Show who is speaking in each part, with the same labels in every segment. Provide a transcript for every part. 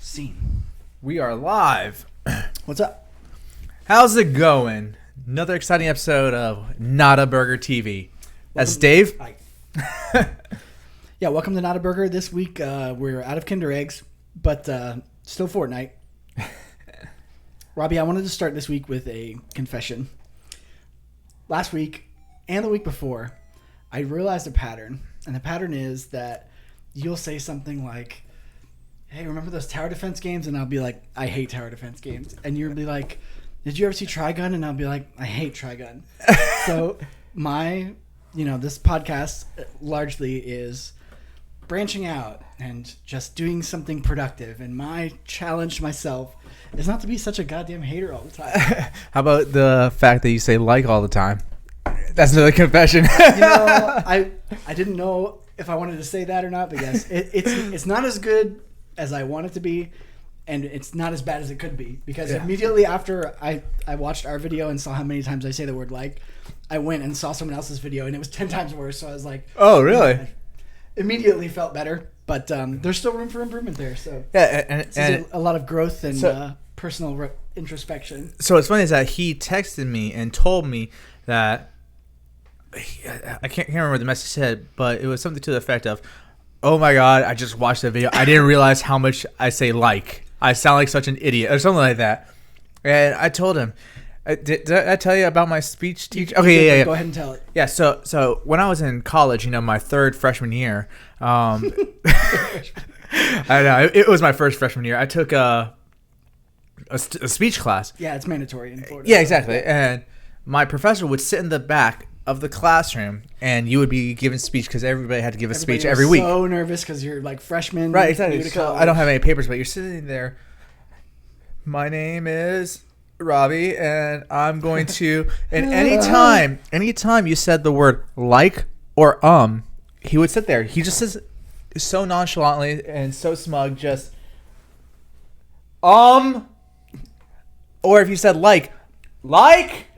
Speaker 1: Scene.
Speaker 2: We are live.
Speaker 1: What's up?
Speaker 2: How's it going? Another exciting episode of Not a Burger TV. That's Dave.
Speaker 1: Hi. Yeah, welcome to Not a Burger. This week we're out of Kinder Eggs, but still Fortnite. Robbie, I wanted to start this week with a confession. Last week and the week before, I realized a pattern, and the pattern is that you'll say something like, hey, remember those tower defense games? And I'll be like, I hate tower defense games. And you'll be like, did you ever see Trigun? And I'll be like, I hate Trigun. So this podcast largely is branching out and just doing something productive. And my challenge to myself is not to be such a goddamn hater all the time.
Speaker 2: How about the fact that you say like all the time? That's another confession.
Speaker 1: I didn't know if I wanted to say that or not, but yes, it's not as good as I want it to be, and it's not as bad as it could be, because immediately after I watched our video and saw how many times I say the word like, I went and saw someone else's video and it was 10 times worse. So I was like,
Speaker 2: oh really?
Speaker 1: I immediately felt better, but there's still room for improvement there. So
Speaker 2: yeah, and
Speaker 1: a lot of growth and personal introspection.
Speaker 2: So what's funny is that he texted me and told me that I can't remember what the message said, but it was something to the effect of, oh my god, I just watched that video. I didn't realize how much I say like. I sound like such an idiot or something like that. And I told him, did I tell you about my speech teacher? Okay, yeah.
Speaker 1: Go ahead and tell it.
Speaker 2: Yeah, so when I was in college, my third freshman year, I know, it was my first freshman year. I took a speech class.
Speaker 1: Yeah, it's mandatory in Florida.
Speaker 2: Yeah, exactly. And my professor would sit in the back of the classroom, and you would be giving speech because everybody had to give a speech every week.
Speaker 1: So nervous because you're like freshman,
Speaker 2: right? Exactly. So I don't have any papers, but you're sitting there. My name is Robbie, and I'm going to. And anytime you said the word like or he would sit there. He just says so nonchalantly and so smug, just or if you said like. And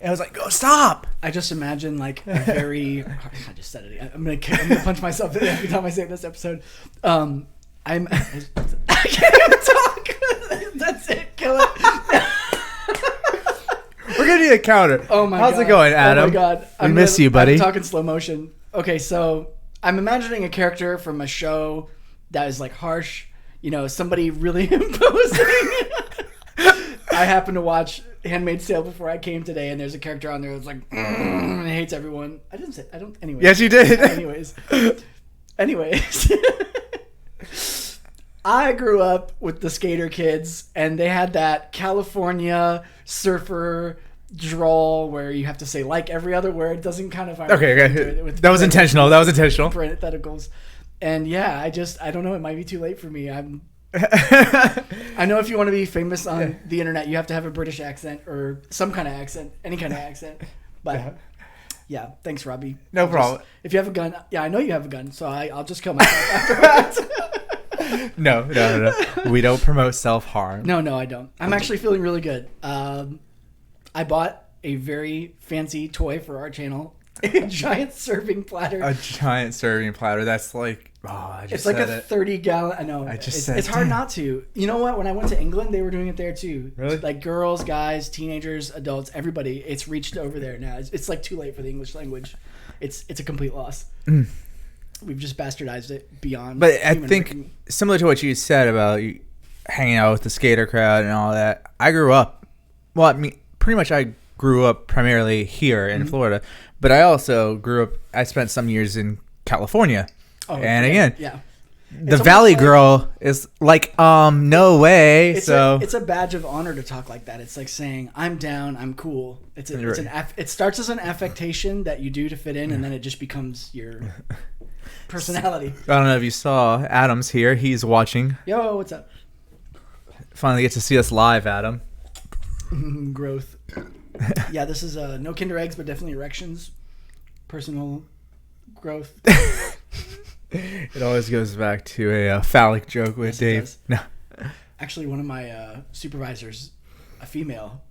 Speaker 2: I was like, go stop.
Speaker 1: I just imagine like a very. I just said it. I'm gonna punch myself every time I say this episode. I can't even talk. That's it. Kill it.
Speaker 2: We're gonna need a counter.
Speaker 1: Oh my god.
Speaker 2: How's it going, Adam?
Speaker 1: Oh my god.
Speaker 2: I miss you, buddy.
Speaker 1: I'm talking slow motion. Okay, so I'm imagining a character from a show that is like harsh. Somebody really imposing. I happened to watch Handmaid's Tale before I came today, and there's a character on there that's like, and hates everyone. I don't. Anyways.
Speaker 2: Yes, you did.
Speaker 1: Anyways. I grew up with the skater kids, and they had that California surfer drawl where you have to say like every other word. Doesn't kind of.
Speaker 2: Okay. That was intentional.
Speaker 1: Parentheticals. And yeah, I don't know. It might be too late for me. I know if you want to be famous on the internet, you have to have a British accent or some kind of accent, any kind of accent. But yeah, thanks, Robbie.
Speaker 2: No problem.
Speaker 1: If you have a gun, I know you have a gun, so I'll just kill myself afterwards.
Speaker 2: No. We don't promote self-harm.
Speaker 1: No, I don't. I'm actually feeling really good. I bought a very fancy toy for our channel. A giant serving platter.
Speaker 2: That's like,
Speaker 1: it's like a 30-gallon. I know. It's hard not to. You know what? When I went to England, they were doing it there too.
Speaker 2: Really?
Speaker 1: Like girls, guys, teenagers, adults, everybody. It's reached over there now. It's like too late for the English language. It's a complete loss. We've just bastardized it beyond.
Speaker 2: But I think similar to what you said about you hanging out with the skater crowd and all that. I grew up. Well, I mean, pretty much I grew up primarily here in Florida. But I also I spent some years in California. Oh, and again, the Valley Girl is like, no way.
Speaker 1: It's a badge of honor to talk like that. It's like saying, I'm down, I'm cool. It starts as an affectation that you do to fit in, and then it just becomes your personality.
Speaker 2: I don't know if you saw Adam's here. He's watching.
Speaker 1: Yo, what's up?
Speaker 2: Finally get to see us live, Adam.
Speaker 1: Growth. Yeah, this is no Kinder Eggs, but definitely erections. Personal growth.
Speaker 2: It always goes back to a phallic joke with Dave. No.
Speaker 1: Actually, one of my supervisors, a female,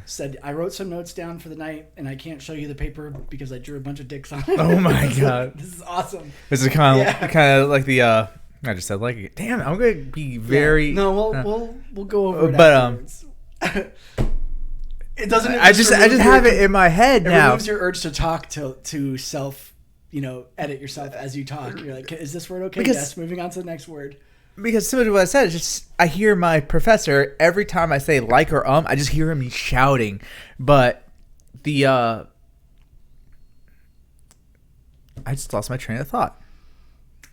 Speaker 1: said, I wrote some notes down for the night, and I can't show you the paper because I drew a bunch of dicks on it.
Speaker 2: Oh my god.
Speaker 1: This is awesome.
Speaker 2: This is kind of like the I just said like it. Damn, I'm gonna be very.
Speaker 1: Yeah. No, we'll go over it
Speaker 2: but
Speaker 1: afterwards. It doesn't.
Speaker 2: I just have it in my head now.
Speaker 1: It removes your urge to talk to self, edit yourself as you talk. You're like, is this word okay?
Speaker 2: Because,
Speaker 1: yes. Moving on to the next word.
Speaker 2: Because similar to what I said, it's just I hear my professor every time I say like or I just hear him shouting. But I just lost my train of thought.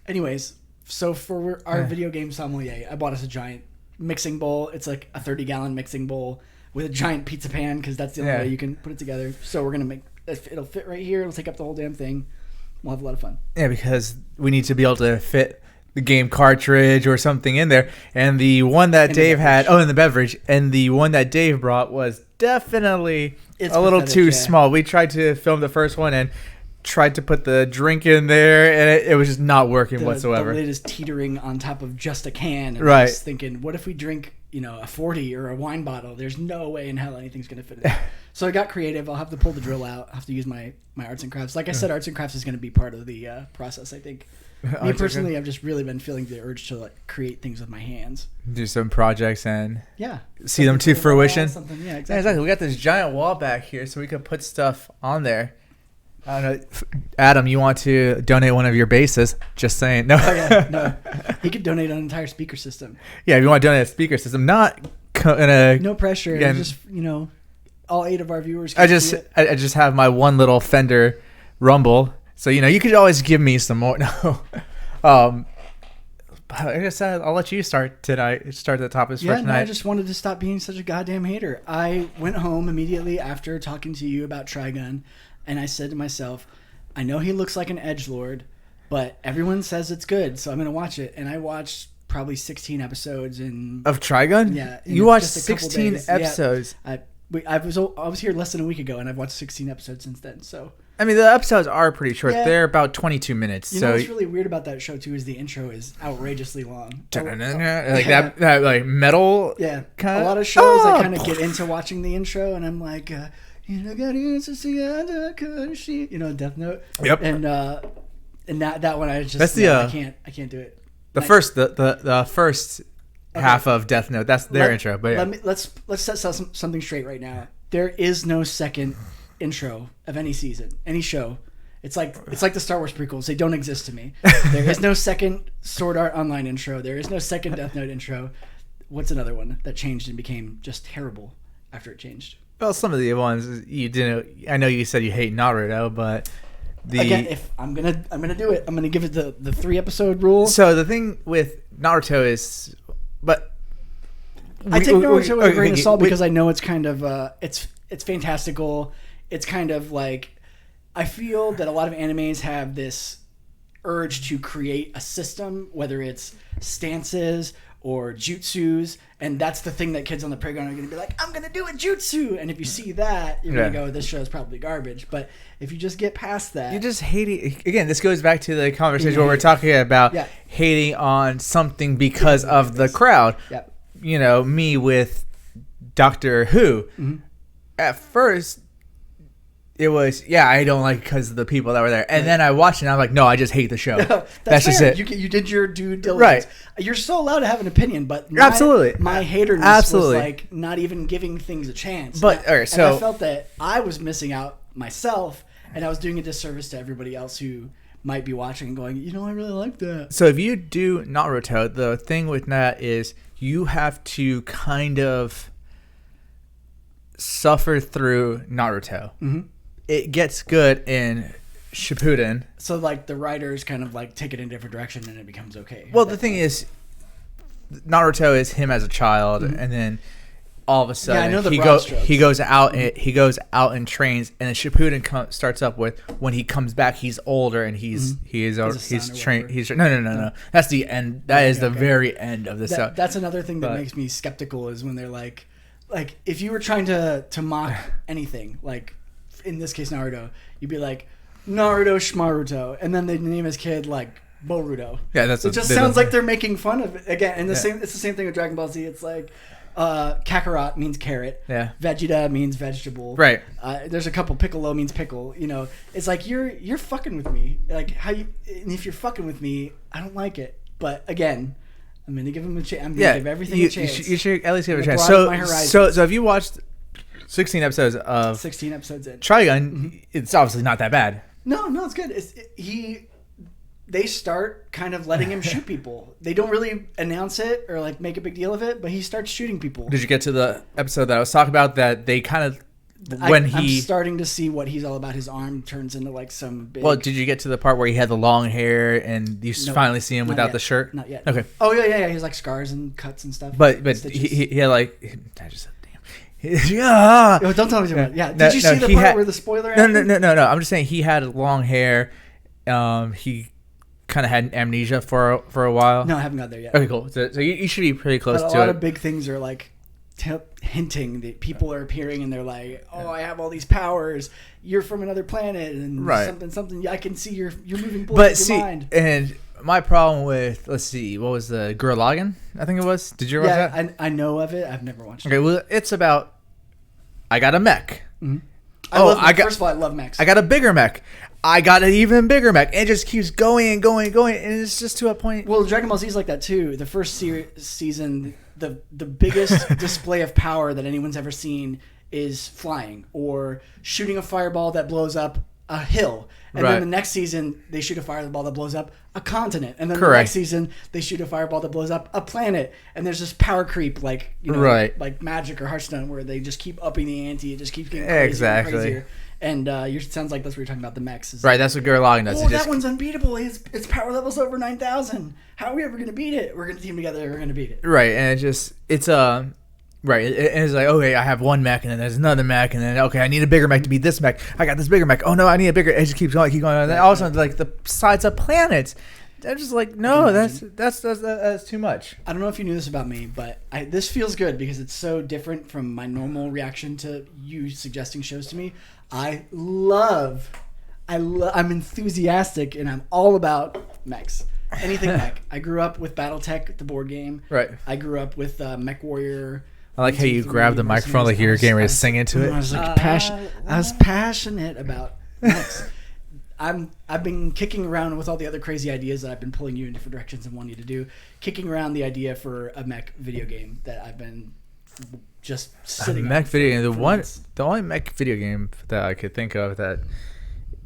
Speaker 1: Anyways, so for our video game sommelier, I bought us a giant mixing bowl. It's like a 30-gallon mixing bowl with a giant pizza pan because that's the only way you can put it together. So we're gonna it'll fit right here. It'll take up the whole damn thing. We'll have a lot of fun.
Speaker 2: Yeah, because we need to be able to fit the game cartridge or something in there. And the one that Dave had, and the beverage, and the one that Dave brought was definitely a little too small. We tried to film the first one and tried to put the drink in there, and it was just not working whatsoever.
Speaker 1: The lid is teetering on top of just a can. And
Speaker 2: right.
Speaker 1: I was thinking, what if we drink, a 40 or a wine bottle? There's no way in hell anything's going to fit in there. So I got creative. I'll have to pull the drill out. I'll have to use my arts and crafts. Like I said, arts and crafts is going to be part of the process, I think. Me personally, I've just really been feeling the urge to create things with my hands.
Speaker 2: Do some projects and see them to fruition.
Speaker 1: Yeah,
Speaker 2: exactly. We got this giant wall back here, so we could put stuff on there. I don't know, Adam. You want to donate one of your bases? Just saying. No,
Speaker 1: no. He could donate an entire speaker system.
Speaker 2: Yeah, if you want to donate a speaker system,
Speaker 1: no pressure. Again, just all 8 of our viewers.
Speaker 2: I just have my one little Fender Rumble. So, you could always give me some more. No. Like I said, I'll let you start tonight. Start at the top of tonight.
Speaker 1: No, I just wanted to stop being such a goddamn hater. I went home immediately after talking to you about Trigun, and I said to myself, I know he looks like an edgelord, but everyone says it's good, so I'm going to watch it. And I watched probably 16 episodes. Of
Speaker 2: Trigun?
Speaker 1: Yeah.
Speaker 2: You watched 16 episodes?
Speaker 1: Yeah, I was here less than a week ago, and I've watched 16 episodes since then, so...
Speaker 2: I mean, the episodes are pretty short. Yeah. They're about 22 minutes.
Speaker 1: You know what's really weird about that show, too, is the intro is outrageously long.
Speaker 2: Like that like metal
Speaker 1: kind of... A lot of shows, I kind of get into watching the intro, and I'm like, Death Note.
Speaker 2: Yep.
Speaker 1: And that one, I just...
Speaker 2: That's
Speaker 1: I can't do it.
Speaker 2: The first half of Death Note, that's their intro. But
Speaker 1: let's set something straight right now. There is no second... intro of any season, any show. It's like the Star Wars prequels. They don't exist to me. There is no second Sword Art Online intro. There is no second Death Note intro. What's another one that changed and became just terrible after it changed?
Speaker 2: Well, some of the ones you didn't. I know you said you hate Naruto, but
Speaker 1: again, if I'm gonna do it, I'm gonna give it the 3-episode rule.
Speaker 2: So the thing with Naruto is, but
Speaker 1: I take Naruto with a grain of salt because I know it's kind of it's fantastical. It's kind of like, I feel that a lot of animes have this urge to create a system, whether it's stances or jutsus, and that's the thing that kids on the playground are going to be like, I'm going to do a jutsu, and if you see that, you're going to go, this show is probably garbage. But if you just get past that...
Speaker 2: You just hate it. Again, this goes back to the conversation where we're talking about hating on something because of the crowd.
Speaker 1: Yeah.
Speaker 2: Me with Doctor Who. Mm-hmm. At first... It was, I don't like it because of the people that were there. And then I watched it and I'm like, no, I just hate the show. That's just it.
Speaker 1: You did your due diligence.
Speaker 2: Right.
Speaker 1: You're so allowed to have an opinion, but
Speaker 2: absolutely.
Speaker 1: My haterness was like not even giving things a chance.
Speaker 2: But, all right, so.
Speaker 1: And I felt that I was missing out myself and I was doing a disservice to everybody else who might be watching and going, I really like that.
Speaker 2: So if you do Naruto, the thing with that is you have to kind of suffer through Naruto. Mm-hmm. It gets good in Shippuden.
Speaker 1: So, the writers kind of, take it in a different direction and it becomes okay.
Speaker 2: Well, the thing is, Naruto is him as a child, and then all of a sudden he goes out and trains, and then Shippuden starts up with when he comes back, he's older and he's trained. No. That's the end. That is the very end of the stuff.
Speaker 1: That's another thing that makes me skeptical is when they're like if you were trying to mock anything, in this case Naruto, you'd be like Naruto Shmaruto, and then they'd name his kid Boruto.
Speaker 2: Yeah,
Speaker 1: it just sounds like they're making fun of it again. And it's the same thing with Dragon Ball Z. It's like Kakarot means carrot.
Speaker 2: Yeah.
Speaker 1: Vegeta means vegetable.
Speaker 2: Right.
Speaker 1: There's a couple. Piccolo means pickle. It's like you're fucking with me. Like how you, and if you're fucking with me, I don't like it. But again, I'm going to give him a chance. I'm going to give everything a chance.
Speaker 2: You should at least give it a chance.
Speaker 1: broaden my
Speaker 2: So if you watched 16 episodes of
Speaker 1: 16 episodes in.
Speaker 2: Trigun, it's obviously not that bad.
Speaker 1: No, it's good. They start kind of letting him shoot people. They don't really announce it or like make a big deal of it, but he starts shooting people.
Speaker 2: Did you get to the episode that I was talking about that they kind of
Speaker 1: I'm starting to see what he's all about. His arm turns into like some big...
Speaker 2: Well, did you get to the part where he had the long hair and you finally see him without the shirt?
Speaker 1: Not yet.
Speaker 2: Okay.
Speaker 1: Oh yeah. He has like scars and cuts and stuff.
Speaker 2: But he had like... I just said, damn. Yeah.
Speaker 1: Yo, don't tell me too much. Yeah. Did you see the part where the spoiler...
Speaker 2: No. I'm just saying he had long hair. He kind of had amnesia for a while.
Speaker 1: No, I haven't got there yet.
Speaker 2: Okay, cool. So you should be pretty close to it.
Speaker 1: A lot of big things are like... hinting that people are appearing and they're like, oh, I have all these powers, you're from another planet, and something I can see you're moving bullets in your mind.
Speaker 2: And my problem with, let's see, what was the Gurren Lagann, I think it was. Did you watch that?
Speaker 1: Yeah, I know of it. I've never watched it.
Speaker 2: Okay, well, it's about, I got a mech.
Speaker 1: Mm-hmm. First of all, I love mechs.
Speaker 2: I got a bigger mech. I got an even bigger mech. And it just keeps going and going and going, and it's just to a point.
Speaker 1: Well, Dragon Ball Z is like that too. The first season, the biggest display of power that anyone's ever seen is flying or shooting a fireball that blows up a hill. And then the next season, they shoot a fireball that blows up a continent. And then the next season, they shoot a fireball that blows up a planet. And there's this power creep like, like Magic or Hearthstone where they just keep upping the ante. It just keeps getting crazier and crazier. And sounds like that's what you're talking about, the mechs.
Speaker 2: That's what Gurren Lagann does.
Speaker 1: Oh, that one's unbeatable. Its power level's over 9,000. How are we ever going to beat it? We're going to team together. We're going to beat it.
Speaker 2: Right, and it's like, okay, I have one mech, and then there's another mech, and then, okay, I need a bigger mech to beat this mech. I got this bigger mech. Oh, no, I need a bigger. It just keeps going. And then all of a sudden, like, the sides of planets. I'm just like, no, that's too much.
Speaker 1: I don't know if you knew this about me, but this feels good because it's so different from my normal reaction to you suggesting shows to me. I'm enthusiastic, and I'm all about mechs. Anything mech. I grew up with BattleTech, the board game.
Speaker 2: Right.
Speaker 1: I grew up with Mech Warrior.
Speaker 2: I like how you grabbed the microphone like you were getting ready to sing into it.
Speaker 1: I was like I was passionate about mechs. I've been kicking around with all the other crazy ideas that I've been pulling you in different directions and wanting you to do. Kicking around the idea for a mech video game that I've been just sitting on.
Speaker 2: Mech video game. The only mech video game that I could think of that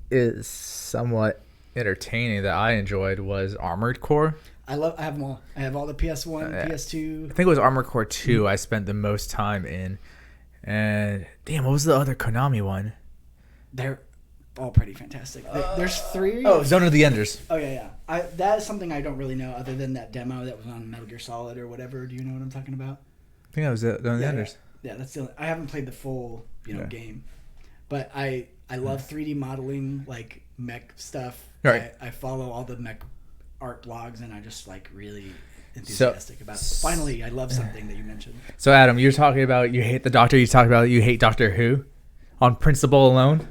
Speaker 2: is somewhat entertaining that I enjoyed was Armored Core.
Speaker 1: I have them all. I have all the PS1, PS2.
Speaker 2: I think it was Armored Core 2 I spent the most time in. And damn, what was the other Konami one?
Speaker 1: They're all pretty fantastic. There's 3.
Speaker 2: Oh, Zone of the Enders.
Speaker 1: Oh yeah. That is something I don't really know other than that demo that was on Metal Gear Solid or whatever. Do you know what I'm talking about?
Speaker 2: I think that was Zone of the Enders.
Speaker 1: Yeah, that's the only, I haven't played the full game, but I love 3D modeling, like mech stuff.
Speaker 2: Right.
Speaker 1: I follow all the mech art blogs, and I just like really enthusiastic about it. Finally, I love something that you mentioned.
Speaker 2: So Adam, you're talking about you hate the Doctor. You talk about you hate Doctor Who on principle alone.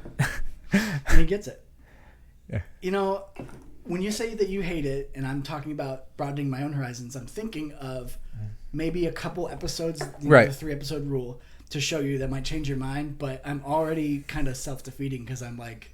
Speaker 1: And he gets it.
Speaker 2: Yeah.
Speaker 1: You know, when you say that you hate it, and I'm talking about broadening my own horizons, I'm thinking of maybe a couple episodes, the 3-episode rule, to show you that might change your mind. But I'm already kind of self-defeating because I'm like,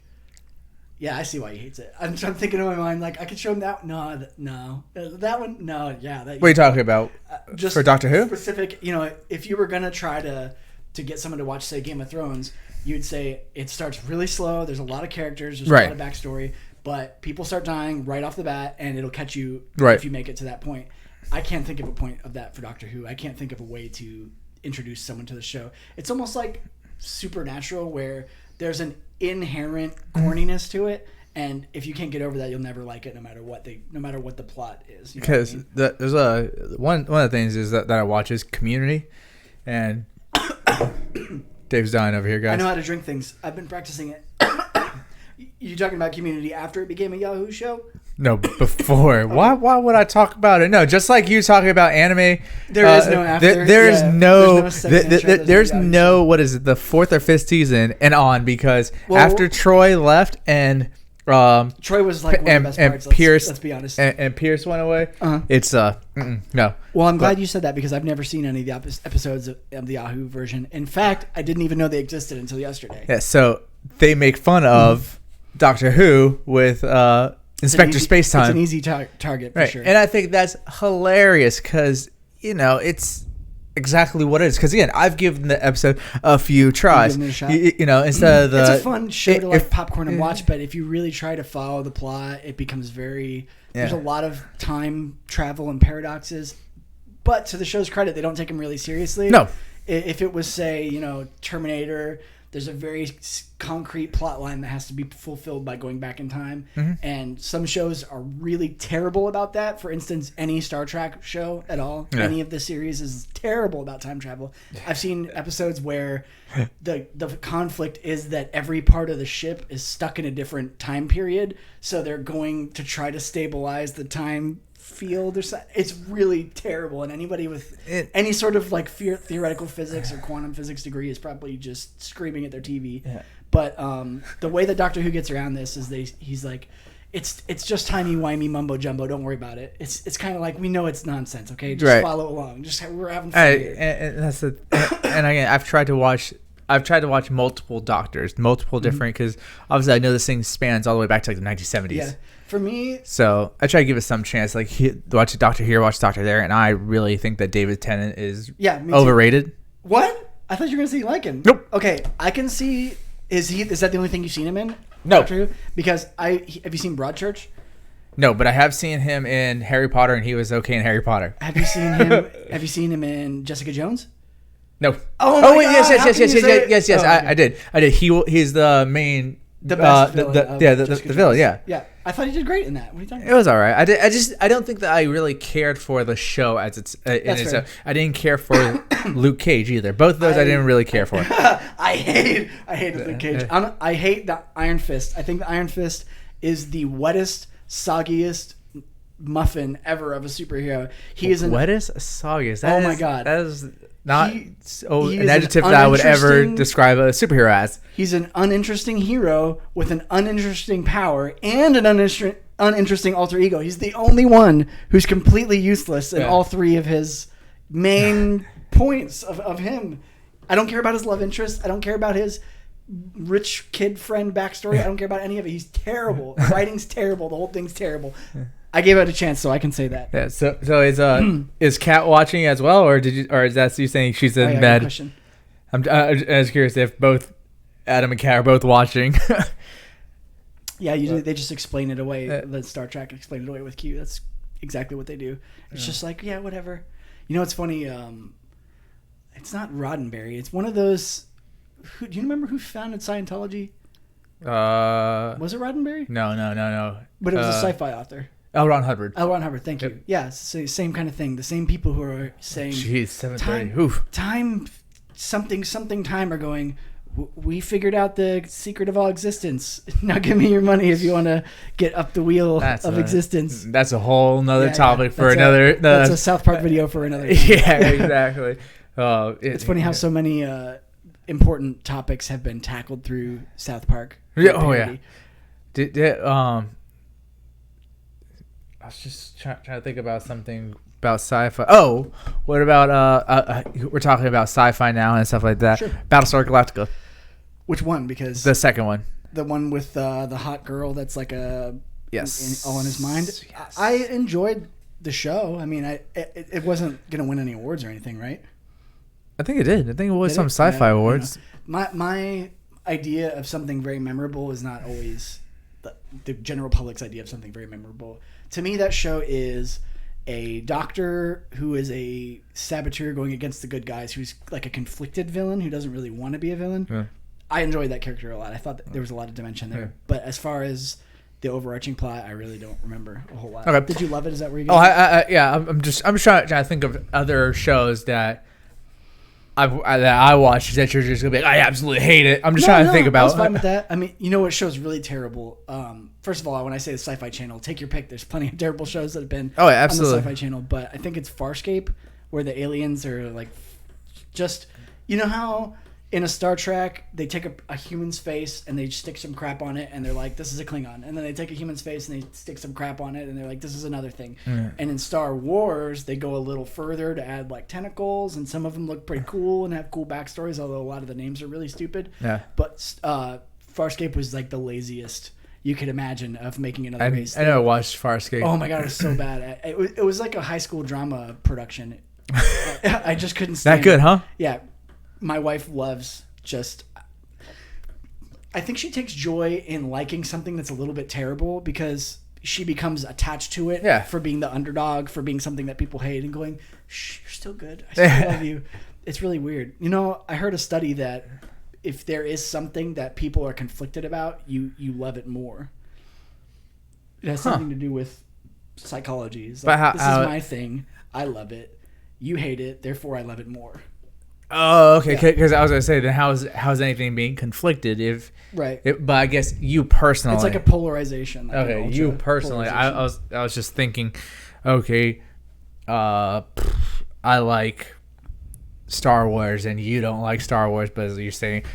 Speaker 1: yeah, I see why he hates it. I'm thinking in my mind, like, I could show him that. No. That one, no, yeah.
Speaker 2: What are you talking about?
Speaker 1: Just
Speaker 2: for Doctor Who?
Speaker 1: Specific, if you were going to try to get someone to watch, say, Game of Thrones, you'd say it starts really slow. There's a lot of characters. There's a lot of backstory. But people start dying right off the bat, and it'll catch you if you make it to that point. I can't think of a point of that for Doctor Who. I can't think of a way to introduce someone to the show. It's almost like Supernatural, where there's an inherent corniness to it, and if you can't get over that, you'll never like it, no matter what the plot is.
Speaker 2: Because there's one of the things is that I watch is Community, and Dave's dying over here, guys.
Speaker 1: I know how to drink things. I've been practicing it. You talking about Community after it became a Yahoo show?
Speaker 2: No, before. Okay. Why would I talk about it? No, just like you talking about anime.
Speaker 1: There is no after.
Speaker 2: There's no what is it, the 4th or 5th season and on, because after Troy left and
Speaker 1: Troy was like one of the best parts.
Speaker 2: Pierce,
Speaker 1: let's be honest.
Speaker 2: And Pierce went away. It's no.
Speaker 1: Well, I'm glad you said that because I've never seen any of the episodes of the Yahoo version. In fact, I didn't even know they existed until yesterday.
Speaker 2: Yeah, so they make fun of Doctor Who with Inspector Space Time.
Speaker 1: It's an easy target for sure.
Speaker 2: And I think that's hilarious because, it's exactly what it is. Because, again, I've given the episode a few tries.
Speaker 1: It a shot.
Speaker 2: Instead of the...
Speaker 1: It's a fun show to popcorn and watch, but if you really try to follow the plot, it becomes very... There's a lot of time travel and paradoxes. But to the show's credit, they don't take them really seriously.
Speaker 2: No.
Speaker 1: If it was, say, Terminator... There's a very concrete plot line that has to be fulfilled by going back in time. Mm-hmm. And some shows are really terrible about that. For instance, any Star Trek show at all, any of the series is terrible about time travel. I've seen episodes where the conflict is that every part of the ship is stuck in a different time period. So they're going to try to stabilize the time field or something. It's really terrible, and anybody with any sort of like theoretical physics or quantum physics degree is probably just screaming at their TV. But the way that Doctor Who gets around this is he's like, it's just timey-wimey mumbo jumbo, don't worry about it. It's kind of like, we know it's nonsense, okay, just follow along, we're having fun here.
Speaker 2: And that's and again, I've tried to watch multiple Doctors, multiple different, because obviously I know this thing spans all the way back to like the 1970s.
Speaker 1: Yeah. For me,
Speaker 2: so I try to give it some chance. Like, watch Doctor here, watch Doctor there, and I really think that David Tennant is overrated.
Speaker 1: Too. What? I thought you were gonna say you like him.
Speaker 2: Nope.
Speaker 1: Okay, I can see. Is that the only thing you've seen him in?
Speaker 2: No.
Speaker 1: Doctor Who? Because have you seen Broadchurch?
Speaker 2: No, but I have seen him in Harry Potter, and he was okay in Harry Potter.
Speaker 1: Have you seen him? Have you seen him in Jessica Jones?
Speaker 2: No.
Speaker 1: Oh my God,
Speaker 2: yes. I did. He's the main.
Speaker 1: The best villain.
Speaker 2: The villain. Yeah.
Speaker 1: Yeah. I thought he did great in that. What are you talking about?
Speaker 2: It was all right. I don't think that I really cared for the show as it's. I didn't care for Luke Cage either. Both of those I didn't really care for.
Speaker 1: I hated Luke Cage. I hate the Iron Fist. I think the Iron Fist is the wettest, soggiest muffin ever of a superhero. He is
Speaker 2: wettest, soggiest.
Speaker 1: My God,
Speaker 2: that is not an adjective that I would ever describe a superhero as.
Speaker 1: He's an uninteresting hero with an uninteresting power and an uninteresting alter ego. He's the only one who's completely useless in all three of his main points of him. I don't care about his love interest. I don't care about his rich kid friend backstory. I don't care about any of it. He's terrible. The writing's terrible. The whole thing's terrible. I gave it a chance, so I can say that.
Speaker 2: Yeah. So is Kat watching as well, or is that you saying she's in bed? I was curious if both Adam and Kat are both watching.
Speaker 1: Yeah, they just explain it away. The Star Trek explain it away with Q. That's exactly what they do. It's just like, yeah, whatever. It's funny. It's not Roddenberry. It's one of those. Do you remember who founded Scientology? Was it Roddenberry?
Speaker 2: No.
Speaker 1: But it was a sci-fi author.
Speaker 2: L. Ron Hubbard.
Speaker 1: Thank you. Yeah, so same kind of thing. The same people who are saying,
Speaker 2: "Jeez, 7:30.
Speaker 1: Time, something time," are going, "We figured out the secret of all existence. Now give me your money if you want to get up the wheel of existence."
Speaker 2: That's a whole nother topic for another.
Speaker 1: That's a South Park video for another.
Speaker 2: Yeah, exactly.
Speaker 1: It's funny how so many important topics have been tackled through South Park.
Speaker 2: Yeah. I was just trying to think about something about sci-fi. Oh, what about we're talking about sci-fi now and stuff like that.
Speaker 1: Sure.
Speaker 2: Battlestar Galactica.
Speaker 1: Which one? Because
Speaker 2: the second one.
Speaker 1: The one with the hot girl that's like all in his mind.
Speaker 2: Yes.
Speaker 1: I enjoyed the show. I mean, it wasn't going to win any awards or anything, right?
Speaker 2: I think it did. I think it was some sci-fi awards.
Speaker 1: My idea of something very memorable is not always the general public's idea of something very memorable. To me, that show is a doctor who is a saboteur going against the good guys, who's like a conflicted villain who doesn't really want to be a villain. Yeah. I enjoyed that character a lot. I thought that there was a lot of dimension there. Yeah. But as far as the overarching plot, I really don't remember a whole lot. Okay. Did you love it? Is that where you go?
Speaker 2: I'm just trying to think of other shows that I watched that you're just gonna be like, I absolutely hate it. I'm just trying to think about.
Speaker 1: I was fine with that. I mean, you know what show's really terrible? First of all, when I say the Sci-Fi Channel, take your pick. There's plenty of terrible shows that have been on the Sci-Fi Channel, but I think it's Farscape, where the aliens are like, just how in a Star Trek they take a human's face and they stick some crap on it and they're like, this is a Klingon, and then they take a human's face and they stick some crap on it and they're like, this is another thing. And in Star Wars they go a little further to add like tentacles, and some of them look pretty cool and have cool backstories, although a lot of the names are really stupid. But Farscape was like the laziest. you could imagine of making another race.
Speaker 2: I never watched Farscape.
Speaker 1: Oh my god, it was so bad. It was like a high school drama production. I just couldn't stand
Speaker 2: That good,
Speaker 1: it.
Speaker 2: huh?
Speaker 1: Yeah. My wife loves just... I think she takes joy in liking something that's a little bit terrible because she becomes attached to it for being the underdog, for being something that people hate and going, shh, you're still good. I still love you. It's really weird. You know, I heard a study that if there is something that people are conflicted about, you love it more. It has something to do with psychology. It's like, this is my thing. I love it. You hate it. Therefore, I love it more.
Speaker 2: Oh, okay. Because I was gonna say, then how's anything being conflicted if
Speaker 1: right?
Speaker 2: But I guess you personally,
Speaker 1: it's like a polarization. Like
Speaker 2: okay, you personally, I was just thinking, okay, I like Star Wars and you don't like Star Wars, but as you're saying,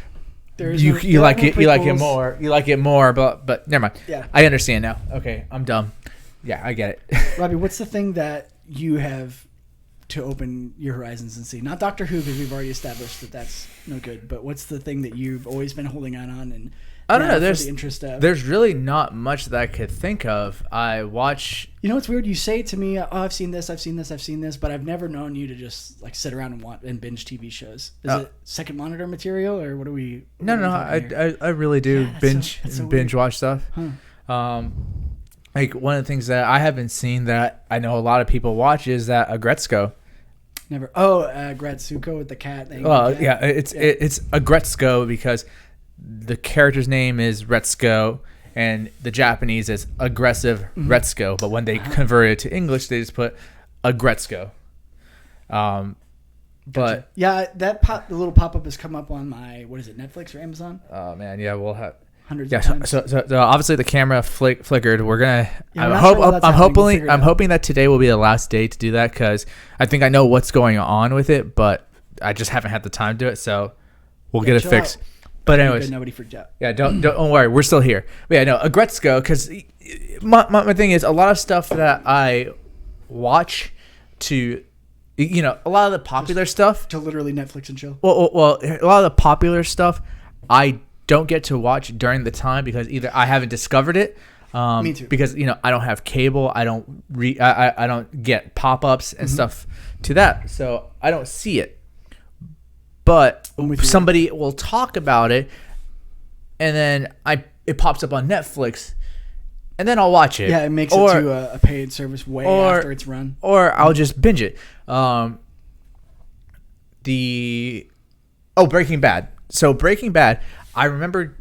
Speaker 2: you like it more, but never mind.
Speaker 1: Yeah,
Speaker 2: I understand now. Okay, I'm dumb. Yeah, I get it.
Speaker 1: Robbie, what's the thing that you have to open your horizons and see? Not Doctor Who, because we've already established that that's no good. But what's the thing that you've always been holding on and
Speaker 2: I don't know.
Speaker 1: There's
Speaker 2: really not much that I could think of. I watch.
Speaker 1: You know what's weird? You say to me, "Oh, I've seen this, but I've never known you to just like sit around and binge TV shows." Is it second monitor material or what are we?
Speaker 2: No. I really do binge watch stuff.
Speaker 1: Huh.
Speaker 2: Like one of the things that I haven't seen that I know a lot of people watch is that Agretzko.
Speaker 1: Never. Oh, Gratsuko with the cat.
Speaker 2: Yeah, it's Agretzko because the character's name is Retsuko and the Japanese is aggressive Retsuko, but when they convert it to English, they just put Agretzko. But
Speaker 1: gotcha. Yeah, the little pop up has come up on my Netflix or Amazon?
Speaker 2: Oh man, yeah, we'll have.
Speaker 1: Hundreds of times.
Speaker 2: So obviously the camera flickered. We're gonna.
Speaker 1: Yeah,
Speaker 2: I'm hoping that today will be the last day to do that because I think I know what's going on with it, but I just haven't had the time to do it. So we'll get it fixed.
Speaker 1: Out.
Speaker 2: But anyways,
Speaker 1: nobody freaked out.
Speaker 2: Yeah, don't worry. We're still here. But yeah, no, Agretzko because my thing is a lot of stuff that I watch to. You know, a lot of the popular stuff
Speaker 1: to literally Netflix and chill.
Speaker 2: Well, a lot of the popular stuff I don't get to watch during the time because either I haven't discovered it.
Speaker 1: Me too.
Speaker 2: Because I don't have cable. I don't get pop-ups and stuff to that, so I don't see it. But somebody will talk about it, and then it pops up on Netflix, and then I'll watch it.
Speaker 1: Yeah, it makes it to a paid service after it's run.
Speaker 2: Or I'll just binge it. Breaking Bad. So Breaking Bad, I remember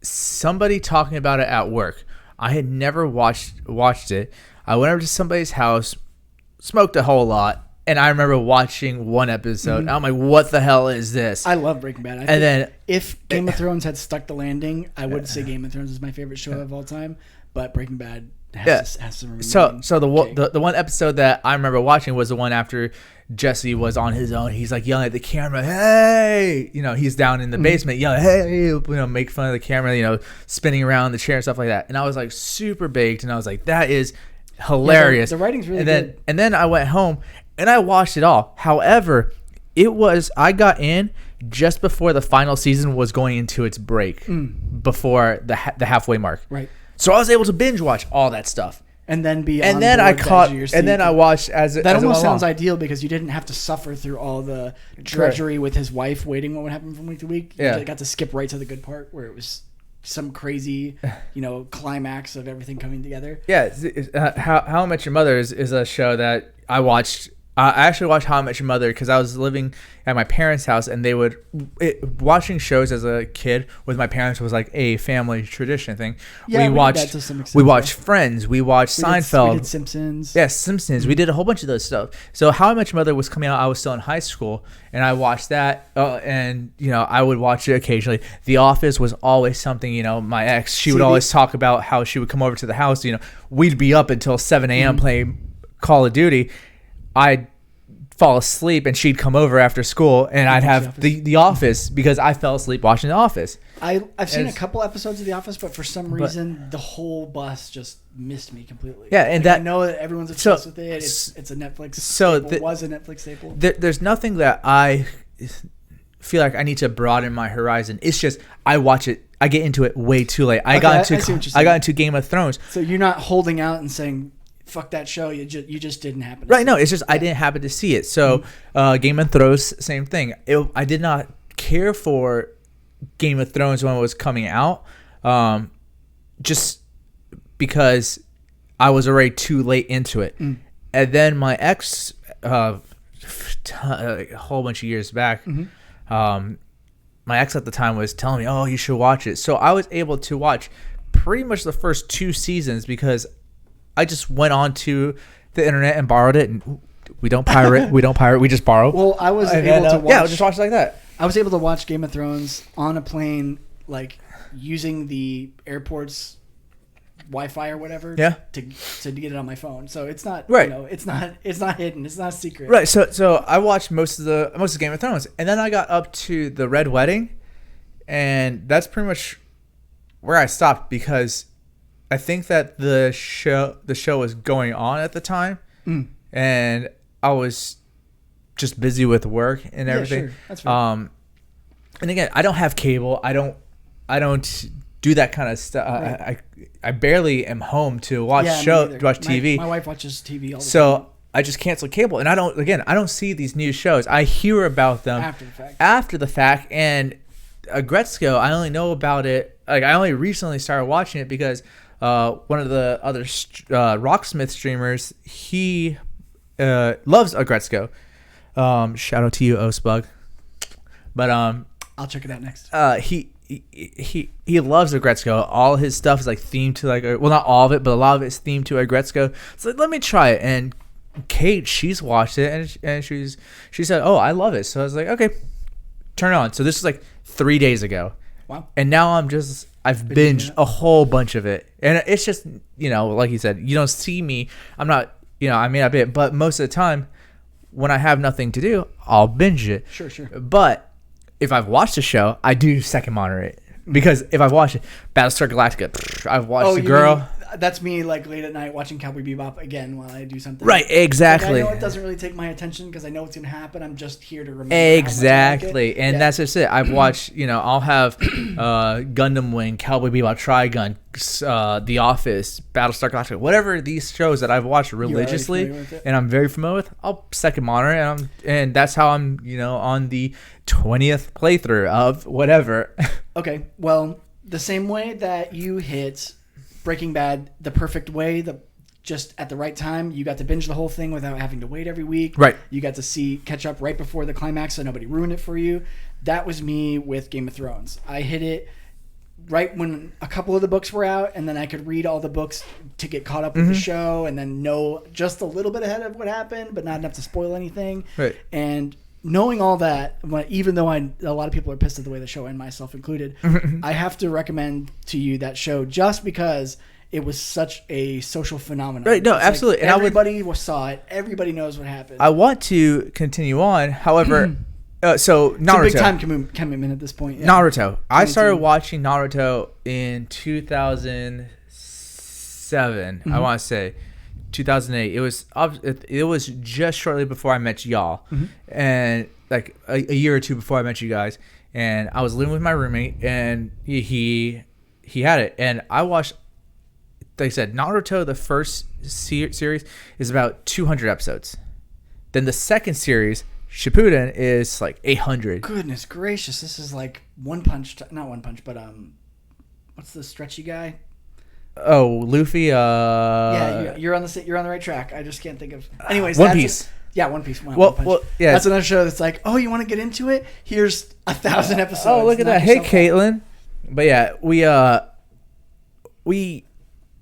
Speaker 2: somebody talking about it at work. I had never watched it. I went over to somebody's house, smoked a whole lot, and I remember watching one episode. And I'm like, what the hell is this?
Speaker 1: I love Breaking Bad.
Speaker 2: And then
Speaker 1: if Game of Thrones had stuck the landing, I would say Game of Thrones is my favorite show of all time. But Breaking Bad has to remain.
Speaker 2: So the one episode that I remember watching was the one after Jesse was on his own. He's like yelling at the camera, "Hey!" He's down in the basement yelling, "Hey!" Make fun of the camera, spinning around the chair and stuff like that. And I was like super baked, and I was like, that is hilarious.
Speaker 1: The writing's really good.
Speaker 2: And then I went home and I watched it all. However, I got in just before the final season was going into its break, before the halfway mark.
Speaker 1: Right.
Speaker 2: So I was able to binge watch all that stuff.
Speaker 1: And then
Speaker 2: I watched
Speaker 1: that almost sounds ideal because you didn't have to suffer through all the drudgery with his wife waiting what would happen from week to week. You got to skip right to the good part where it was some crazy, climax of everything coming together.
Speaker 2: Yeah, How I Met Your Mother is a show that I watched. I actually watched How I Met Your Mother because I was living at my parents' house, and watching shows as a kid with my parents was like a family tradition thing.
Speaker 1: Yeah,
Speaker 2: we watched Friends, we watched Seinfeld,
Speaker 1: we did Simpsons.
Speaker 2: Yeah, Simpsons. We did a whole bunch of those stuff. So How I Met Your Mother was coming out. I was still in high school, and I watched that. And I would watch it occasionally. The Office was always something. My ex, she would always talk about how she would come over to the house. We'd be up until 7 a.m. playing Call of Duty. I'd fall asleep and she'd come over after school and I'd have the Office because I fell asleep watching The Office.
Speaker 1: I've seen a couple episodes of The Office, but for some reason the whole bus just missed me completely.
Speaker 2: Yeah, and
Speaker 1: I know that everyone's obsessed with it. It's a Netflix staple. It was a Netflix staple.
Speaker 2: There's nothing that I feel like I need to broaden my horizon. It's just I watch it I get into it way too late. I
Speaker 1: Okay,
Speaker 2: got
Speaker 1: I
Speaker 2: into
Speaker 1: see what you're
Speaker 2: I got
Speaker 1: saying.
Speaker 2: into Game of Thrones.
Speaker 1: So you're not holding out and saying, "Fuck that show." You just didn't happen.
Speaker 2: Right? No, it's just I didn't happen to see it. So Game of Thrones, same thing. I did not care for Game of Thrones when it was coming out, just because I was already too late into it. And then my ex, a whole bunch of years back, my ex at the time was telling me, "Oh, you should watch it." So I was able to watch pretty much the first 2 seasons because I just went on to the internet and borrowed it. And we don't pirate. We just borrow.
Speaker 1: Well, I was
Speaker 2: And
Speaker 1: able
Speaker 2: then,
Speaker 1: to watch.
Speaker 2: yeah, I'll just watch it like that.
Speaker 1: I was able to watch Game of Thrones on a plane, like using the airport's Wi-Fi or whatever.
Speaker 2: Yeah.
Speaker 1: To get it on my phone. So it's not
Speaker 2: Right.
Speaker 1: it's not hidden. It's not a secret.
Speaker 2: Right. So I watched most of Game of Thrones, and then I got up to the Red Wedding, and that's pretty much where I stopped because I think that the show was going on at the time, and I was just busy with work and everything.
Speaker 1: Sure. That's right.
Speaker 2: And again, I don't have cable. I don't do that kind of stuff.
Speaker 1: Right.
Speaker 2: I barely am home to watch
Speaker 1: Me
Speaker 2: to
Speaker 1: neither.
Speaker 2: watch TV.
Speaker 1: My wife watches TV all the time.
Speaker 2: So I just canceled cable, and I don't see these new shows. I hear about them after the fact. And Gretzko, I only know about it. Like I only recently started watching it because one of the other Rocksmith streamers, he loves Gretzko. Shout out to you, Osbug. But
Speaker 1: I'll check it out next.
Speaker 2: He loves Gretzko. All his stuff is like themed to like, well, not all of it, but a lot of it's themed to Gretzko. So let me try it. And Kate, she's watched it and she said, "Oh, I love it." So I was like, "Okay, turn it on." So this is like 3 days ago.
Speaker 1: Wow.
Speaker 2: And now I've binged a whole bunch of it, and it's just like you said, you don't see me. I'm not I may not be, but most of the time when I have nothing to do, I'll binge it.
Speaker 1: Sure.
Speaker 2: But if I've watched a show, I do second monitor it. Because if I've watched it, Battlestar Galactica, I've watched The Girl.
Speaker 1: That's me, like late at night watching Cowboy Bebop again while I do something.
Speaker 2: Right, exactly.
Speaker 1: Like, I know it doesn't really take my attention because I know what's going to happen. I'm just here to remember.
Speaker 2: Exactly.
Speaker 1: How much I like it.
Speaker 2: And that's just it. I've watched, I'll have Gundam Wing, Cowboy Bebop, Trigun, The Office, Battlestar Galactica, whatever these shows that I've watched religiously and I'm very familiar with, I'll second monitor it. And that's how I'm, on the 20th playthrough of whatever.
Speaker 1: Okay. Well, the same way that you hit Breaking Bad the perfect way, just at the right time, you got to binge the whole thing without having to wait every week.
Speaker 2: Right.
Speaker 1: You got to catch up right before the climax so nobody ruined it for you. That was me with Game of Thrones. I hit it right when a couple of the books were out, and then I could read all the books to get caught up with the show and then know just a little bit ahead of what happened, but not enough to spoil anything.
Speaker 2: Right.
Speaker 1: And knowing all that, even though a lot of people are pissed at the way the show, and myself included, I have to recommend to you that show just because it was such a social phenomenon.
Speaker 2: Right, no,
Speaker 1: It's
Speaker 2: absolutely.
Speaker 1: Like
Speaker 2: And
Speaker 1: everybody saw it. Everybody knows what happened.
Speaker 2: I want to continue on. However, so Naruto.
Speaker 1: It's a big time commitment at this point. Yeah.
Speaker 2: Naruto. I started watching Naruto in 2007. I want to say 2008. It was just shortly before I met y'all, and like a year or two before I met you guys. And I was living with my roommate, and he had it, and I watched. Like I said, Naruto, the first series is about 200 episodes. Then the second series, Shippuden, is like 800.
Speaker 1: Goodness gracious, this is like not One Punch, but what's the stretchy guy?
Speaker 2: Oh, Luffy.
Speaker 1: Yeah, you're on the right track. I just can't think of. Anyways,
Speaker 2: One Piece.
Speaker 1: One Piece.
Speaker 2: Well, yeah.
Speaker 1: That's another show that's like, oh, you want to get into it? Here's 1,000 episodes.
Speaker 2: Oh, look at that. Hey, Caitlin. But yeah,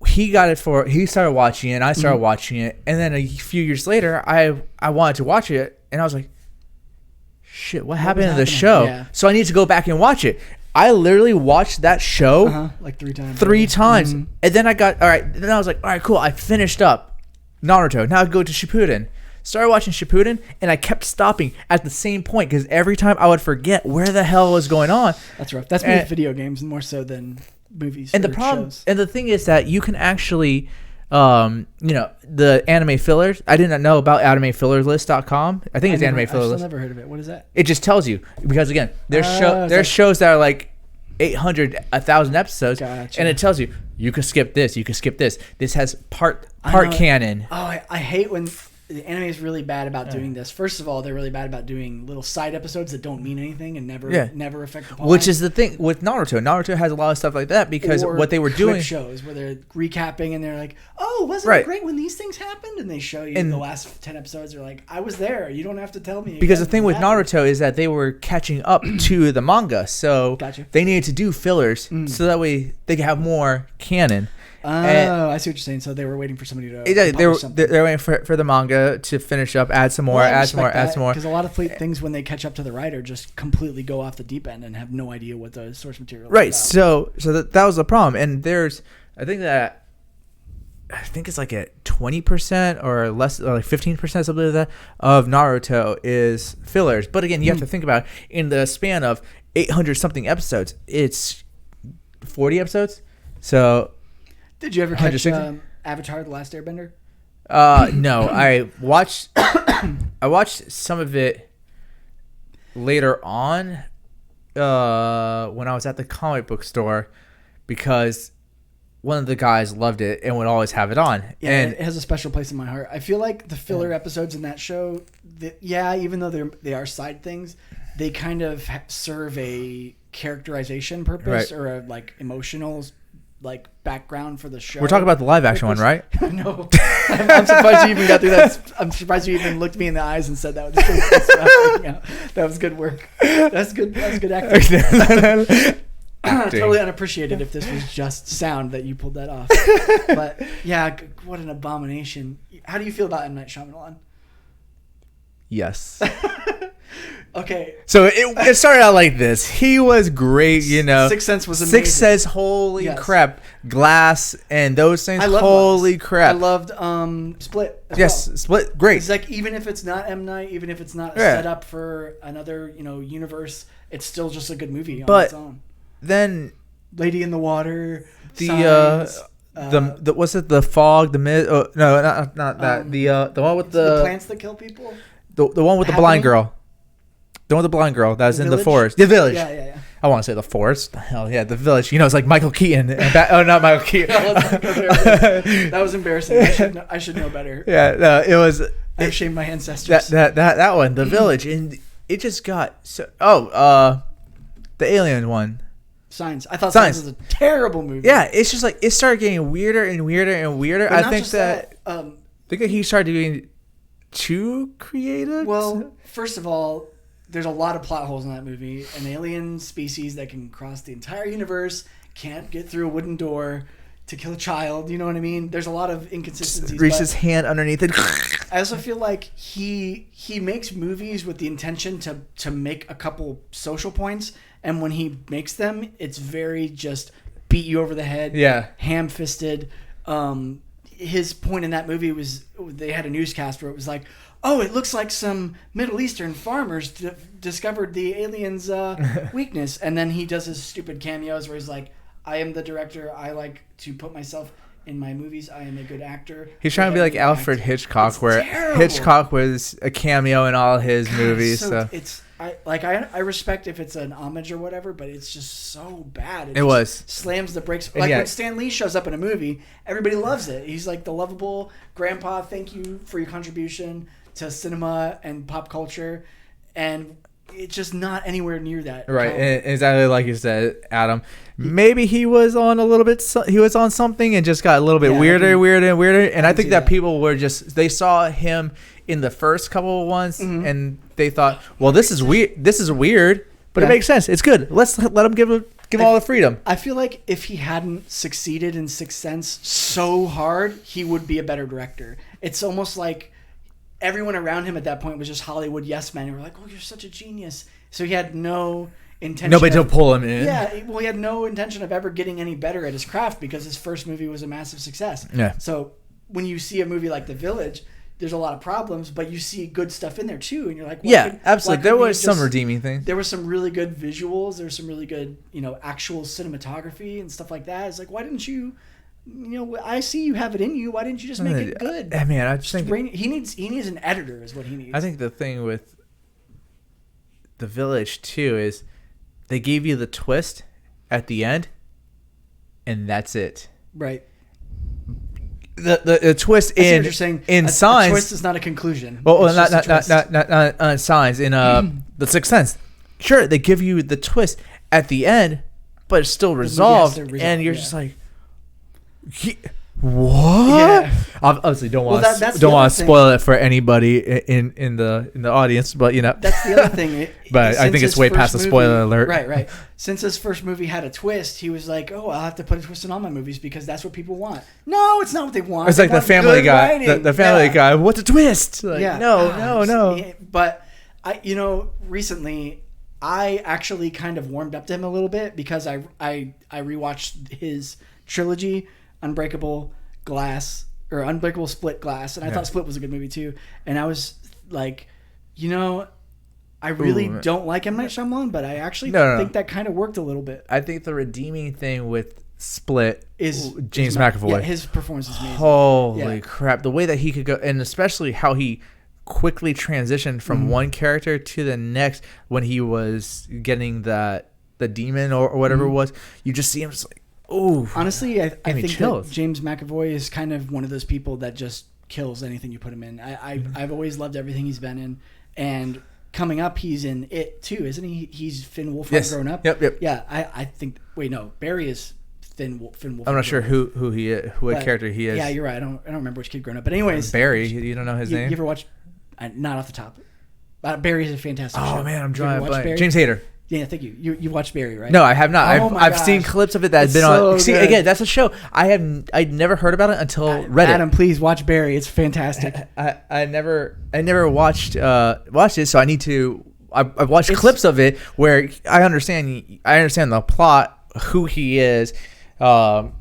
Speaker 2: he started watching it, and I started watching it, and then a few years later, I wanted to watch it, and I was like, shit, what happened to the show? Yeah. So I need to go back and watch it. I literally watched that show
Speaker 1: like 3 times.
Speaker 2: 3 times. And then I was like, all right, cool. I finished up Naruto. Now I go to Shippuden. Started watching Shippuden, and I kept stopping at the same point because every time I would forget where the hell was going on.
Speaker 1: That's rough. That's me with video games more so than movies.
Speaker 2: And the problem, and the thing is that you can actually, the anime fillers. I didn't know about animefillerlist.com. I think it's anime filler list.
Speaker 1: I've never heard of it. What is that?
Speaker 2: It just tells you because again, there's shows that are like 800, 1,000 episodes,
Speaker 1: Gotcha.
Speaker 2: and it tells you can skip this, you can skip this. This has part canon.
Speaker 1: Oh, I hate when the anime is really bad about doing this. First of all, they're really bad about doing little side episodes that don't mean anything and never affect the plot.
Speaker 2: Which is the thing with Naruto. Naruto has a lot of stuff like that because what they were doing
Speaker 1: shows where they're recapping and they're like, "Oh, wasn't it great when these things happened?" And they show you the last 10 episodes. They're like, "I was there. You don't have to tell me."
Speaker 2: Because the thing with Naruto is that they were catching up to the manga, so they needed to do fillers so that way they could have more canon.
Speaker 1: I see what you're saying. So they were waiting for somebody to.
Speaker 2: They're waiting for the manga to finish up, add some more, add some more.
Speaker 1: Because a lot of things, when they catch up to the writer, just completely go off the deep end and have no idea what the source material is.
Speaker 2: Right. So that was the problem. And I think it's like at 20% or less, or like 15%, something like that, of Naruto is fillers. But again, you have to think about in the span of 800 something episodes, it's 40 episodes. So.
Speaker 1: Did you ever catch Avatar: The Last Airbender?
Speaker 2: No, I watched some of it later on when I was at the comic book store because one of the guys loved it and would always have it on.
Speaker 1: Yeah, and it has a special place in my heart. I feel like the filler episodes in that show, even though they are side things, they kind of serve a characterization purpose or a like emotional background for the show.
Speaker 2: We're talking about the live action one, right?
Speaker 1: No. I'm surprised you even got through that. I'm surprised you even looked me in the eyes and said that. That was good work. That's good acting. Totally unappreciated if this was just sound that you pulled that off. But yeah, what an abomination. How do you feel about M. Night Shyamalan?
Speaker 2: Yes.
Speaker 1: Okay.
Speaker 2: So it started out like this. He was great, you know.
Speaker 1: Sixth Sense was amazing.
Speaker 2: Sixth Sense, holy crap. Glass and those things, holy crap.
Speaker 1: I loved Split as well.
Speaker 2: Split, great.
Speaker 1: It's like, even if it's not M. Night, even if it's not set up for another, universe, it's still just a good movie on its own.
Speaker 2: Then
Speaker 1: Lady in the Water,
Speaker 2: the what's it, the fog, the mist, no, not that. The one with
Speaker 1: the plants that kill people?
Speaker 2: The one with the blind girl. The one with the blind girl that was in the forest. The Village.
Speaker 1: Yeah.
Speaker 2: I want to say the forest. Hell yeah, the Village. It's like Michael Keaton. Not Michael Keaton.
Speaker 1: That was embarrassing. I should know better.
Speaker 2: Yeah, no, it was.
Speaker 1: I've shamed my ancestors.
Speaker 2: That one, the Village, and it just got so. The alien one.
Speaker 1: Signs. I thought Signs was a terrible movie.
Speaker 2: Yeah, it's just like it started getting weirder and weirder and weirder.
Speaker 1: But
Speaker 2: I think that he started doing too creative.
Speaker 1: Well, first of all, there's a lot of plot holes in that movie. An alien species that can cross the entire universe can't get through a wooden door to kill a child. You know what I mean? There's a lot of inconsistencies.
Speaker 2: Reach his hand underneath it.
Speaker 1: I also feel like he makes movies with the intention to make a couple social points, and when he makes them, it's very just beat you over the head.
Speaker 2: Yeah,
Speaker 1: ham-fisted. His point in that movie was they had a newscast where it was like, oh, it looks like some Middle Eastern farmers discovered the aliens' weakness. And then he does his stupid cameos where he's like, I am the director. I like to put myself in my movies. I am a good actor.
Speaker 2: He's trying to be like Alfred Hitchcock, where Hitchcock was a cameo in all his movies. So
Speaker 1: it's I respect if it's an homage or whatever, but it's just so bad.
Speaker 2: It was
Speaker 1: slams the brakes. Like when Stan Lee shows up in a movie, everybody loves it. He's like the lovable grandpa. Thank you for your contribution to cinema and pop culture, and it's just not anywhere near that.
Speaker 2: Right, and exactly like you said, Adam. Maybe he was on a little bit. He was on something and just got a little bit weirder. And I think that people were they saw him in the first couple of ones, and they thought, well, this is weird. This is weird, but it makes sense. It's good. Let's let him give him all the freedom.
Speaker 1: I feel like if he hadn't succeeded in Sixth Sense so hard, he would be a better director. It's almost like everyone around him at that point was just Hollywood yes men. And we're like, oh, you're such a genius. So he had no intention.
Speaker 2: Nobody to pull him in.
Speaker 1: Yeah, well, he had no intention of ever getting any better at his craft because his first movie was a massive success.
Speaker 2: Yeah.
Speaker 1: So when you see a movie like The Village, there's a lot of problems, but you see good stuff in there too, and you're like,
Speaker 2: absolutely. There was some redeeming things.
Speaker 1: There were some really good visuals. There was some really good, actual cinematography and stuff like that. It's like, why didn't you? I see you have it in you. Why didn't you just make it good?
Speaker 2: I mean, I just think
Speaker 1: he needs an editor is what he needs.
Speaker 2: I think the thing with The Village too is they gave you the twist at the end, and that's it.
Speaker 1: Right.
Speaker 2: The twist in Signs.
Speaker 1: A twist is not a conclusion.
Speaker 2: Well, not Signs in The Sixth Sense. Sure, they give you the twist at the end, but it's still resolved, and you're just like, what? Yeah. Obviously, don't want to spoil it for anybody in the audience, but
Speaker 1: that's the other thing.
Speaker 2: But I think it's way past the spoiler alert.
Speaker 1: Right. Since his first movie had a twist, he was like, "Oh, I'll have to put a twist in all my movies because that's what people want." No, it's not what they want.
Speaker 2: It's like the Family Guy. The Family Guy. What's a twist? Like, no.
Speaker 1: But recently, I actually kind of warmed up to him a little bit because I rewatched his trilogy. Unbreakable Split Glass, and I thought Split was a good movie too. And I was like, I really don't like M. Night Shyamalan, but I actually think that kind of worked a little bit.
Speaker 2: I think the redeeming thing with Split
Speaker 1: is
Speaker 2: James McAvoy.
Speaker 1: Yeah, his performance is amazing.
Speaker 2: Holy crap! The way that he could go, and especially how he quickly transitioned from one character to the next when he was getting the demon or whatever it was. You just see him just like. Ooh,
Speaker 1: honestly, I think that James McAvoy is kind of one of those people that just kills anything you put him in. I've always loved everything he's been in, and coming up, he's in It too, isn't he? He's Finn Wolfhard grown up.
Speaker 2: Yep.
Speaker 1: Yeah, I think. Wait, no, Barry is Finn Wolfhard.
Speaker 2: I'm not sure what character he is.
Speaker 1: Yeah, you're right. I don't remember which kid grown up. But anyways,
Speaker 2: Barry, you don't know his name?
Speaker 1: You ever watch? Not off the top. Barry is a fantastic show.
Speaker 2: Oh man, I'm drawing a blank. James Hader.
Speaker 1: Yeah, thank you. You watched Barry, right?
Speaker 2: No, I have not. I've seen clips of it that has been on. See, again, that's a show I'd never heard about it until Reddit.
Speaker 1: Adam, please watch Barry. It's fantastic.
Speaker 2: I never watched it, so I need to. I've watched clips of it where I understand the plot, who he is, and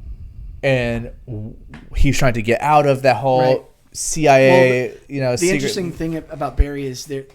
Speaker 2: he's trying to get out of that whole CIA. The
Speaker 1: secret. Interesting thing about Barry is the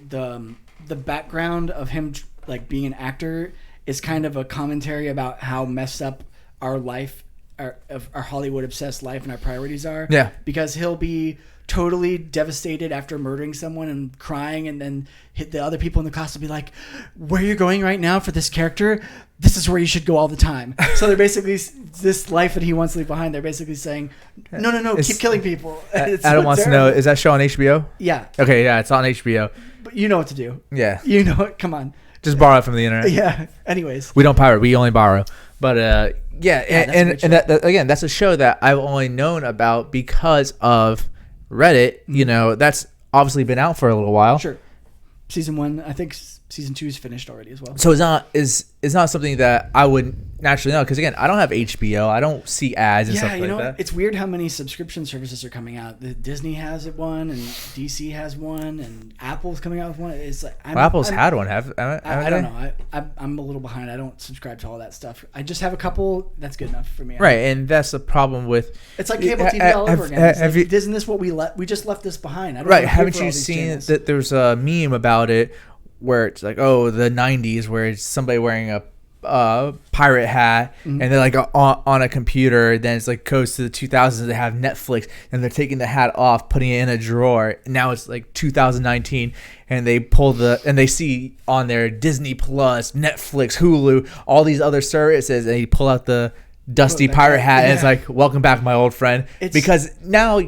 Speaker 1: background of him. Like being an actor is kind of a commentary about how messed up our life, our Hollywood obsessed life and our priorities are.
Speaker 2: Yeah.
Speaker 1: Because he'll be totally devastated after murdering someone and crying, and then hit the other people in the class will be like, "Where you're going right now for this character, this is where you should go all the time." So they're basically this life that he wants to leave behind. They're basically saying, "No, keep killing people."
Speaker 2: Adam wants to know, is that show on HBO?
Speaker 1: Yeah.
Speaker 2: Okay, yeah, it's on HBO.
Speaker 1: But you know what to do.
Speaker 2: Yeah.
Speaker 1: You know it. Come on.
Speaker 2: Just borrow it from the internet.
Speaker 1: Yeah. Anyways,
Speaker 2: we don't pirate. We only borrow. But and that again, that's a show that I've only known about because of Reddit. That's obviously been out for a little while.
Speaker 1: Sure. Season 1, I think season 2 is finished already as well.
Speaker 2: So it's not something that I would naturally know because again, I don't have HBO. I don't see ads and stuff like that.
Speaker 1: It's weird how many subscription services are coming out. Disney has one, and DC has one, and Apple's coming out with one. It's like
Speaker 2: Apple's had one.
Speaker 1: I don't know. I'm a little behind. I don't subscribe to all that stuff. I just have a couple. That's good enough for me.
Speaker 2: Right, and that's the problem with.
Speaker 1: It's like cable TV all over again. Isn't this what we just left this behind?
Speaker 2: Right? Haven't you seen that? There's a meme about it. Where it's like, the 90s, where it's somebody wearing a pirate hat, and they're like on a computer. Then it's like goes to the 2000s. They have Netflix, and they're taking the hat off, putting it in a drawer. And now it's like 2019, and they pull and they see on there Disney Plus, Netflix, Hulu, all these other services, and you pull out the dusty pirate hat, and it's like, welcome back, my old friend. Because now.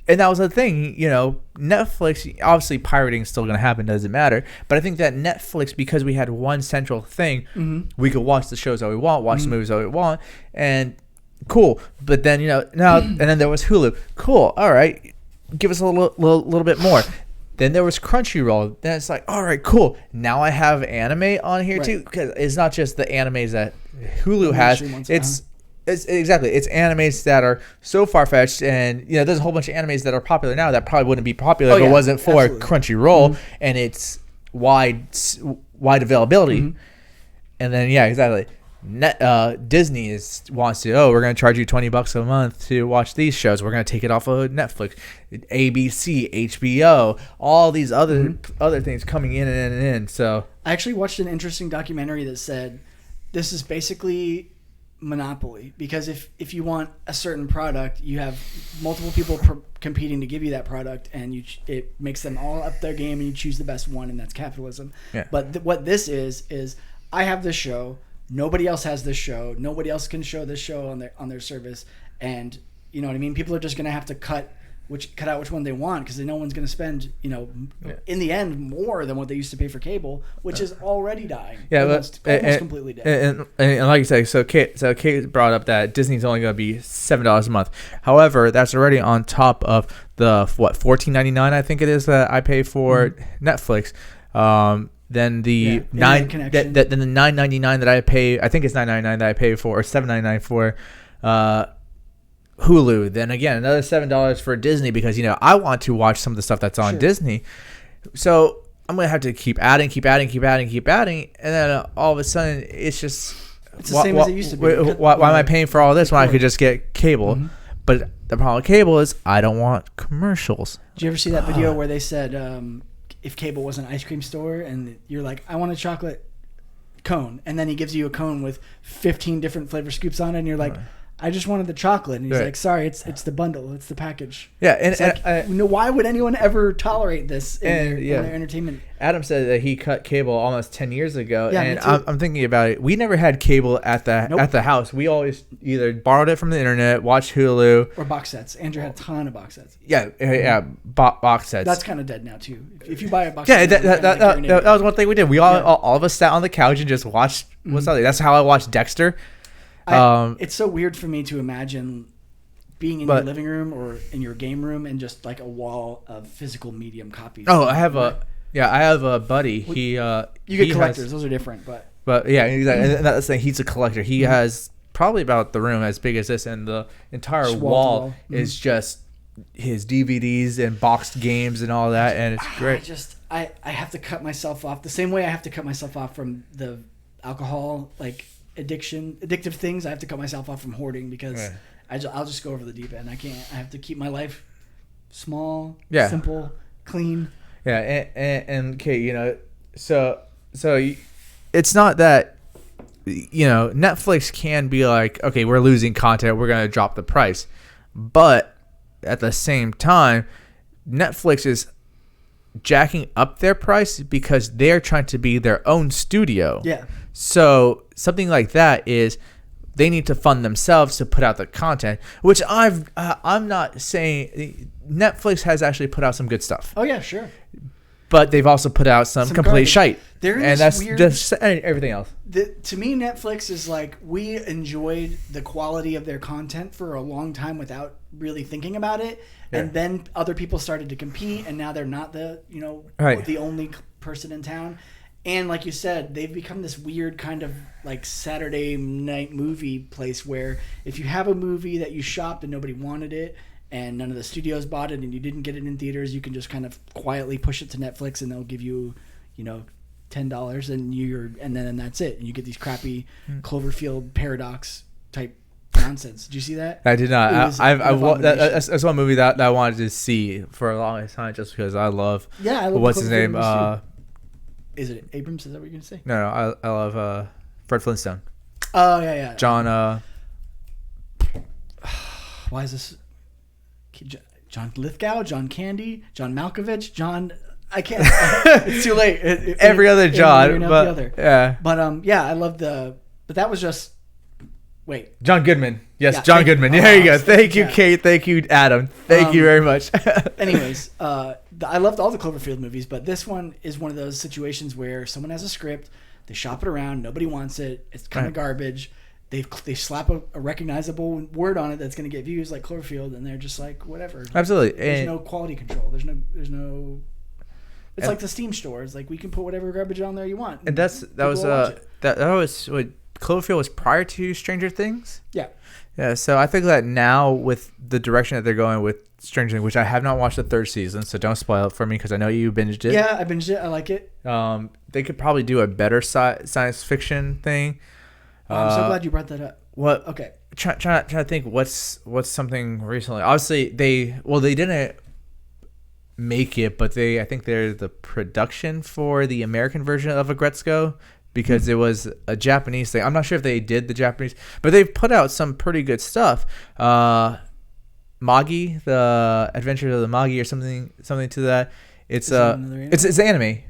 Speaker 2: And that was the thing, Netflix, obviously pirating is still going to happen, doesn't matter. But I think that Netflix, because we had one central thing, we could watch the shows that we want, watch the movies that we want, and cool. But then, now, and then there was Hulu. Cool, all right, give us a little bit more. Then there was Crunchyroll. Then it's like, all right, cool. Now I have anime on here too, because it's not just the animes that Hulu has. It's animes that are so far-fetched, and there's a whole bunch of animes that are popular now that probably wouldn't be popular if it wasn't for Crunchyroll and its wide availability. And then exactly. Disney wants to. We're going to charge you $20 a month to watch these shows. We're going to take it off of Netflix, ABC, HBO, all these other things coming in and in. So
Speaker 1: I actually watched an interesting documentary that said this is basically monopoly, because if you want a certain product, you have multiple people competing to give you that product, and it makes them all up their game, and you choose the best one, and that's capitalism. But what this is I have this show, nobody else has this show. Nobody else can show this show on their service, and you know what I mean. People are just going to have to cut out which one they want because no one's going to spend, in the end, more than what they used to pay for cable, which is already dying.
Speaker 2: Yeah,
Speaker 1: almost completely dead.
Speaker 2: And like you said, so Kate brought up that Disney's only going to be $7 a month. However, that's already on top of the $14.99 I think it is that I pay for Netflix. Then the then the $9.99 that I pay, I think it's $9.99 that I pay for, or $7.99 for Hulu. Then again, another $7 for Disney because I want to watch some of the stuff that's on Disney. So I'm gonna have to keep adding, and then all of a sudden it's just
Speaker 1: the same as it used to be.
Speaker 2: Why am I paying for all this when I could just get cable? Mm-hmm. But the problem with cable is I don't want commercials.
Speaker 1: Did you ever see that video where they said if cable was an ice cream store and you're like, I want a chocolate cone, and then he gives you a cone with 15 different flavor scoops on it, and you're like, I just wanted the chocolate, and he's like, sorry, it's the bundle, it's the package.
Speaker 2: Yeah, and
Speaker 1: why would anyone ever tolerate this in their entertainment?
Speaker 2: Adam said that he cut cable almost 10 years ago, and I'm thinking about it. We never had cable at the house. We always either borrowed it from the internet, watched Hulu,
Speaker 1: or box sets. Andrew had a ton of box sets.
Speaker 2: Box sets.
Speaker 1: That's kind of dead now too. If you buy a box,
Speaker 2: that was one thing we did. We all of us sat on the couch and just watched what's out there. That's how I watched Dexter. It's
Speaker 1: so weird for me to imagine being in your living room or in your game room and just like a wall of physical medium copies.
Speaker 2: Oh, I have a buddy. You
Speaker 1: get collectors; those are different,
Speaker 2: but yeah, exactly. And that's the thing. He's a collector. He has probably about the room as big as this, and the entire wall is just his DVDs and boxed games and all that, and it's great.
Speaker 1: I have to cut myself off the same way I have to cut myself off from the alcohol addictive things. I have to cut myself off from hoarding because I'll just go over the deep end. I can't. I have to keep my life small, simple, clean.
Speaker 2: Yeah, and Kate, so it's not that Netflix can be like, okay, we're losing content, we're gonna drop the price, but at the same time, Netflix is jacking up their price because they're trying to be their own studio.
Speaker 1: Yeah.
Speaker 2: So something like that is they need to fund themselves to put out the content, which I'm not saying. Netflix has actually put out some good stuff.
Speaker 1: Oh yeah, sure.
Speaker 2: But they've also put out some complete
Speaker 1: garbage.
Speaker 2: Shite.
Speaker 1: And
Speaker 2: that's just everything else.
Speaker 1: To me, Netflix is like, we enjoyed the quality of their content for a long time without really thinking about it. Yeah. And then other people started to compete, and now they're not the only person in town. And like you said, they've become this weird kind of like Saturday night movie place where if you have a movie that you shopped and nobody wanted it and none of the studios bought it and you didn't get it in theaters, you can just kind of quietly push it to Netflix and they'll give you, $10 and then that's it. And you get these crappy Cloverfield paradox type nonsense. Did you see that?
Speaker 2: I did not. That's one movie that I wanted to see for a long time just because I love what's his name?
Speaker 1: Is it Abrams? Is that what you're going to say?
Speaker 2: No, I love Fred Flintstone.
Speaker 1: Oh, yeah.
Speaker 2: John.
Speaker 1: Why is this? John Lithgow? John Candy? John Malkovich? John... I can't... it's too late.
Speaker 2: Every other John. But, the other. Yeah.
Speaker 1: But, I love the... But that was just... Wait.
Speaker 2: John Goodman. Yes, John Goodman. There you go. Thank you, Kate. Thank you, Adam. Thank you very much.
Speaker 1: Anyways, I loved all the Cloverfield movies, but this one is one of those situations where someone has a script, they shop it around, nobody wants it, it's kind of garbage. They slap a recognizable word on it that's going to get views like Cloverfield, and they're just like, whatever.
Speaker 2: Absolutely.
Speaker 1: There's no quality control. There's no. It's like the Steam store. It's like we can put whatever garbage on there you want.
Speaker 2: And that was what Cloverfield was prior to Stranger Things.
Speaker 1: Yeah.
Speaker 2: Yeah. So I think that now with the direction that they're going with Stranger Things, which I have not watched the third season, so don't spoil it for me because I know you binged it.
Speaker 1: Yeah, I binged it. I like it.
Speaker 2: They could probably do a better science fiction thing.
Speaker 1: I'm so glad you brought that up.
Speaker 2: What?
Speaker 1: Okay.
Speaker 2: Trying to think what's something recently. Obviously, they didn't make it, but I think they're the production for the American version of Agretzko because it was a Japanese thing. I'm not sure if they did the Japanese, but they've put out some pretty good stuff. Magi, the Adventures of the Magi, or something to that. It's anime.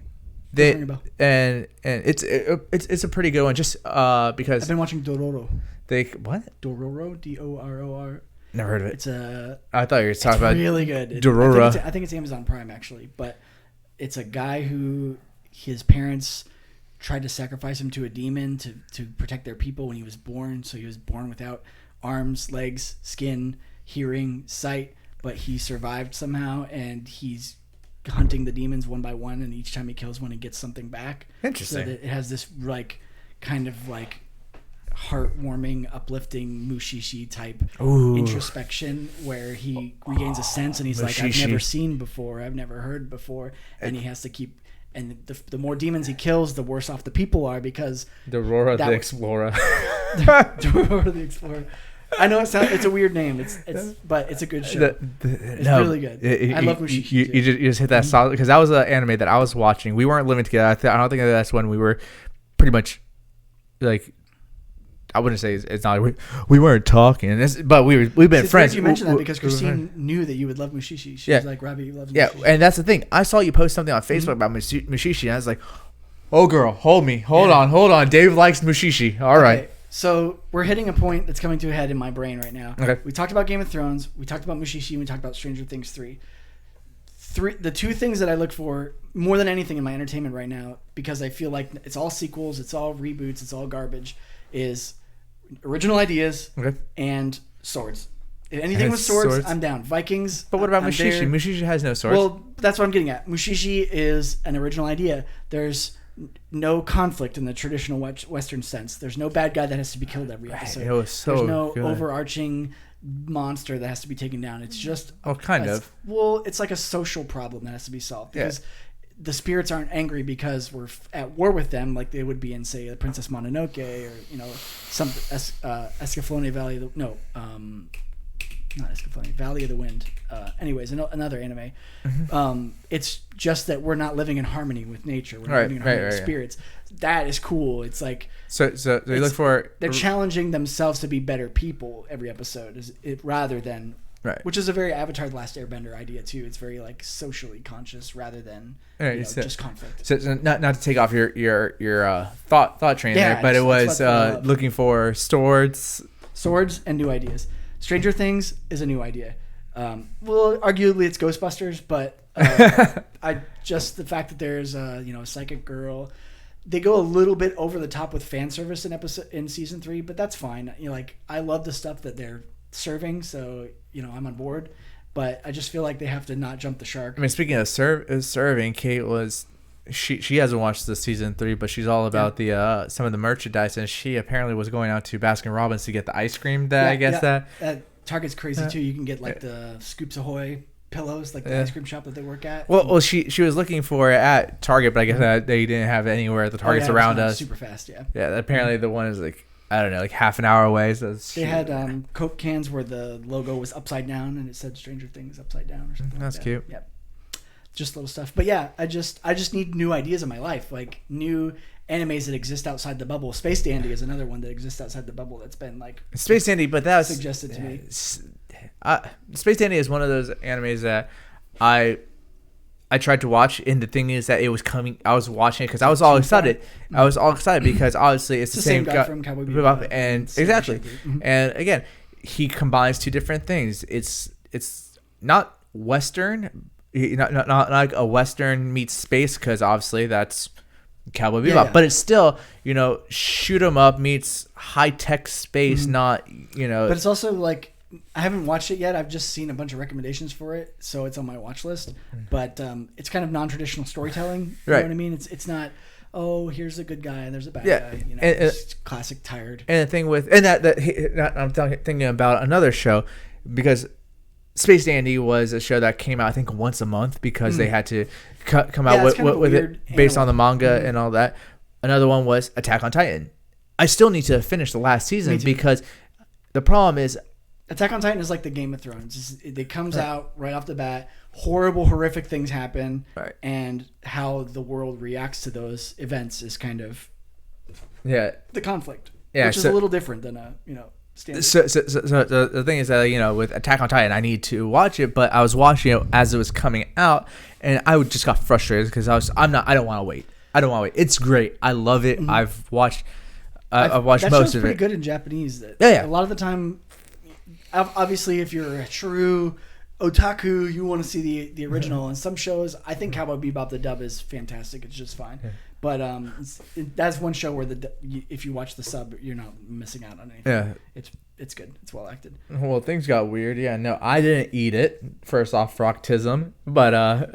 Speaker 2: They
Speaker 1: Ring a bell.
Speaker 2: and it's a pretty good one. Just because
Speaker 1: I've been watching Dororo.
Speaker 2: they what?
Speaker 1: Dororo, Doror.
Speaker 2: Never heard of it.
Speaker 1: It's a.
Speaker 2: I thought you were talking about
Speaker 1: really good.
Speaker 2: Dororo.
Speaker 1: I think it's Amazon Prime actually, but it's a guy who his parents tried to sacrifice him to a demon to protect their people when he was born. So he was born without arms, legs, skin, hearing, sight, but he survived somehow, and he's hunting the demons one by one, and each time he kills one, he gets something back.
Speaker 2: Interesting.
Speaker 1: So that it has this like kind of like heartwarming, uplifting Mushishi type introspection where he regains a sense, and he's like, I've never seen before, I've never heard before, and he has to keep. And the more demons he kills, the worse off the people are, because
Speaker 2: Dororo the Explorer.
Speaker 1: Dororo the Explorer. I know it's a weird name. But it's a good show. It's really good. I love Mushishi.
Speaker 2: You just hit that solid, because that was an anime that I was watching. We weren't living together. I don't think that's when we were pretty much like. I wouldn't say it's not. We weren't talking, but we've been friends.
Speaker 1: You mentioned that because Christine knew that you would love Mushishi. She was like, Robbie loves Mushishi.
Speaker 2: Yeah, and that's the thing. I saw you post something on Facebook about Mushishi, and I was like, oh, girl, hold on. Dave likes Mushishi. All right.
Speaker 1: So we're hitting a point that's coming to a head in my brain right now.
Speaker 2: Okay.
Speaker 1: We talked about Game of Thrones. We talked about Mushishi. We talked about Stranger Things 3. The two things that I look for more than anything in my entertainment right now, because I feel like it's all sequels, it's all reboots, it's all garbage, is original ideas and swords. If anything with swords, I'm down. Vikings.
Speaker 2: But what about Mushishi? Mushishi has no swords.
Speaker 1: Well, that's what I'm getting at. Mushishi is an original idea. There's no conflict in the traditional Western sense. There's no bad guy that has to be killed every episode.
Speaker 2: It was so
Speaker 1: There's no
Speaker 2: good.
Speaker 1: Overarching monster that has to be taken down. It's just
Speaker 2: kind of.
Speaker 1: Well, it's like a social problem that has to be solved, because the spirits aren't angry because we're at war with them like they would be in, say, Princess Mononoke, or some Escaflowne Valley of the not Escaflowne, Valley of the Wind. Anyways, another anime. It's just that we're not living in harmony with nature. We're not living in harmony with spirits. That is cool. It's like
Speaker 2: so they look for
Speaker 1: they're challenging themselves to be better people every episode, rather than.
Speaker 2: Right.
Speaker 1: Which is a very Avatar: The Last Airbender idea too. It's very like socially conscious rather than just conflict.
Speaker 2: So not to take off your thought train there, but it was looking for swords
Speaker 1: and new ideas. Stranger Things is a new idea. Well, arguably it's Ghostbusters, but the fact that there's a psychic girl. They go a little bit over the top with fan service in season 3, but that's fine. I love the stuff that they're serving, so I'm on board, but I just feel like they have to not jump the shark.
Speaker 2: I mean, speaking of serving, Kate she hasn't watched the season 3, but she's all about the some of the merchandise, and she apparently was going out to Baskin Robbins to get the ice cream that
Speaker 1: Target's crazy too. You can get like the Scoops Ahoy pillows, like the ice cream shop that they work at.
Speaker 2: Well, she was looking for it at Target, but I guess that they didn't have it anywhere at the Targets around us.
Speaker 1: Super fast, yeah.
Speaker 2: Yeah, apparently the one is like, I don't know, like half an hour away. So
Speaker 1: they had Coke cans where the logo was upside down and it said Stranger Things upside down or something.
Speaker 2: That's
Speaker 1: like that.
Speaker 2: cute.
Speaker 1: Yep. Just little stuff. But yeah, I just need new ideas in my life, like new animes that exist outside the bubble. Space Dandy is another one that exists outside the bubble that's been like
Speaker 2: Space Dandy, but that was
Speaker 1: suggested to me.
Speaker 2: Space Dandy is one of those animes that I tried to watch, and the thing is that it was coming. I was watching it because I was all excited. I was all excited because obviously it's the same guy
Speaker 1: from Cowboy Bebop,
Speaker 2: and exactly. And again, he combines two different things. It's not Western, not like a Western meets space, because obviously that's Cowboy Bebop, but it's still shoot 'em up meets high tech space, not
Speaker 1: But it's also like. I haven't watched it yet. I've just seen a bunch of recommendations for it, so it's on my watch list. But it's kind of non-traditional storytelling. You know what I mean? It's not, here's a good guy and there's a bad guy. It's classic tired.
Speaker 2: And the thing with I'm thinking about another show, because Space Dandy was a show that came out I think once a month because they had to come out with it based on the manga and all that. Another one was Attack on Titan. I still need to finish the last season because the problem is.
Speaker 1: Attack on Titan is like the Game of Thrones. It comes out right off the bat. Horrible, horrific things happen, and how the world reacts to those events is kind of the conflict, which is a little different than a standard.
Speaker 2: So the thing is that with Attack on Titan, I need to watch it, but I was watching it as it was coming out, and I just got frustrated because I don't want to wait. I don't want to wait. It's great. I love it.
Speaker 1: Mhm.
Speaker 2: I've watched most
Speaker 1: show's
Speaker 2: of
Speaker 1: pretty
Speaker 2: it.
Speaker 1: good in Japanese.
Speaker 2: Yeah.
Speaker 1: A lot of the time, obviously, if you're a true otaku, you want to see the original. And some shows, I think Cowboy Bebop, the dub is fantastic. It's just fine.
Speaker 2: Yeah.
Speaker 1: But that's one show where if you watch the sub, you're not missing out on anything.
Speaker 2: Yeah.
Speaker 1: It's good. It's well acted.
Speaker 2: Well, things got weird. Yeah, no, I didn't eat it. First off, froctism. But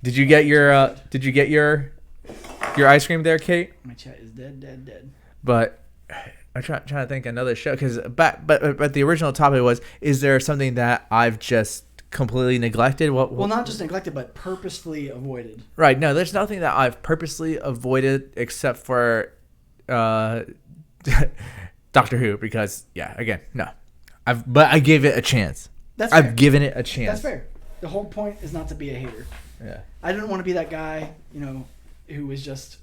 Speaker 2: did you get your ice cream there, Kate?
Speaker 1: My chat is dead.
Speaker 2: But I'm trying to think another show because but the original topic was: is there something that I've just completely neglected?
Speaker 1: Well, not just neglected, but purposefully avoided.
Speaker 2: Right. No, there's nothing that I've purposely avoided except for Doctor Who because again, no. But I gave it a chance. I've given it a chance.
Speaker 1: That's fair. The whole point is not to be a hater.
Speaker 2: Yeah.
Speaker 1: I didn't want to be that guy, who was just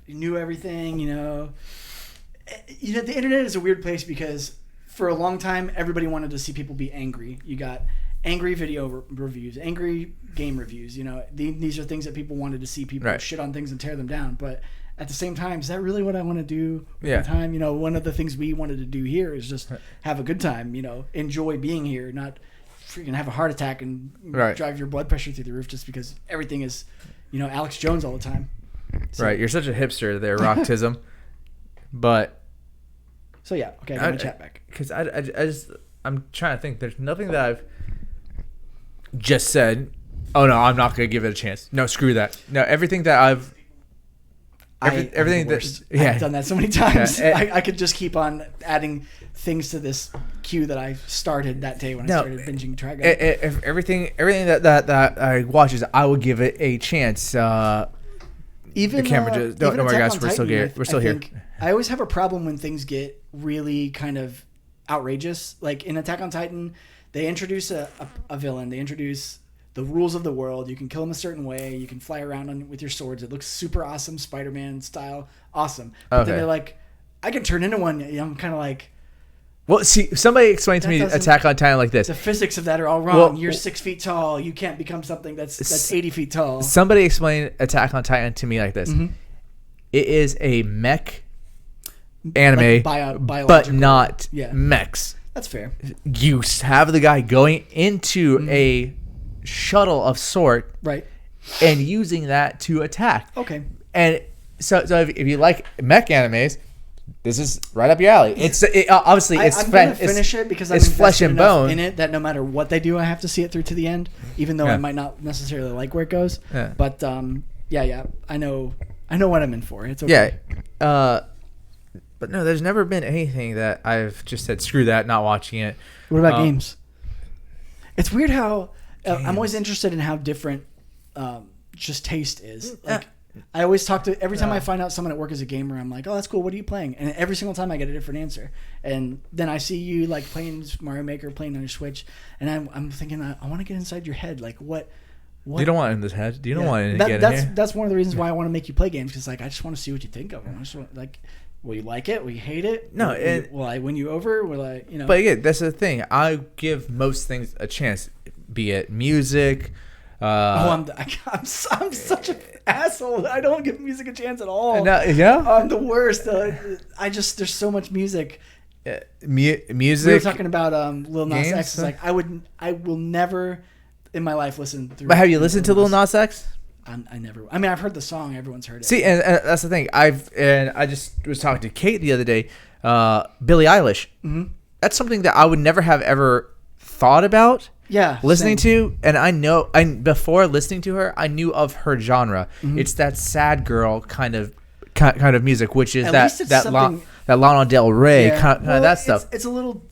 Speaker 1: knew everything, the internet is a weird place because for a long time everybody wanted to see people be angry. You got angry video reviews, angry game reviews, these are things that people wanted to see people shit on things and tear them down, but at the same time, is that really what I want to do all the time? One of the things we wanted to do here is just have a good time, enjoy being here, not freaking have a heart attack and drive your blood pressure through the roof just because everything is, Alex Jones all the time. So,
Speaker 2: right. You're such a hipster there, Rocktism. But.
Speaker 1: So, yeah. Okay, I'm going to chat back.
Speaker 2: Because I'm trying to think. There's nothing that I've just said, oh, no, I'm not going to give it a chance. No, screw that. No, everything that I've. Everything that
Speaker 1: I've done that so many times. I could just keep on adding things to this queue that I started that day when I started binging Trigun.
Speaker 2: If everything that I watch is, I will give it a chance.
Speaker 1: Even
Speaker 2: the camera just don't worry, guys. We're still here.
Speaker 1: I always have a problem when things get really kind of outrageous. Like in Attack on Titan, they introduce a villain. They introduce the rules of the world. You can kill them a certain way. You can fly around with your swords. It looks super awesome, Spider-Man style, awesome. But then they're like, I can turn into one. I'm kind of like,
Speaker 2: well, see, somebody explained to me Attack on Titan like this.
Speaker 1: The physics of that are all wrong. Well, you're 6 feet tall. You can't become something that's 80 feet tall.
Speaker 2: Somebody explained Attack on Titan to me like this. Mm-hmm. It is a mech anime, but not mechs.
Speaker 1: That's fair.
Speaker 2: You have the guy going into a shuttle of sort,
Speaker 1: right,
Speaker 2: and using that to attack.
Speaker 1: Okay.
Speaker 2: And so if you like mech animes, this is right up your alley. It's obviously
Speaker 1: I'm gonna finish it because
Speaker 2: it's flesh and bone
Speaker 1: in it that no matter what they do, I have to see it through to the end, even though I might not necessarily like where it goes.
Speaker 2: Yeah.
Speaker 1: But I know what I'm in for. It's okay.
Speaker 2: Yeah. But no, there's never been anything that I've just said screw that, not watching it.
Speaker 1: What about games? It's weird how I'm always interested in how different just taste is. Like I always talk to every time I find out someone at work is a gamer, I'm like, oh, that's cool. What are you playing? And every single time I get a different answer. And then I see you like playing Mario Maker, playing on your Switch, and I'm thinking I want to get inside your head. Like what?
Speaker 2: You don't want it in this head. You don't want it to get in here.
Speaker 1: That's one of the reasons why I want to make you play games because like I just want to see what you think of them. I just want, like, will you like it? Will you hate it?
Speaker 2: No.
Speaker 1: Will I win you over? Will I?
Speaker 2: But again, that's the thing. I give most things a chance, be it music.
Speaker 1: I'm such an asshole. I don't give music a chance at all.
Speaker 2: Yeah,
Speaker 1: I'm the worst. There's so much music.
Speaker 2: Music.
Speaker 1: We were talking about Lil Nas X. It's like I will never in my life listen through.
Speaker 2: But have you listened to Lil Nas X?
Speaker 1: I never. I mean, I've heard the song. Everyone's heard it.
Speaker 2: See, and that's the thing. I just was talking to Kate the other day. Billie Eilish. Mm-hmm. That's something that I would never have ever thought about.
Speaker 1: Yeah,
Speaker 2: listening to, and before listening to her, I knew of her genre. Mm-hmm. It's that sad girl kind of music, which is that Lana Del Rey kind of that stuff.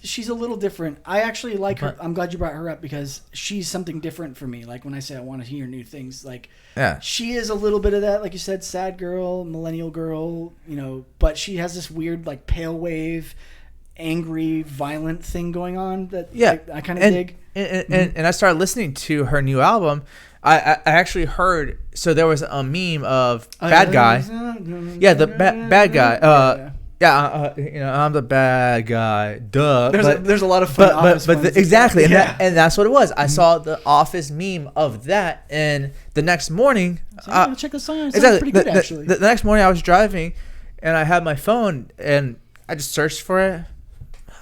Speaker 1: She's a little different. I actually like her. I'm glad you brought her up because she's something different for me. Like when I say I want to hear new things, like she is a little bit of that, like you said, sad girl, millennial girl, but she has this weird like pale wave, angry, violent thing going on that I kind of dig.
Speaker 2: And I started listening to her new album. I actually heard. So there was a meme of bad guy. Yeah, the bad guy. I'm the bad guy. Duh.
Speaker 1: There's a lot of fun Office ones.
Speaker 2: Exactly,
Speaker 1: Yeah.
Speaker 2: and that's what it was. I saw the Office meme of that, and the next morning,
Speaker 1: So I'm gonna check this song. It sounds pretty good, actually.
Speaker 2: The next morning, I was driving, and I had my phone, and I just searched for it.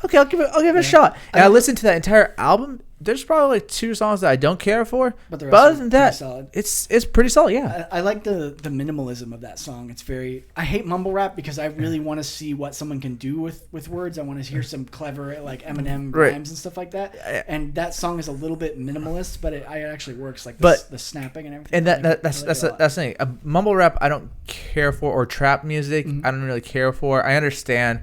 Speaker 2: Okay, I'll give it a shot. And I listened to that entire album. There's probably like 2 songs that I don't care for, but other than that,
Speaker 1: solid.
Speaker 2: it's pretty solid. Yeah,
Speaker 1: I like the minimalism of that song. It's very. I hate mumble rap because I really want to see what someone can do with words. I want to hear some clever like Eminem rhymes and stuff like that. And that song is a little bit minimalist, but it actually works. Like the snapping and everything.
Speaker 2: And that's the thing. A mumble rap I don't care for, or trap music I don't really care for. I understand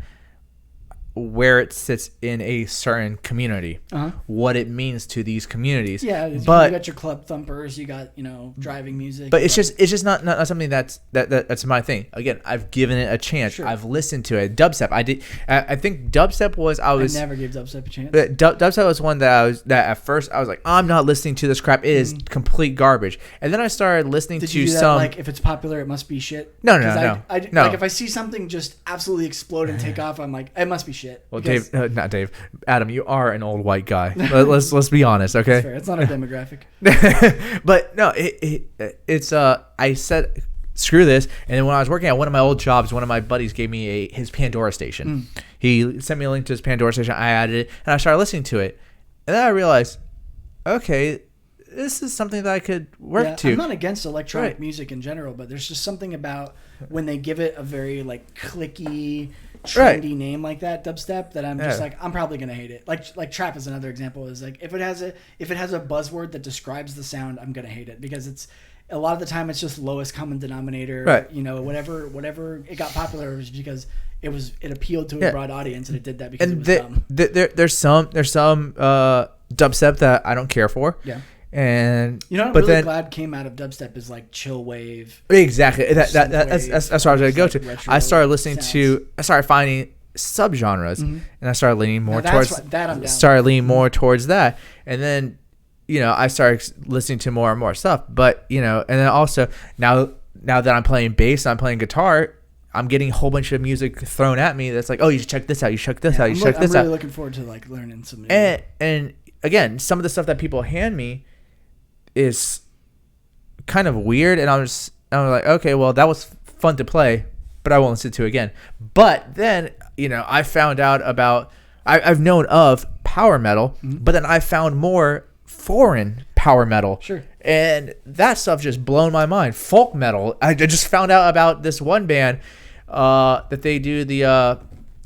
Speaker 2: where it sits in a certain community, what it means to these communities.
Speaker 1: Yeah, but you got your club thumpers, you got driving music.
Speaker 2: But it's just not something that's my thing. Again, I've given it a chance. Sure. I've listened to it. Dubstep, I think dubstep was I
Speaker 1: never gave dubstep a chance.
Speaker 2: Dubstep was one that at first I was like, I'm not listening to this crap. It is complete garbage. And then I started listening to some
Speaker 1: like if it's popular, it must be shit.
Speaker 2: No.
Speaker 1: Like if I see something just absolutely explode and take off, I'm like, it must be shit.
Speaker 2: Well, Dave, not Dave. Adam, you are an old white guy. Let's be honest, okay?
Speaker 1: That's fair. It's not our demographic.
Speaker 2: But no, it's I said screw this, and then when I was working at one of my old jobs, one of my buddies gave me his Pandora station. He sent me a link to his Pandora station. I added it, and I started listening to it, and then I realized, okay, this is something that I could work to.
Speaker 1: I'm not against electronic music in general, but there's just something about when they give it a very like clicky, trendy name like that, dubstep, that I'm just like, I'm probably gonna hate it. Like trap is another example. Is like if it has a buzzword that describes the sound, I'm gonna hate it because it's a lot of the time it's just lowest common denominator. Right. Whatever it got popular was because it appealed to a broad audience, and it did that because it was dumb.
Speaker 2: There's some dubstep that I don't care for. Yeah. And
Speaker 1: I'm really glad came out of dubstep is like chill wave.
Speaker 2: Exactly. That's what I was going to go to. I started listening I started finding subgenres, and I started leaning more towards that. And then, I started listening to more and more stuff. But, and then also now that I'm playing bass, I'm playing guitar, I'm getting a whole bunch of music thrown at me that's like, oh, you should check this out, you should check this out, you should check this out.
Speaker 1: I'm really looking forward to like learning some new.
Speaker 2: And again, some of the stuff that people hand me is kind of weird, and I'm like, okay, well, that was fun to play, but I won't listen to it again. But then, I found out about I've known of power metal, but then I found more foreign power metal.
Speaker 1: Sure.
Speaker 2: And that stuff just blown my mind. Folk metal. I just found out about this one band that they do the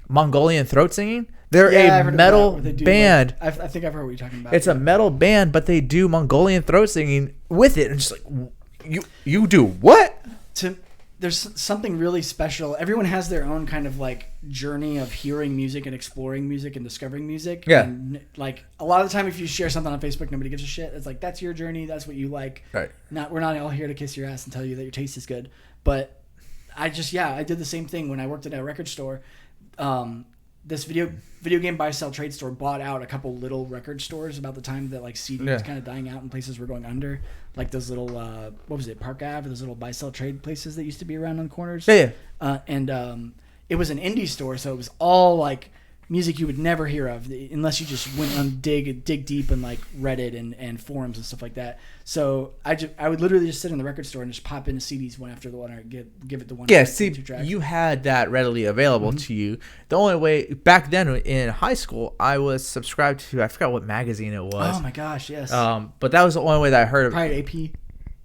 Speaker 2: Mongolian throat singing. They're a metal band.
Speaker 1: I think I've heard what you're talking about.
Speaker 2: It's a metal band, but they do Mongolian throat singing with it. And just like, you do what?
Speaker 1: There's something really special. Everyone has their own kind of like journey of hearing music and exploring music and discovering music.
Speaker 2: Yeah.
Speaker 1: And like a lot of the time, if you share something on Facebook, nobody gives a shit. It's like, that's your journey. That's what you like.
Speaker 2: Right.
Speaker 1: We're not all here to kiss your ass and tell you that your taste is good. But I did the same thing when I worked at a record store. This video game buy sell trade store bought out a couple little record stores about the time that like CD was kind of dying out and places were going under, like those little what was it, Park Ave, those little buy sell trade places that used to be around on corners. And it was an indie store, so it was all like music you would never hear of unless you just went on dig deep in like Reddit and forums and stuff like that. So I would literally just sit in the record store and just pop into CDs one after the one, or give it the one.
Speaker 2: Yeah, see, you had that readily available to you. The only way back then in high school, I was subscribed to, I forgot what magazine it was.
Speaker 1: Oh my gosh, yes.
Speaker 2: But that was the only way that I heard of.
Speaker 1: Probably AP.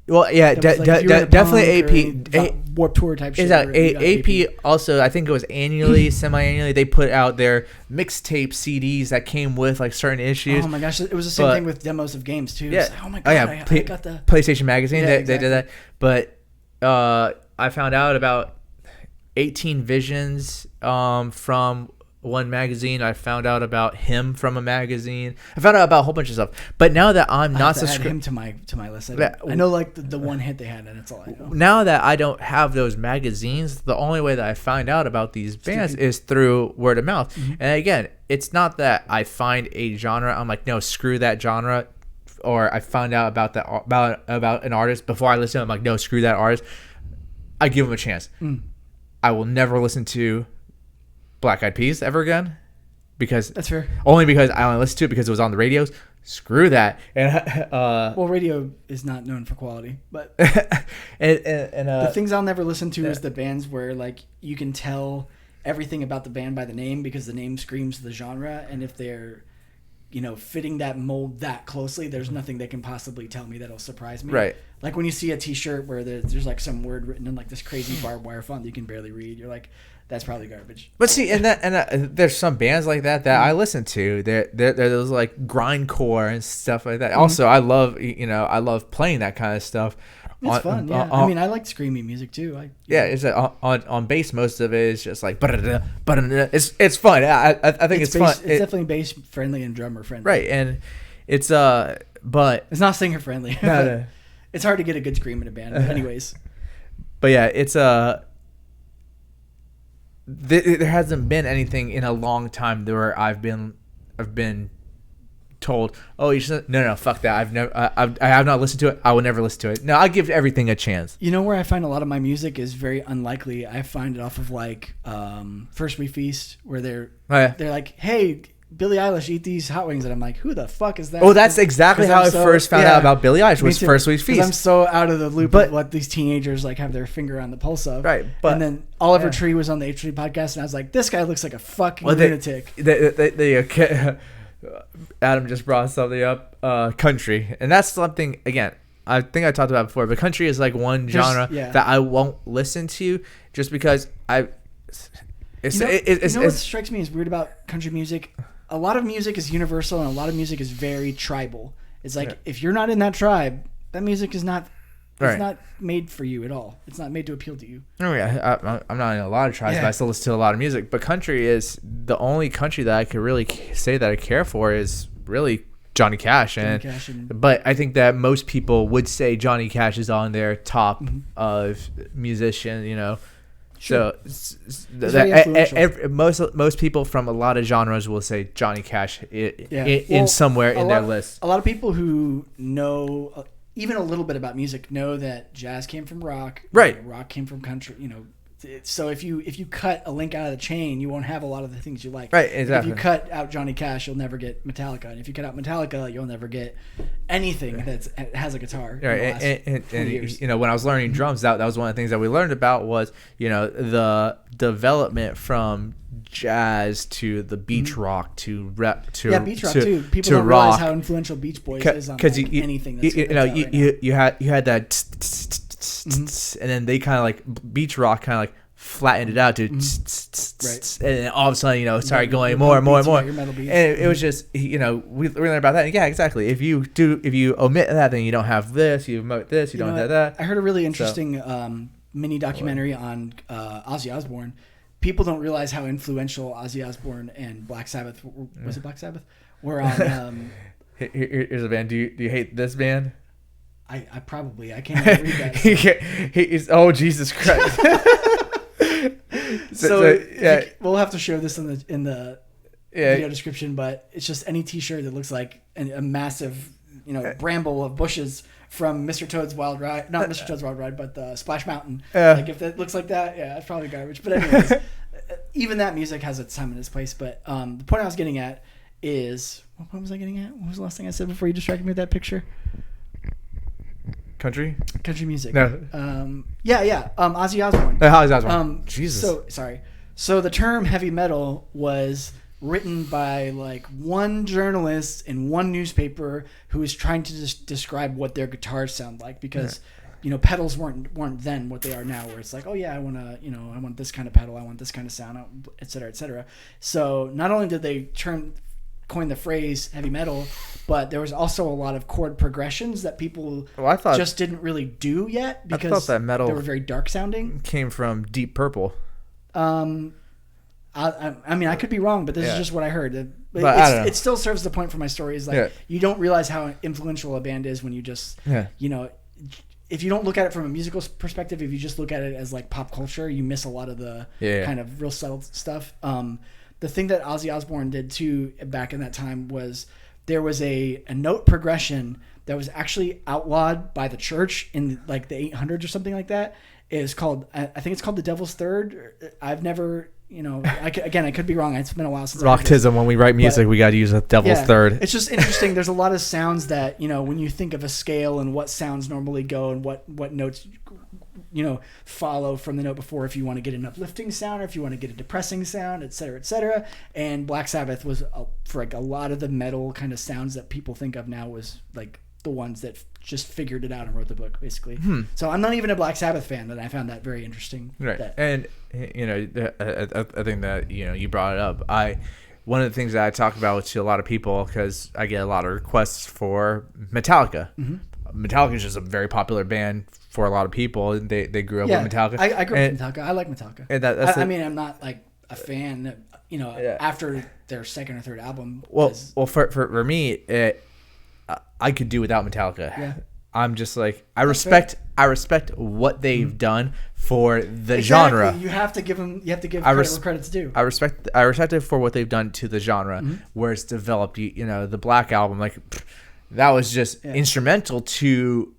Speaker 2: Well, yeah, definitely AP.
Speaker 1: Warped Tour type shit.
Speaker 2: Exactly. AP also, I think it was annually, semi-annually, they put out their mixtape CDs that came with like certain issues.
Speaker 1: Oh my gosh, it was the same thing with demos of games too.
Speaker 2: Yeah.
Speaker 1: Like, oh my god, I got the
Speaker 2: PlayStation Magazine.
Speaker 1: Yeah,
Speaker 2: they did that. But I found out about 18 Visions from one magazine. I found out about him from a magazine. I found out about a whole bunch of stuff. But now that I'm not
Speaker 1: subscribed him to my list, I know like the one hit they had, and that's all I know.
Speaker 2: Now that I don't have those magazines, the only way that I find out about these bands is through word of mouth. And again, it's not that I find a genre, I'm like, no, screw that genre, or I find out about that about an artist before I listen to them, I'm like, no, screw that artist. I give them a chance. I will never listen to Black Eyed Peas ever again, because
Speaker 1: That's fair.
Speaker 2: only because I only listened to it because it was on the radios. Screw that. And
Speaker 1: Well, radio is not known for quality, but
Speaker 2: and
Speaker 1: the things I'll never listen to is the bands where like you can tell everything about the band by the name because the name screams the genre, and if they're fitting that mold that closely, there's nothing they can possibly tell me that'll surprise me.
Speaker 2: Right.
Speaker 1: Like when you see a T-shirt where there's like some word written in like this crazy barbed wire font that you can barely read, you're like, that's probably garbage.
Speaker 2: But see, and there's some bands like that I listen to. They're those like grindcore and stuff like that. Also, I love playing that kind of stuff.
Speaker 1: It's fun, yeah. I mean, I like screamy music too.
Speaker 2: It's on bass. Most of it is just like it's fun. I think it's fun.
Speaker 1: It's definitely bass friendly and drummer friendly.
Speaker 2: Right, and it's but
Speaker 1: it's not singer friendly.
Speaker 2: No.
Speaker 1: It's hard to get a good scream in a band. But anyways,
Speaker 2: but yeah, it's there hasn't been anything in a long time where I've been told, oh, you should no fuck that. I have not listened to it. I will never listen to it. No, I give everything a chance.
Speaker 1: You know where I find a lot of my music is very unlikely. I find it off of like First We Feast, where they're like, hey, Billie Eilish, eat these hot wings, and I'm like, who the fuck is that?
Speaker 2: Oh, that's exactly how I first found out about Billie Eilish. Was First We Feast.
Speaker 1: I'm so out of the loop of what these teenagers like have their finger on the pulse of.
Speaker 2: Right,
Speaker 1: and then Oliver Tree was on the H3 podcast, and I was like, this guy looks like a fucking lunatic.
Speaker 2: Adam just brought something up, country, and that's something again. I think I talked about it before, but country is like one genre that I won't listen to just because what
Speaker 1: strikes me as weird about country music? A lot of music is universal, and a lot of music is very tribal. It's like if you're not in that tribe, that music is not. It's not made for you at all. It's not made to appeal to you.
Speaker 2: Oh yeah, I'm not in a lot of tribes, but I still listen to a lot of music. But country is the only country that I could really say that I care for is really Johnny Cash. But I think that most people would say Johnny Cash is on their top of musician. Sure. So most people from a lot of genres will say Johnny Cash in somewhere in their list.
Speaker 1: A lot of people who know even a little bit about music know that jazz came from rock,
Speaker 2: right?
Speaker 1: Rock came from country, So if you cut a link out of the chain, you won't have a lot of the things you like.
Speaker 2: Right, exactly.
Speaker 1: If you cut out Johnny Cash, you'll never get Metallica, and if you cut out Metallica, you'll never get anything that has a guitar.
Speaker 2: Right, and when I was learning drums, that was one of the things that we learned about was the development from jazz to the beach rock to beach rock
Speaker 1: too. People don't realize how influential Beach Boys is on anything.
Speaker 2: You had that. And then they kind of like beach rock kind of like flattened it out to and then all of a sudden it started going more and more and more, and it was just we learned about that. And yeah, exactly. If you omit that, then you don't have this. You omit this, you don't have that.
Speaker 1: I heard a really interesting mini documentary on Ozzy Osbourne. People don't realize how influential Ozzy Osbourne and Black Sabbath was. It Black Sabbath were on.
Speaker 2: Here's a band. Do you hate this band?
Speaker 1: I can't even read that.
Speaker 2: He's Jesus Christ.
Speaker 1: We'll have to share this in the video description, but it's just any T-shirt that looks like a massive bramble of bushes from Mr. Toad's Wild Ride, not Mr. Toad's Wild Ride, but the Splash Mountain. Like if it looks like that, it's probably garbage. But anyways, even that music has its time and its place. But the point I was getting at is, what was I getting at? What was the last thing I said before you distracted me with that picture?
Speaker 2: Country
Speaker 1: music.
Speaker 2: No.
Speaker 1: Ozzy Osbourne.
Speaker 2: Ozzy Osbourne. Jesus.
Speaker 1: So the term heavy metal was written by like one journalist in one newspaper who was trying to just describe what their guitars sound like, because pedals weren't then what they are now, where it's like, oh yeah, I want this kind of pedal, I want this kind of sound, et cetera, et cetera. So not only did they coin the phrase heavy metal, but there was also a lot of chord progressions that people just didn't really do yet, because
Speaker 2: I thought that metal
Speaker 1: they were very dark sounding.
Speaker 2: Came from Deep Purple.
Speaker 1: I mean, I could be wrong, but this is just what I heard. It still serves the point for my story. Is like you don't realize how influential a band is when you just if you don't look at it from a musical perspective, if you just look at it as like pop culture, you miss a lot of the kind of real subtle stuff. The thing that Ozzy Osbourne did too back in that time was there was a note progression that was actually outlawed by the church in like the 800s or something like that. It is called, I think it's called the Devil's Third. I've never I could be wrong. It's been a while since I heard this.
Speaker 2: Rocktism. When we write music, we got to use a devil's third.
Speaker 1: It's just interesting. There's a lot of sounds that, when you think of a scale and what sounds normally go and what notes, follow from the note before, if you want to get an uplifting sound or if you want to get a depressing sound, et cetera, et cetera. And Black Sabbath was, for like a lot of the metal kind of sounds that people think of now, was like the ones that just figured it out and wrote the book, basically. So I'm not even a Black Sabbath fan, but I found that very interesting.
Speaker 2: Right. And, I think that, you brought it up. One of the things that I talk about to a lot of people, because I get a lot of requests for Metallica. Metallica is just a very popular band for a lot of people. And they grew up with Metallica.
Speaker 1: I grew up with Metallica. I like Metallica. And I'm not like a fan, after their second or third album.
Speaker 2: Well, for me, I could do without Metallica. Yeah. I'm just like, I respect what they've done for the genre.
Speaker 1: You have to give credit where credit's due.
Speaker 2: I respect it for what they've done to the genre, where it's developed. The Black Album, like, that was just instrumental to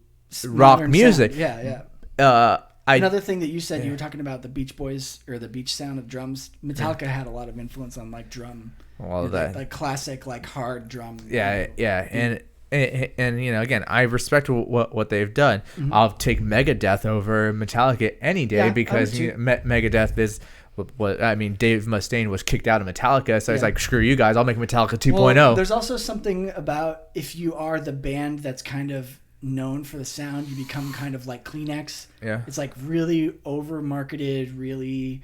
Speaker 2: rock music.
Speaker 1: Sound. Yeah. Another thing that you said, you were talking about the Beach Boys or the beach sound of drums. Metallica had a lot of influence on like drum.
Speaker 2: All of that,
Speaker 1: like classic, like hard drum.
Speaker 2: And again, I respect what they've done. I'll take Megadeth over Metallica any day, because Megadeth is Dave Mustaine was kicked out of Metallica, so he's like, screw you guys, I'll make Metallica 2.0.
Speaker 1: Well, there's also something about, if you are the band that's kind of known for the sound, you become kind of like Kleenex. Yeah, it's like really over marketed, really,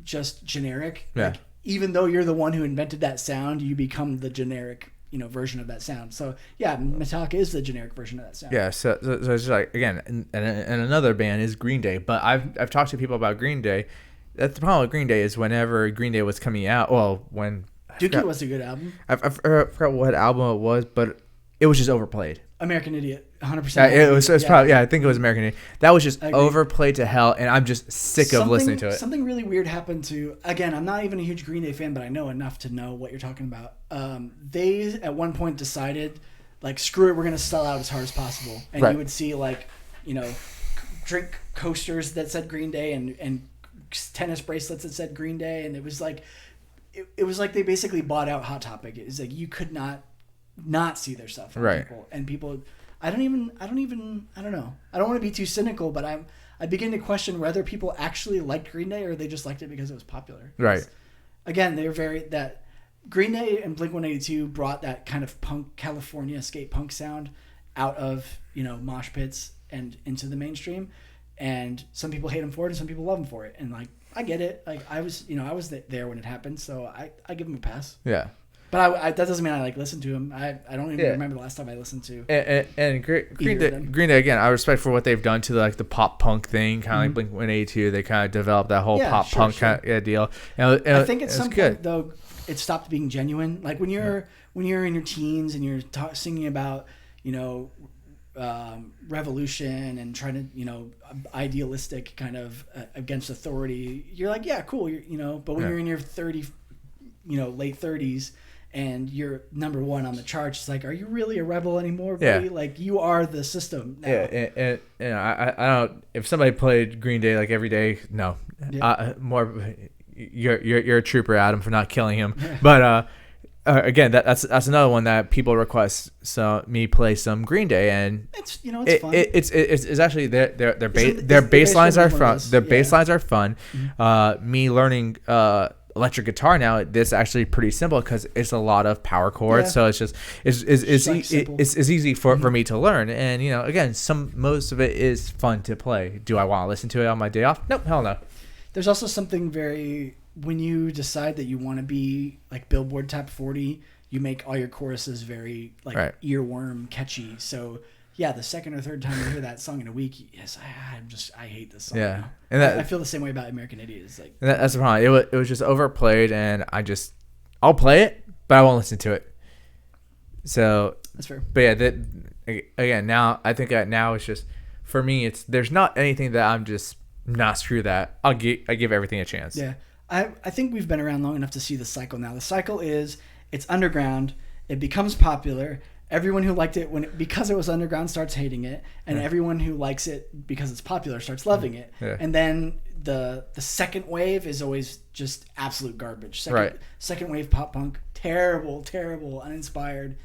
Speaker 1: just generic.
Speaker 2: Yeah.
Speaker 1: Like, even though you're the one who invented that sound, you become the generic version of that sound. So yeah, Metallica is the generic version of that sound.
Speaker 2: Yeah, so it's just like, again, and another band is Green Day. But I've talked to people about Green Day. That's the problem with Green Day, is whenever Green Day was coming out, when
Speaker 1: Dookie was a good album.
Speaker 2: I forgot what album it was, but it was just overplayed.
Speaker 1: American Idiot, 100%.
Speaker 2: It was probably, I think it was American Idiot. That was just overplayed to hell, and I'm just sick of listening to it.
Speaker 1: Something really weird happened to, again, I'm not even a huge Green Day fan, but I know enough to know what you're talking about. They, at one point, decided, like, screw it, we're going to sell out as hard as possible. And you would see, like, drink coasters that said Green Day and tennis bracelets that said Green Day, and it was like, it was like they basically bought out Hot Topic. It was like, you could not see their stuff. People, I don't know. I don't want to be too cynical, but I begin to question whether people actually liked Green Day or they just liked it because it was popular.
Speaker 2: Right.
Speaker 1: Again, that Green Day and Blink-182 brought that kind of punk, California skate punk sound out of, mosh pits and into the mainstream. And some people hate them for it and some people love them for it. And like, I get it. Like, I was there when it happened, so I give them a pass.
Speaker 2: Yeah.
Speaker 1: But that doesn't mean I like listen to him. I don't even remember the last time I listened to.
Speaker 2: And Green Day, again, I respect for what they've done to the pop punk thing, kind of like Blink-182. They kind of developed that whole pop punk kind of deal. And
Speaker 1: I think at some point though, it stopped being genuine. Like when you're in your teens and you're singing about revolution and trying to idealistic kind of against authority, you're like, yeah, cool, But when you're in your late 30s. And you're number one on the charts. It's like, are you really a rebel anymore, buddy? Yeah. Like, you are the system now.
Speaker 2: Yeah, and I don't. If somebody played Green Day like every day, no, more. You're a trooper, Adam, for not killing him. Yeah. But again, that's another one that people request. So me play some Green Day, and
Speaker 1: it's fun.
Speaker 2: It's actually their bass lines are fun. Their bass lines are fun. Mm-hmm. Me learning electric guitar now, this actually pretty simple because it's a lot of power chords, so it's just it's easy for me to learn. And again, most of it is fun to play. Do I want to listen to it on my day off? Nope, hell no.
Speaker 1: There's also something when you decide that you want to be like Billboard Top 40, you make all your choruses very like earworm catchy. So yeah, the second or third time you hear that song in a week, yes, I hate this song.
Speaker 2: Yeah,
Speaker 1: and I feel the same way about American Idiot. It's like
Speaker 2: that's the problem. It was just overplayed, and I'll play it, but I won't listen to it. So
Speaker 1: that's fair.
Speaker 2: But yeah, again, now I think that now it's just, for me, there's not anything that I'm just not screw that. I give everything a chance.
Speaker 1: Yeah, I think we've been around long enough to see the cycle now. The cycle is it's underground, it becomes popular. everyone who liked it because it was underground starts hating it, and everyone who likes it because it's popular starts loving it.
Speaker 2: Yeah.
Speaker 1: And then the second wave is always just absolute garbage. Second wave pop punk, terrible, uninspired.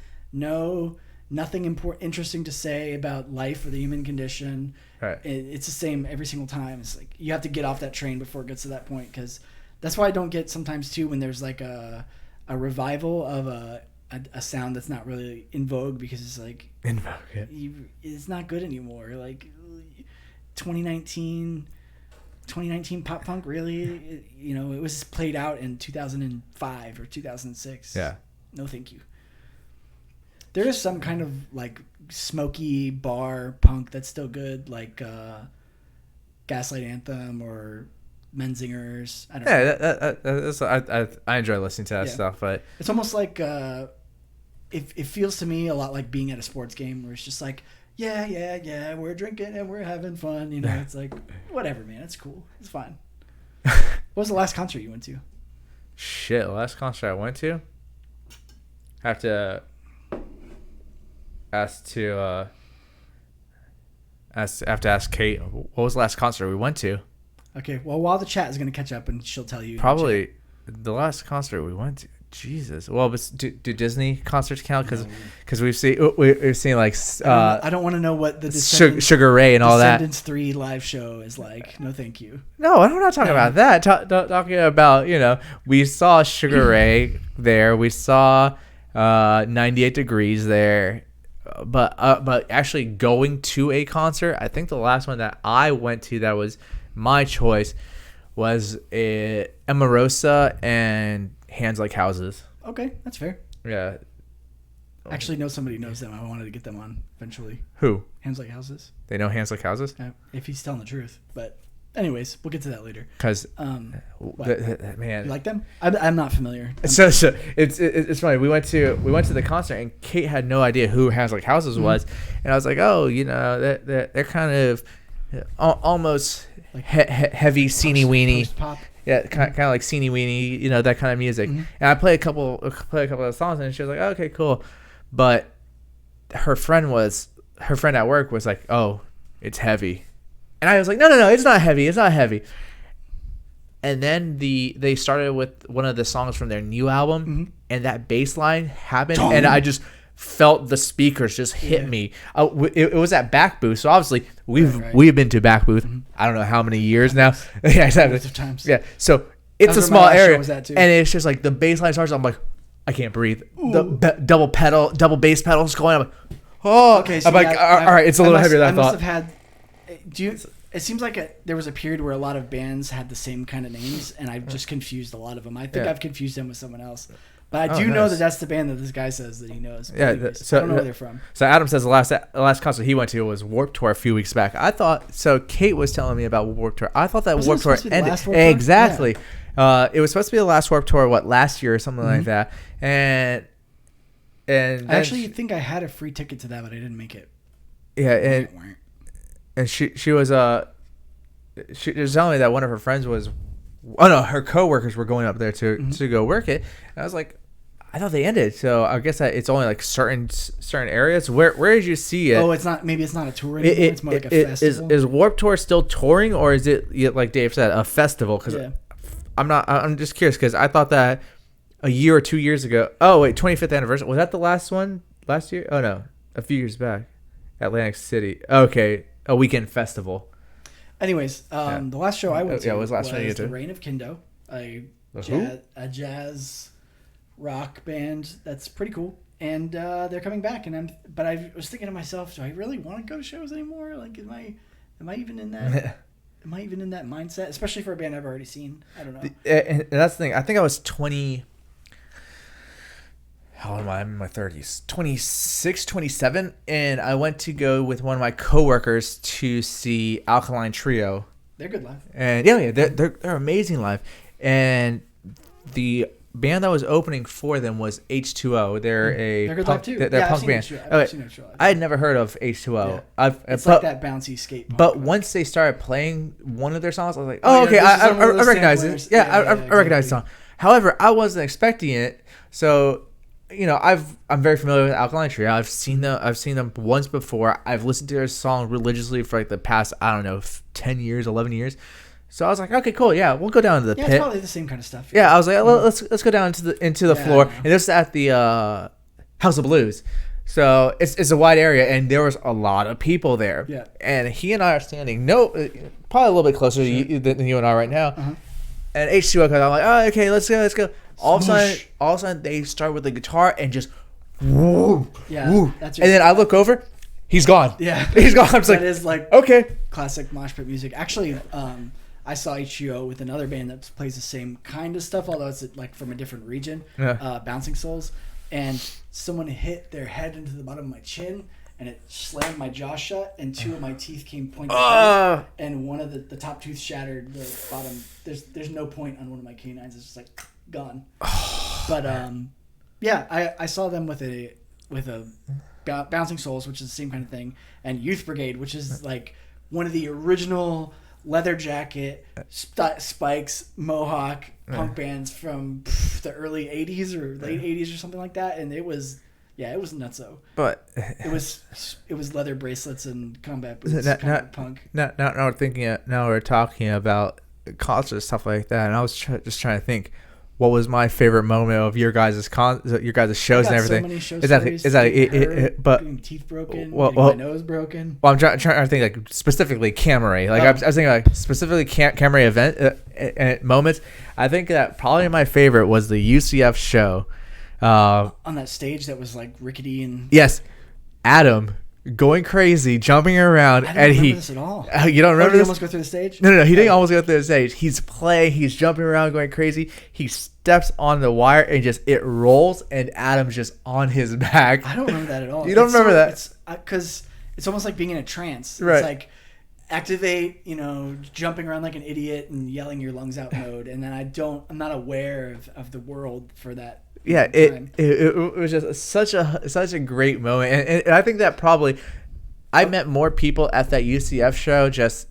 Speaker 1: Nothing interesting to say about life or the human condition.
Speaker 2: Right.
Speaker 1: It's the same every single time. It's like you have to get off that train before it gets to that point, because that's why I don't get sometimes too when there's like a revival of a sound that's not really in vogue, because it's like it's not good anymore. Like 2019 pop punk, really, it was played out in 2005 or 2006.
Speaker 2: Yeah.
Speaker 1: No, thank you. There is some kind of like smoky bar punk that's still good, like Gaslight Anthem or Menzingers. I don't know.
Speaker 2: I enjoy listening to that stuff, but
Speaker 1: it's almost like it feels to me a lot like being at a sports game where it's just like, yeah, we're drinking and we're having fun. It's like, whatever, man. It's cool. It's fine. What was the last concert you went to?
Speaker 2: Shit, the last concert I went to? I have to ask Kate, what was the last concert we went to?
Speaker 1: Okay, well, while the chat is going to catch up and she'll tell you.
Speaker 2: Probably the last concert we went to. Jesus. Well, but do Disney concerts count? Because we've seen like
Speaker 1: I don't want to know what the
Speaker 2: Sugar Ray and all that.
Speaker 1: Descendants 3 live show is like. No, thank you.
Speaker 2: No, I'm not talking about that. Talking about we saw Sugar Ray there. We saw 98 Degrees there. But actually going to a concert, I think the last one that I went to that was my choice was Emarosa and Hands Like Houses.
Speaker 1: Okay, that's fair.
Speaker 2: Yeah.
Speaker 1: Actually, know somebody knows them. I wanted to get them on eventually.
Speaker 2: Who?
Speaker 1: Hands Like Houses.
Speaker 2: They know Hands Like Houses?
Speaker 1: If he's telling the truth. But anyways, we'll get to that later.
Speaker 2: Because,
Speaker 1: man. You like them? I'm not familiar.
Speaker 2: So it's funny. We went to the concert and Kate had no idea who Hands Like Houses was. And I was like, oh, they're kind of almost like heavy, sceeny weeny. Post-pop. Yeah, kind of like Seenie Weenie, that kind of music. And I play a couple of songs, and she was like, oh, "Okay, cool," but her friend at work was like, "Oh, it's heavy," and I was like, "No, it's not heavy. It's not heavy." And then they started with one of the songs from their new album, and that bass line happened, and I just felt the speakers just hit me. It was at Back Booth, so obviously we've been to Back Booth. I don't know how many years now. Yeah, exactly.
Speaker 1: Times.
Speaker 2: Yeah, so it's a small area, and it's just like the bass line starts. I'm like, I can't breathe. The double bass pedals going. I'm like, oh, okay. So I'm like, all right, it's a little heavier than I thought.
Speaker 1: Must have had. It seems like there was a period where a lot of bands had the same kind of names, and I've just confused a lot of them. I think I've confused them with someone else. But I do know that that's the band that this guy says that he knows. Yeah, so I don't know where they're from.
Speaker 2: So Adam says the last concert he went to was Warped Tour a few weeks back. I thought so. Kate was telling me about Warped Tour. I thought that Warped Tour ended. Exactly. Yeah. It was supposed to be the last Warped Tour, last year or something like that. And
Speaker 1: I actually think I had a free ticket to that, but I didn't make it.
Speaker 2: Yeah, and she was telling me that one of her friends was. Oh no, her coworkers were going up there to go work it. And I was like, I thought they ended. So I guess that it's only like certain areas. Where did you see it?
Speaker 1: Oh, it's not. Maybe it's not a tour anymore. It's more like a festival.
Speaker 2: Is Warped Tour still touring, or is it like Dave said, a festival? Because I'm just curious because I thought that a year or 2 years ago. Oh wait, 25th anniversary, was that the last one last year? Oh no, a few years back, Atlantic City. Okay, a weekend festival.
Speaker 1: Anyways, the last show I went to
Speaker 2: was
Speaker 1: the Reign of Kindo, a jazz rock band that's pretty cool, and they're coming back. But I was thinking to myself, do I really want to go to shows anymore? Like, am I even in that? Am I even in that mindset? Especially for a band I've already seen. I don't know.
Speaker 2: And that's the thing. I think I was 20. How old am I? I'm in my 30s. 26, 27. And I went to go with one of my coworkers to see Alkaline Trio.
Speaker 1: They're good live.
Speaker 2: And they're amazing live. And the band that was opening for them was H2O. They're
Speaker 1: good live too.
Speaker 2: They're a punk band. I had never heard of H2O.
Speaker 1: Yeah. It's like that bouncy skate punk.
Speaker 2: But once they started playing one of their songs, I was like, oh, okay, I recognize it. Yeah, I recognize the song. However, I wasn't expecting it. So I'm very familiar with Alkaline Trio. I've seen them once before. I've listened to their song religiously for like the past, I don't know, 10 years, 11 years. So I was like, okay, cool, yeah, we'll go down to the pit.
Speaker 1: It's probably the same kind of stuff.
Speaker 2: Yeah, I was like, let's go down into the floor, and this is at the House of Blues. So it's a wide area, and there was a lot of people there.
Speaker 1: Yeah.
Speaker 2: And he and I are standing, probably a little bit closer to you, than you and I right now.
Speaker 1: Uh-huh.
Speaker 2: And H2O comes. I'm like, oh, okay, let's go. All of a sudden, they start with the guitar and just, woo, woo. And then I look over, he's gone.
Speaker 1: Yeah,
Speaker 2: he's gone. I'm
Speaker 1: that is like
Speaker 2: okay,
Speaker 1: classic mosh pit music. Actually, I saw H2O with another band that plays the same kind of stuff, although it's like from a different region.
Speaker 2: Yeah.
Speaker 1: Bouncing Souls, and someone hit their head into the bottom of my chin, and it slammed my jaw shut, and two of my teeth came pointing out, and one of the top tooth shattered. The bottom, there's no point on one of my canines. It's just like gone. But yeah, I saw them with a Bouncing Souls, which is the same kind of thing, and Youth Brigade, which is like one of the original leather jacket, spikes, mohawk punk bands from the early 80s or late 80s or something like that, and it was nutso.
Speaker 2: But
Speaker 1: it was leather bracelets and combat boots, kind of punk.
Speaker 2: Now we're talking about concerts, stuff like that, and I was just trying to think, what was my favorite moment of your guys' shows and everything?
Speaker 1: So many show
Speaker 2: but
Speaker 1: getting teeth broken, getting my nose broken.
Speaker 2: Well, I'm trying to think like specifically Camry. Like I was thinking like specifically Camry event moments. I think that probably my favorite was the UCF show.
Speaker 1: On that stage that was like rickety and
Speaker 2: yes, Adam going crazy, jumping around,
Speaker 1: I don't remember this at all.
Speaker 2: You don't remember
Speaker 1: did he
Speaker 2: this?
Speaker 1: almost go through the stage?
Speaker 2: No, he didn't almost go through the stage. He's playing, he's jumping around, going crazy. He steps on the wire and it rolls, and Adam's just on his back.
Speaker 1: I don't remember that at all.
Speaker 2: You don't remember that?
Speaker 1: It's because it's almost like being in a trance.
Speaker 2: Right.
Speaker 1: It's like activate, jumping around like an idiot and yelling your lungs out mode, and then I'm not aware of the world for that.
Speaker 2: Yeah, it was just such a great moment, and I think that probably I met more people at that UCF show just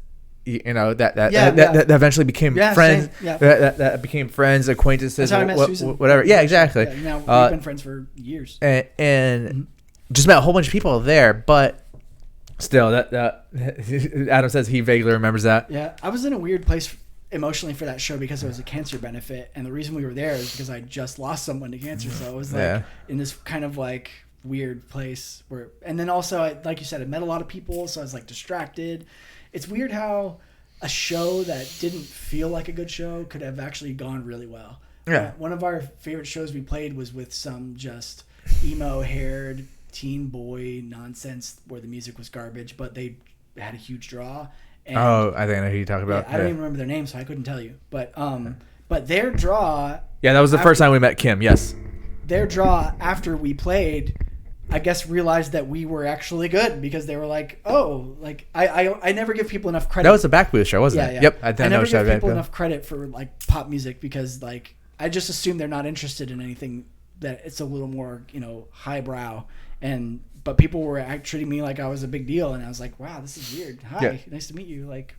Speaker 2: that eventually became friends.
Speaker 1: Yeah.
Speaker 2: That became friends, acquaintances,
Speaker 1: That's how I met Susan.
Speaker 2: whatever. Yeah, exactly.
Speaker 1: Yeah, now we've been friends for years,
Speaker 2: and just met a whole bunch of people there. But still, that Adam says he vaguely remembers that.
Speaker 1: Yeah, I was in a weird place emotionally for that show because it was a cancer benefit, and the reason we were there is because I just lost someone to cancer, so I was like in this kind of like weird place where, and then also like you said, I met a lot of people, so I was like distracted. It's weird how a show that didn't feel like a good show could have actually gone really well.
Speaker 2: Yeah.
Speaker 1: One of our favorite shows we played was with some just emo haired teen boy nonsense where the music was garbage, but they had a huge draw. And
Speaker 2: I think I know who you're talking about.
Speaker 1: I don't even remember their name, so I couldn't tell you. But their draw.
Speaker 2: Yeah, that was the first time we met Kim. Yes.
Speaker 1: Their draw after we played, I guess, realized that we were actually good because they were like, oh, like I never give people enough credit.
Speaker 2: That was a back booth show, wasn't it?
Speaker 1: Yeah.
Speaker 2: Yep.
Speaker 1: I never give people enough credit for like pop music because like I just assume they're not interested in anything that it's a little more highbrow but people were treating me like I was a big deal, and I was like, wow, this is weird. Hi, nice to meet you. Like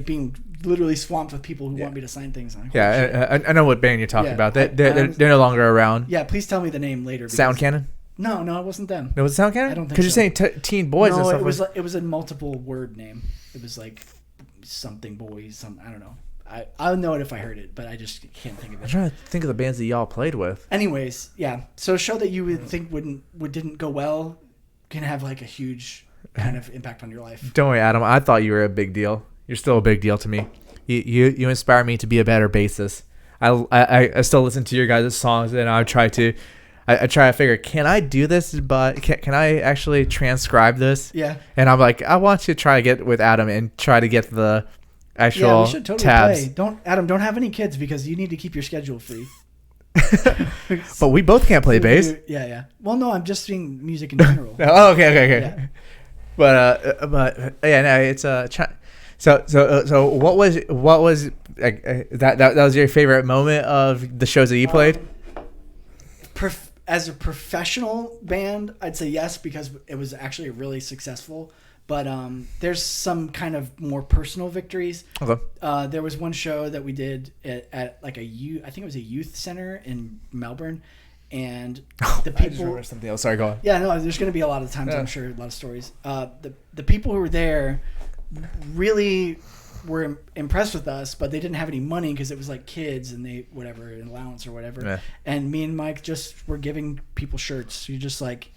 Speaker 1: being literally swamped with people who want me to sign things. Like,
Speaker 2: I know what band you're talking about. They're no longer around.
Speaker 1: Yeah, please tell me the name later.
Speaker 2: Sound Cannon?
Speaker 1: No, it wasn't them.
Speaker 2: No, was it Sound Cannon?
Speaker 1: I don't think
Speaker 2: so. Because you're saying teen boys and stuff.
Speaker 1: It was a multiple word name. It was like something boys. I don't know. I'll know it if I heard it, but I just can't think of it.
Speaker 2: I'm trying to think of the bands that y'all played with.
Speaker 1: Anyways, yeah. So a show that you would think didn't go well can have like a huge kind of impact on your life.
Speaker 2: Don't worry, Adam. I thought you were a big deal. You're still a big deal to me. You inspire me to be a better bassist. I still listen to your guys' songs, and I try to figure, can I do this? But can I actually transcribe this?
Speaker 1: Yeah.
Speaker 2: And I'm like, I want to try to get with Adam and try to get the actual
Speaker 1: we should totally
Speaker 2: tabs.
Speaker 1: Play. Don't have any kids because you need to keep your schedule free.
Speaker 2: But we both can't play bass.
Speaker 1: Yeah. Well, no, I'm just saying music in general.
Speaker 2: Oh, okay.
Speaker 1: Yeah.
Speaker 2: But yeah, no, it's So what was like, that was your favorite moment of the shows that you played?
Speaker 1: As a professional band, I'd say yes because it was actually really successful. But there's some kind of more personal victories.
Speaker 2: Okay.
Speaker 1: There was one show that we did at like I think it was a youth center in Melbourne, and
Speaker 2: I
Speaker 1: the
Speaker 2: just
Speaker 1: people.
Speaker 2: remember something else. Sorry, go on.
Speaker 1: Yeah, no, there's going to be a lot of times, I'm sure, a lot of stories. The people who were there really were impressed with us, but they didn't have any money because it was like kids and they whatever, an allowance or whatever.
Speaker 2: Yeah.
Speaker 1: And me and Mike just were giving people shirts. You just like,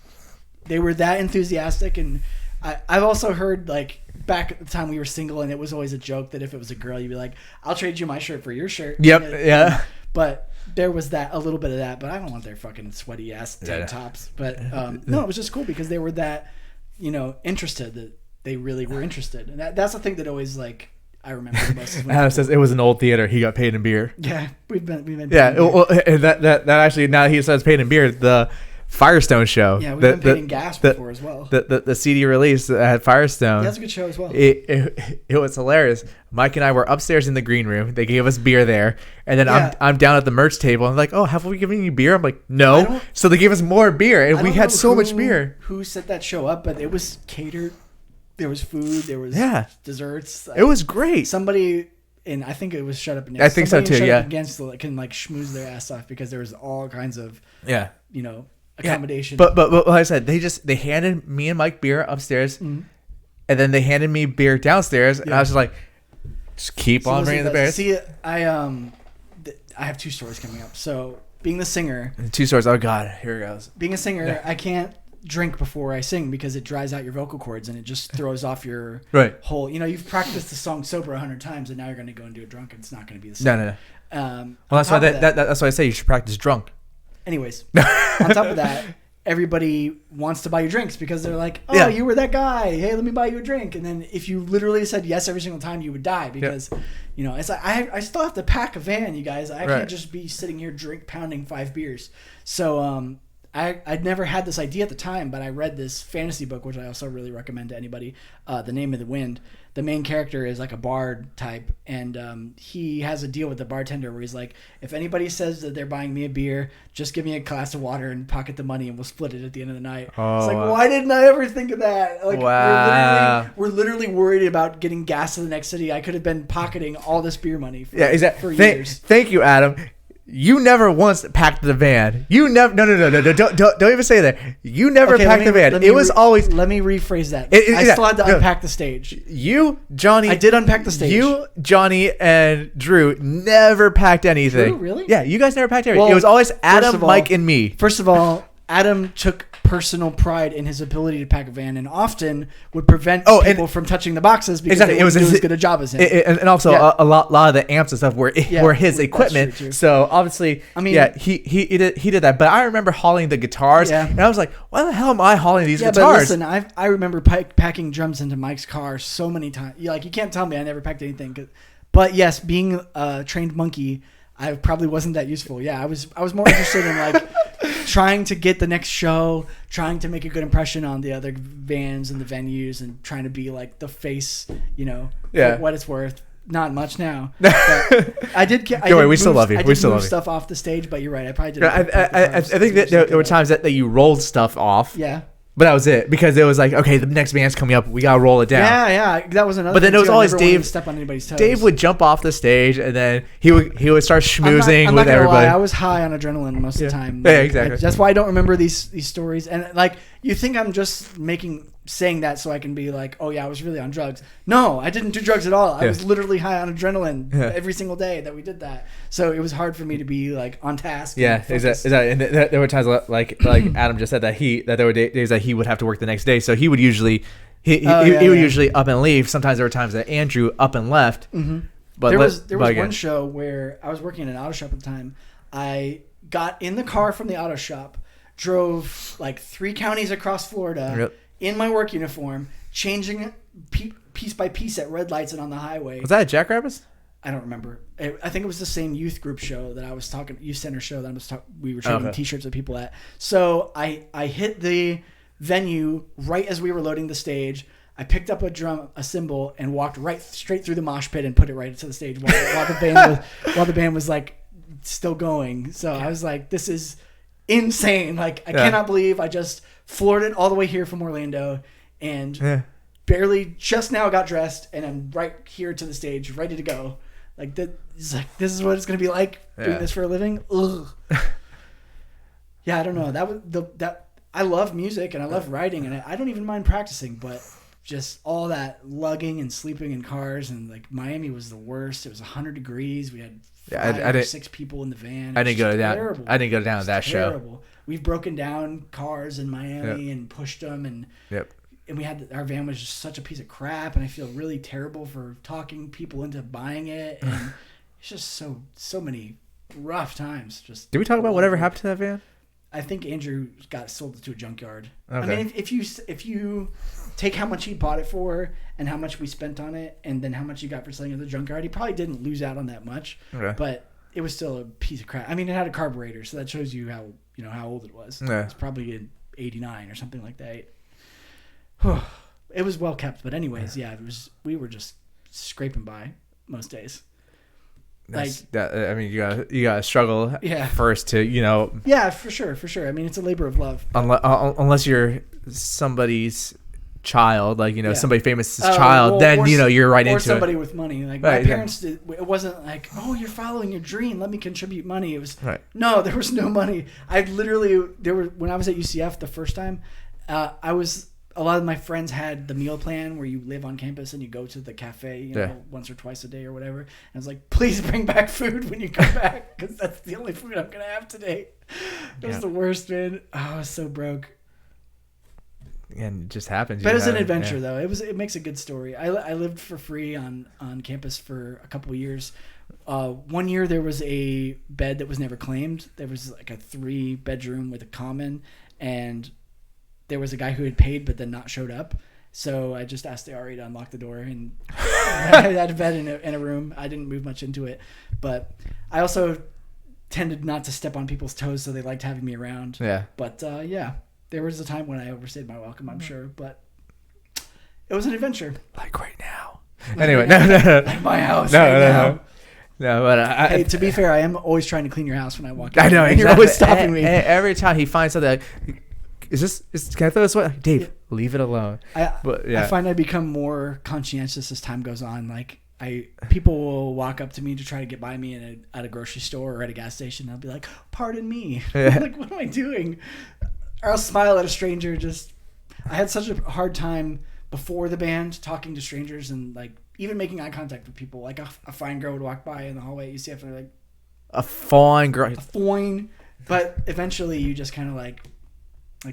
Speaker 1: they were that enthusiastic. And I've also heard like back at the time we were single, and it was always a joke that if it was a girl, you'd be like, "I'll trade you my shirt for your shirt."
Speaker 2: Yep. Yeah.
Speaker 1: But there was a little bit of that, but I don't want their fucking sweaty ass tank tops. But no, it was just cool because they were that, interested, that they really were interested. And that's the thing that always like I remember the most.
Speaker 2: Adam says it was an old theater. He got paid in beer.
Speaker 1: Yeah, we've been.
Speaker 2: Yeah, well, that actually, now he says paid in beer. The Firestone show.
Speaker 1: Yeah, we've been paid in gas before as well.
Speaker 2: The CD release at Firestone.
Speaker 1: Yeah, that's a good show as well.
Speaker 2: It was hilarious. Mike and I were upstairs in the green room. They gave us beer there, and then I'm down at the merch table. I'm like, "Oh, have we given you beer?" I'm like, "No." So they gave us more beer, and we had so much beer.
Speaker 1: Who set that show up? But it was catered. There was food. There was desserts.
Speaker 2: It was great.
Speaker 1: Somebody. And I think it was Shut Up and Dance.
Speaker 2: I think so too. Yeah,
Speaker 1: against can like schmooze their ass off because there was all kinds of accommodation.
Speaker 2: But like I said, they handed me and Mike beer upstairs, and then they handed me beer downstairs, and I was just like, just keep on bringing the beer.
Speaker 1: See, I have two stories coming up. So being the singer,
Speaker 2: two stories. Oh God, here it goes.
Speaker 1: Being a singer, I can't drink before I sing because it dries out your vocal cords and it just throws off your whole. You've practiced the song sober 100 times, and now you're going to go and do it drunk, and it's not going to be the same.
Speaker 2: No. Well, that's why that's why I say you should practice drunk.
Speaker 1: Anyways, on top of that, everybody wants to buy you drinks because they're like, "Oh, you were that guy. Hey, let me buy you a drink." And then if you literally said yes every single time, you would die because, it's like I still have to pack a van, you guys. I can't just be sitting here pounding 5 beers. So I'd never had this idea at the time, but I read this fantasy book, which I also really recommend to anybody. The Name of the Wind. The main character is like a bard type, and he has a deal with the bartender where he's like, if anybody says that they're buying me a beer, just give me a glass of water and pocket the money, and we'll split it at the end of the night. It's like, why didn't I ever think of that? Like, we're literally worried about getting gas to the next city. I could have been pocketing all this beer money for years.
Speaker 2: Thank you, Adam. You never once packed the van. You never. No. Don't even say that. You never packed the van. It was always.
Speaker 1: Let me rephrase that. I still had to unpack the stage.
Speaker 2: You, Johnny.
Speaker 1: I did unpack the stage.
Speaker 2: You, Johnny, and Drew never packed anything.
Speaker 1: Drew, really?
Speaker 2: Yeah, you guys never packed anything. It was always Adam, Mike, and me.
Speaker 1: First of all, Adam took personal pride in his ability to pack a van, and often would prevent people from touching the boxes because they wouldn't do as good a job as him.
Speaker 2: And also a lot of the amps and stuff were his equipment. So obviously, I mean, he did that. But I remember hauling the guitars, and I was like, why the hell am I hauling these guitars?
Speaker 1: But listen, I remember packing drums into Mike's car so many times. You can't tell me I never packed anything. But yes, being a trained monkey, I probably wasn't that useful. Yeah, I was more interested in like trying to get the next show, trying to make a good impression on the other bands and the venues, and trying to be like the face, for what it's worth. Not much now. I did.
Speaker 2: We still love you. We still love you.
Speaker 1: Stuff off the stage, but you're right. I probably did.
Speaker 2: I think that there were times that you rolled stuff off.
Speaker 1: Yeah.
Speaker 2: But that was it, because it was like, okay, the next band's coming up, we gotta roll it down.
Speaker 1: Yeah, that was another.
Speaker 2: But then it was always Dave.
Speaker 1: Step on anybody's toes.
Speaker 2: Dave would jump off the stage, and then he would start schmoozing with everybody.
Speaker 1: I was high on adrenaline most of the time.
Speaker 2: Yeah, exactly.
Speaker 1: That's why I don't remember these stories. And like, you think I'm just saying that so I can be like, oh yeah, I was really on drugs. No, I didn't do drugs at all. I was literally high on adrenaline every single day that we did that. So it was hard for me to be like on task.
Speaker 2: Yeah, exactly. And there were times like Adam just said that there were days that he would have to work the next day. So he would usually he would usually up and leave. Sometimes there were times that Andrew up and left.
Speaker 1: Mm-hmm. But there was one show where I was working in an auto shop at the time. I got in the car from the auto shop, drove like 3 counties across Florida in my work uniform, changing piece by piece at red lights and on the highway.
Speaker 2: Was that at Jackrabbits?
Speaker 1: I don't remember. I think it was the same youth group show that I was talking, youth center show that we were trading T-shirts with people at. So I hit the venue right as we were loading the stage. I picked up a cymbal, and walked straight through the mosh pit and put it right into the stage while the band was like still going. So I was like, this is insane. Like, I cannot believe I just floored it all the way here from Orlando, and barely just now got dressed, and I'm right here to the stage, ready to go. Like, this is what it's gonna be like doing this for a living. Ugh. Yeah, I don't know. That was that. I love music and I love writing, and I don't even mind practicing, but just all that lugging and sleeping in cars, and like Miami was the worst. It was 100 degrees. We had five or six people in the van.
Speaker 2: I didn't go down.
Speaker 1: Terrible.
Speaker 2: I didn't go down to that
Speaker 1: terrible.
Speaker 2: show.
Speaker 1: We've broken down cars in Miami and pushed them, and
Speaker 2: Yep.
Speaker 1: and we had our van was just such a piece of crap, and I feel really terrible for talking people into buying it, and it's just so many rough times. Just
Speaker 2: Did we talk about whatever happened to that van?
Speaker 1: I think Andrew got sold to a junkyard.
Speaker 2: Okay.
Speaker 1: I mean, if you take how much he bought it for and how much we spent on it, and then how much he got for selling it at the junkyard, he probably didn't lose out on that much.
Speaker 2: Okay.
Speaker 1: But it was still a piece of crap. I mean, it had a carburetor, so that shows you how how old it was.
Speaker 2: Yeah.
Speaker 1: It's probably in '89 or something like that. It was well kept, but anyways, yeah, it was. We were just scraping by most days.
Speaker 2: I mean, you gotta struggle first to
Speaker 1: Yeah, for sure. I mean, it's a labor of love.
Speaker 2: Unless you're somebody's child, like somebody famous's child, then you're right into it. Or
Speaker 1: somebody with money. Like my parents did. It wasn't like, oh, you're following your dream, let me contribute money. It was no, there was no money. When I was at UCF the first time, a lot of my friends had the meal plan where you live on campus and you go to the cafe, once or twice a day or whatever. And I was like, please bring back food when you come back, because that's the only food I'm gonna have today. It was the worst, man. Oh, I was so broke.
Speaker 2: And it just happens.
Speaker 1: But it was an adventure, though. It makes a good story. I lived for free on campus for a couple of years. 1 year there was a bed that was never claimed. There was like a 3-bedroom with a common, and there was a guy who had paid but then not showed up. So I just asked the RA to unlock the door, and I had a bed in a room. I didn't move much into it, but I also tended not to step on people's toes, so they liked having me around.
Speaker 2: Yeah.
Speaker 1: But there was a time when I overstayed my welcome, I'm sure, but it was an adventure.
Speaker 2: Like right now. Anyway, no.
Speaker 1: Like my house.
Speaker 2: No. But
Speaker 1: hey, to be fair, I am always trying to clean your house when I walk in.
Speaker 2: I know,
Speaker 1: and
Speaker 2: exactly.
Speaker 1: You're always stopping me.
Speaker 2: Every time he finds something, can I throw this away? Dave, leave it alone.
Speaker 1: I find I become more conscientious as time goes on. Like people will walk up to me to try to get by me at a grocery store or at a gas station. I'll be like, "Pardon me."
Speaker 2: Yeah.
Speaker 1: Like, what am I doing? Or I'll smile at a stranger. I had such a hard time before the band talking to strangers and like even making eye contact with people. Like a fine girl would walk by in the hallway at UCF and they're like,
Speaker 2: a fine girl.
Speaker 1: But eventually you just kind of like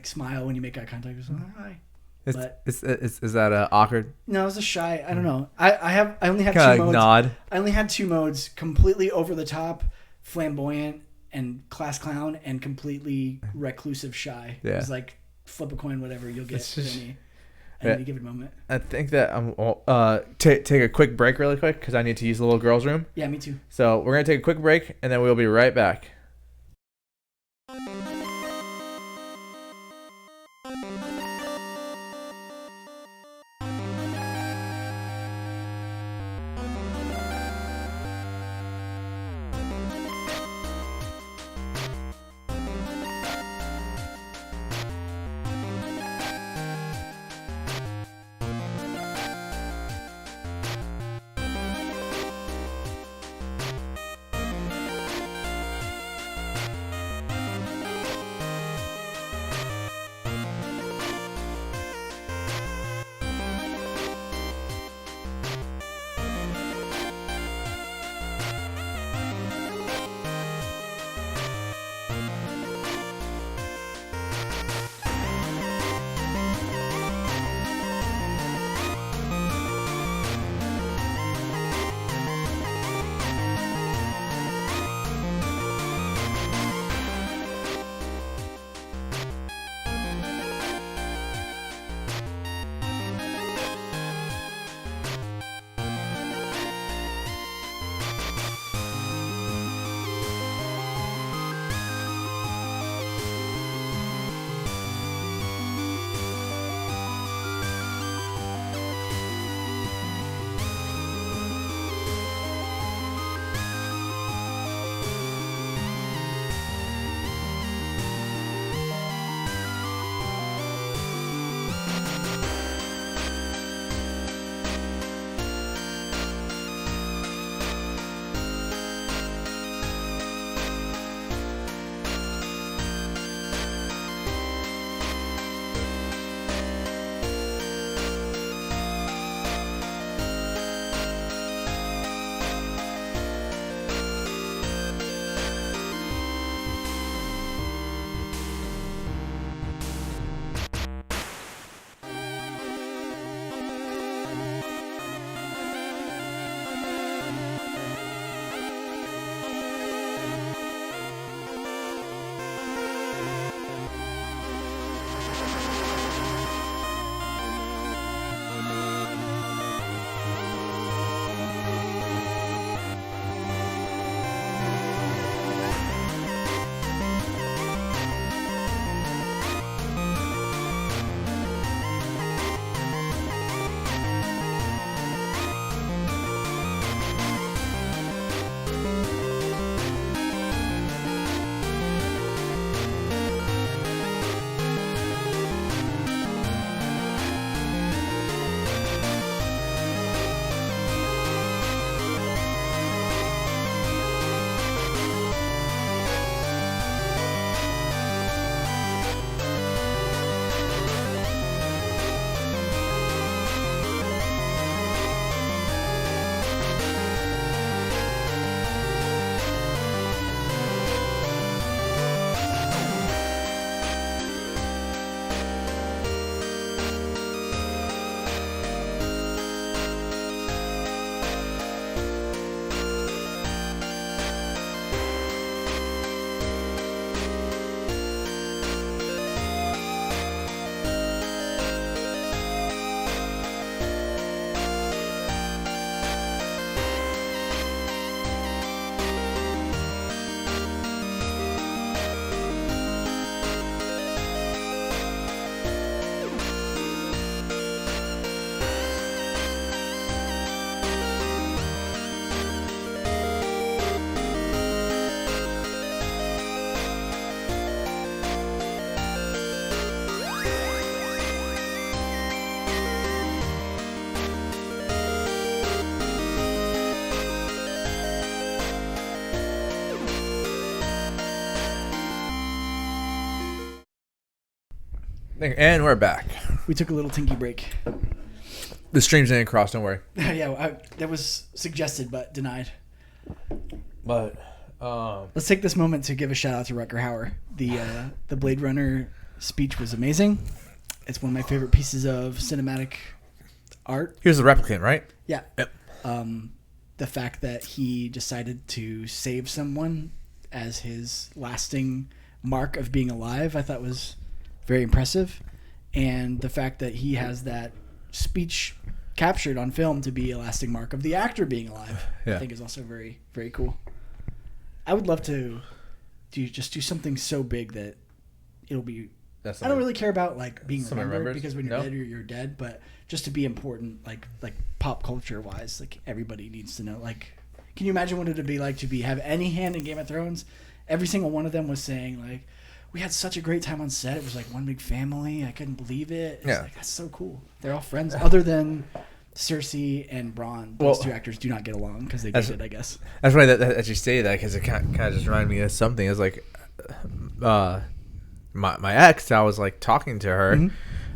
Speaker 1: smile when you make eye contact. Just like, hi.
Speaker 2: Is that awkward?
Speaker 1: No, it was a shy. I don't know. I only had
Speaker 2: kinda
Speaker 1: two modes.
Speaker 2: Nod.
Speaker 1: I only had 2 modes: completely over the top, flamboyant, and class clown, and completely reclusive, shy.
Speaker 2: Yeah.
Speaker 1: It was like flip a coin, whatever you'll get. I need to give it a moment.
Speaker 2: I think that take a quick break really quick because I need to use the little girl's room.
Speaker 1: Yeah, me too.
Speaker 2: So we're gonna take a quick break and then we'll be right back. And we're back.
Speaker 1: We took a little tinky break.
Speaker 2: The streams didn't cross. Don't worry.
Speaker 1: Yeah, that was suggested but denied.
Speaker 2: But
Speaker 1: let's take this moment to give a shout out to Rutger Hauer. The Blade Runner speech was amazing. It's one of my favorite pieces of cinematic art.
Speaker 2: He was the replicant, right?
Speaker 1: Yeah.
Speaker 2: Yep.
Speaker 1: The fact that he decided to save someone as his lasting mark of being alive, I thought was very impressive. And the fact that he has that speech captured on film to be a lasting mark of the actor being alive, I think is also very, very cool. I would love to do something so big that it'll be... I don't really care about like being remembered because when you're dead, you're dead. But just to be important, like pop culture wise, like everybody needs to know. Like, can you imagine what it'd be like to have any hand in Game of Thrones? Every single one of them was saying like, "We had such a great time on set. It was like one big family. I couldn't believe it." It's like, that's so cool. They're all friends, other than Cersei and Bronn. Those two actors do not get along because they dated, I guess.
Speaker 2: That's why that you say that, because it kind of just reminded me of something. It's like, my ex, I was like talking to her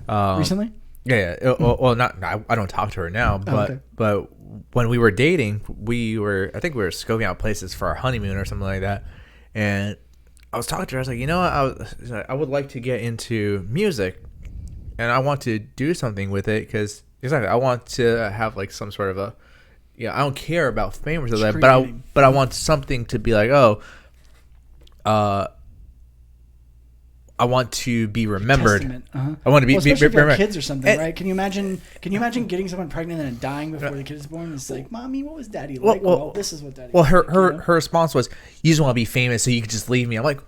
Speaker 1: Recently.
Speaker 2: Yeah. Well, not. I don't talk to her now, but but when we were dating, I think we were scoping out places for our honeymoon or something like that, and I was talking to her. I was like, you know what? I would like to get into music, and I want to do something with it because exactly I want to have like some sort of a, I don't care about fame or something, but I want something to be like, I want to be remembered. I want to be
Speaker 1: especially if you have
Speaker 2: remembered.
Speaker 1: kids or something, right? Can you imagine getting someone pregnant and dying before the kid is born? It's like, mommy, what was daddy like? Well, this is what daddy.
Speaker 2: Well, her response was, "You just want to be famous, so you can just leave me." I'm like,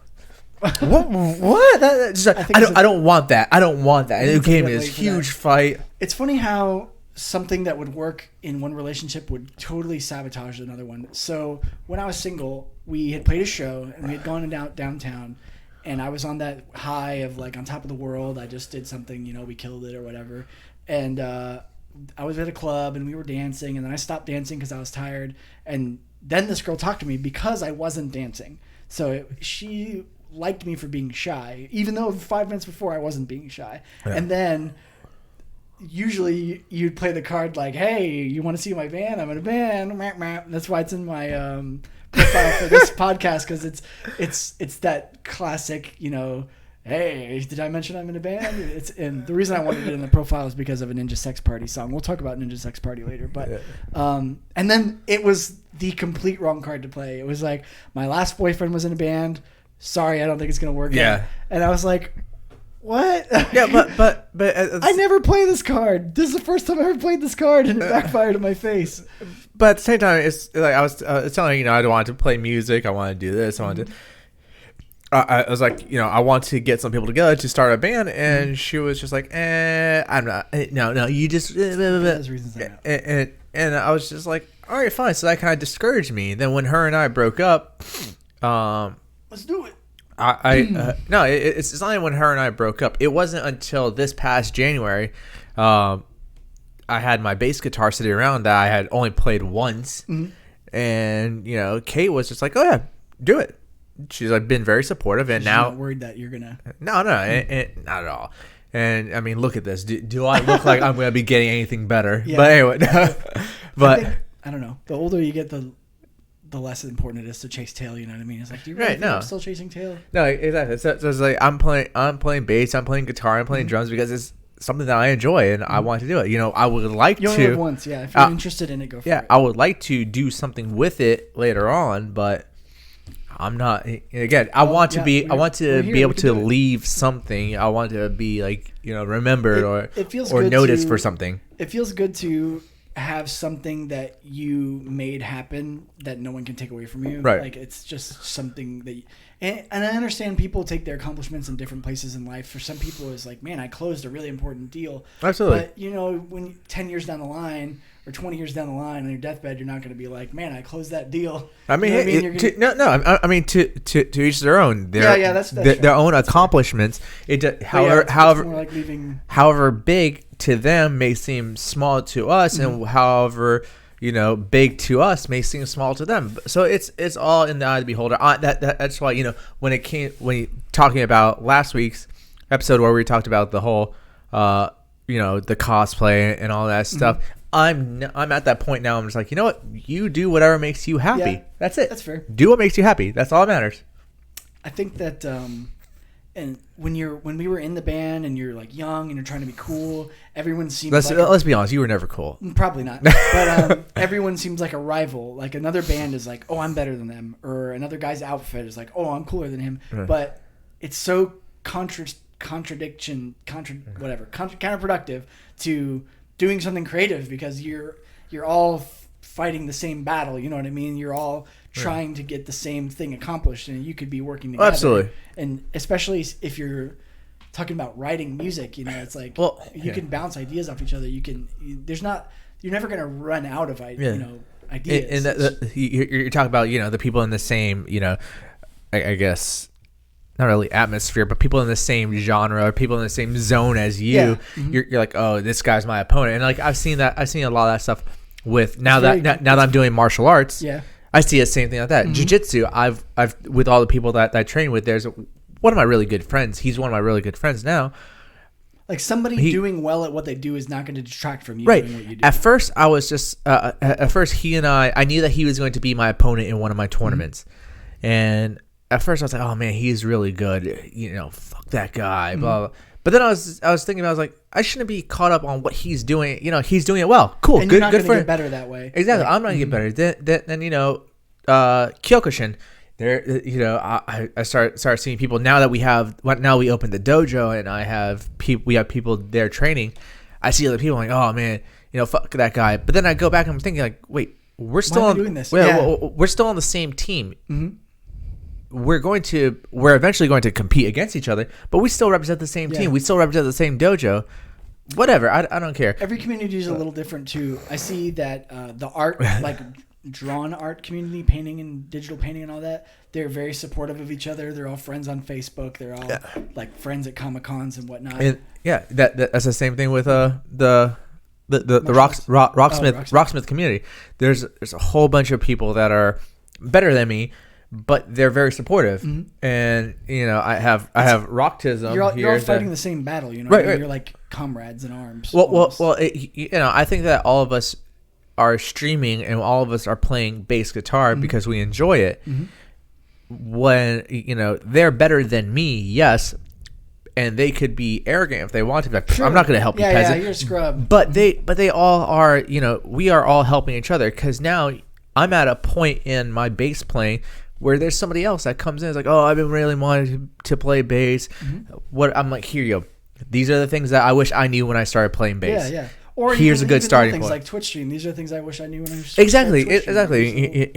Speaker 2: what? I don't want that. I don't want that. And it became this huge fight.
Speaker 1: It's funny how something that would work in one relationship would totally sabotage another one. So when I was single, we had played a show and we had gone downtown. And I was on that high of like on top of the world. I just did something, we killed it or whatever. And I was at a club and we were dancing. And then I stopped dancing because I was tired. And then this girl talked to me because I wasn't dancing. So she liked me for being shy, even though 5 minutes before I wasn't being shy. Yeah. And then usually you'd play the card like, hey, you want to see my band? I'm in a band. That's why it's in my... profile for this podcast, because it's that classic, hey, did I mention I'm in a band? And the reason I wanted it in the profile is because of a Ninja Sex Party song. We'll talk about Ninja Sex Party later, but and then it was the complete wrong card to play. It was like, my last boyfriend was in a band. Sorry, I don't think it's gonna work.
Speaker 2: Yeah,
Speaker 1: and I was like, what?
Speaker 2: Yeah, but
Speaker 1: I never play this card. This is the first time I ever played this card, and it backfired in my face.
Speaker 2: But at the same time, it's like I was telling you, I wanted to play music. I want to do this. I wanted to. I was like, I want to get some people together to start a band, and she was just like, I'm not. No, you just.
Speaker 1: There's reasons
Speaker 2: and I was just like, all right, fine. So that kind of discouraged me. Then when her and I broke up,
Speaker 1: let's do it.
Speaker 2: No, it's not when her and I broke up. It wasn't until this past January, I had my bass guitar sitting around that I had only played once, and Kate was just like, "Oh yeah, do it." She's like been very supportive, and now
Speaker 1: not worried that you're gonna.
Speaker 2: No, not at all. And I mean, look at this. Do I look like I'm gonna be getting anything better? Yeah. But anyway, but
Speaker 1: I don't know. The older you get, the less important it is to chase tail. You know what I mean? It's like, do you really think I'm still chasing tail?
Speaker 2: No, exactly. So it's like I'm playing bass, I'm playing guitar, I'm playing drums because it's something that I enjoy and I want to do it. I would like
Speaker 1: you
Speaker 2: to.
Speaker 1: You only live once, yeah. If you're interested in it, go for it.
Speaker 2: Yeah, I would like to do something with it later on, but I'm not. Again, I want to be able to leave something. I want to be like remembered or noticed for something.
Speaker 1: It feels good to have something that you made happen that no one can take away from you.
Speaker 2: Right.
Speaker 1: Like it's just something that and I understand people take their accomplishments in different places in life. For some people it's like, man, I closed a really important deal.
Speaker 2: Absolutely.
Speaker 1: But when 10 years down the line or 20 years down the line on your deathbed, you're not going to be like, man, I closed that deal.
Speaker 2: I mean, I mean to each their own.
Speaker 1: That's
Speaker 2: their own accomplishments. However big to them may seem small to us, and however big to us may seem small to them. So it's all in the eye of the beholder. That's why when you're talking about last week's episode where we talked about the whole, the cosplay and all that stuff. I'm at that point now. I'm just like, you know what? You do whatever makes you happy.
Speaker 1: Yeah,
Speaker 2: that's it.
Speaker 1: That's fair.
Speaker 2: Do what makes you happy. That's all that matters.
Speaker 1: I think that, and when we were in the band and you're like young and you're trying to be cool, everyone seems
Speaker 2: let's be honest. You were never cool.
Speaker 1: Probably not. But everyone seems like a rival. Like another band is like, oh, I'm better than them, or another guy's outfit is like, oh, I'm cooler than him.
Speaker 2: Right.
Speaker 1: But it's so counterproductive to doing something creative because you're all fighting the same battle. You know what I mean? You're all trying to get the same thing accomplished, and you could be working together.
Speaker 2: Absolutely.
Speaker 1: And especially if you're talking about writing music, it's like you can bounce ideas off each other. You're never going to run out of ideas.
Speaker 2: And you're talking about the people in the same I guess not really atmosphere, but people in the same genre or people in the same zone as you. Yeah. Mm-hmm. You're like, oh, this guy's my opponent, and like I've seen a lot of that stuff with now that I'm doing martial arts.
Speaker 1: Yeah.
Speaker 2: I see the same thing like that. Mm-hmm. Jiu-jitsu, I've with all the people that I train with, there's one of my really good friends. He's one of my really good friends now.
Speaker 1: Like somebody doing well at what they do is not going to detract from you doing what you do.
Speaker 2: At first, I was just he and I knew that he was going to be my opponent in one of my tournaments. Mm-hmm. And at first I was like, oh man, he's really good. Fuck that guy. Mm-hmm. Blah, blah. But then I was thinking, I was like, I shouldn't be caught up on what he's doing. He's doing it well. Cool.
Speaker 1: And
Speaker 2: good.
Speaker 1: You're not
Speaker 2: good for
Speaker 1: get better that way.
Speaker 2: Exactly. I'm not gonna get better. Then Kyokushin. There, I start seeing people now that we opened the dojo and we have people there training. I see other people like, oh man, fuck that guy. But then I go back and I'm thinking like, wait, we're still
Speaker 1: doing this.
Speaker 2: We're still on the same team. Mm-hmm. We're eventually going to compete against each other, but we still represent the same team. We still represent the same dojo. Whatever, I don't care.
Speaker 1: Every community is a little different too. I see that the art, like drawn art community, painting and digital painting and all that, they're very supportive of each other. They're all friends on Facebook. They're all like friends at Comic Cons and whatnot.
Speaker 2: And that's the same thing with the Rocksmith community. There's a whole bunch of people that are better than me, but they're very supportive. Mm-hmm. And I have Rocktism.
Speaker 1: You're all fighting the same battle. Right. You're like comrades in arms.
Speaker 2: Well. I think that all of us are streaming and all of us are playing bass guitar because we enjoy it. Mm-hmm. When they're better than me, yes, and they could be arrogant if they want to. Like, sure. I'm not going to help you, peasant.
Speaker 1: Yeah, you're a scrub.
Speaker 2: But they all are. We are all helping each other because now I'm at a point in my bass playing where there's somebody else that comes in. It's like, oh, I've been really wanting to play bass. Mm-hmm. What I'm like, here you go. These are the things that I wish I knew when I started playing bass.
Speaker 1: Yeah. Or
Speaker 2: here's a good starting
Speaker 1: things
Speaker 2: point.
Speaker 1: Like Twitch stream. These are things I wish I knew when I was
Speaker 2: exactly.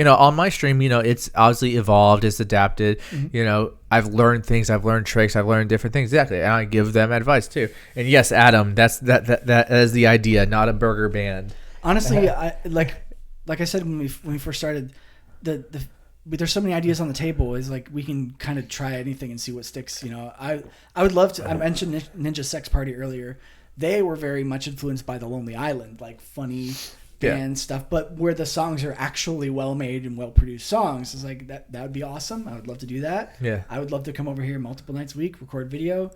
Speaker 2: On my stream, it's obviously evolved, it's adapted. Mm-hmm. I've learned things, I've learned tricks, I've learned different things. Exactly, and I give them advice too. And yes, Adam, that is the idea, not a burger band.
Speaker 1: Honestly, I like I said when we first started, there's so many ideas on the table. Is like we can kind of try anything and see what sticks. I would love to. I mentioned Ninja Sex Party earlier. They were very much influenced by The Lonely Island, like funny band stuff, but where the songs are actually well made and well produced songs. Is like that would be awesome. I would love to do that. Yeah, I would love to come over here multiple nights a week, record video.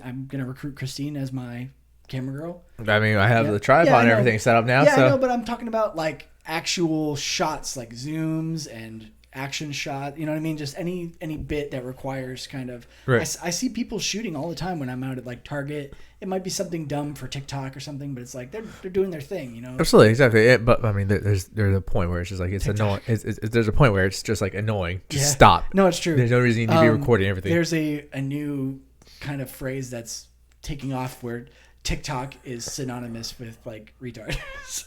Speaker 1: I'm gonna recruit Christine as my camera girl.
Speaker 2: I mean, I have the tripod and everything set up now.
Speaker 1: Yeah,
Speaker 2: so.
Speaker 1: I know, but I'm talking about like actual shots, like zooms and action shot. You know what I mean? Just any bit that requires kind of. Right. I see people shooting all the time when I'm out at like Target. It might be something dumb for TikTok or something, but it's like they're doing their thing,
Speaker 2: Absolutely, exactly. But I mean, there's a point where it's just like it's TikTok. Annoying. There's a point where it's just like annoying. Just stop.
Speaker 1: No, it's true.
Speaker 2: There's no reason you need to be recording everything.
Speaker 1: There's a new kind of phrase that's taking off where TikTok is synonymous with like retard.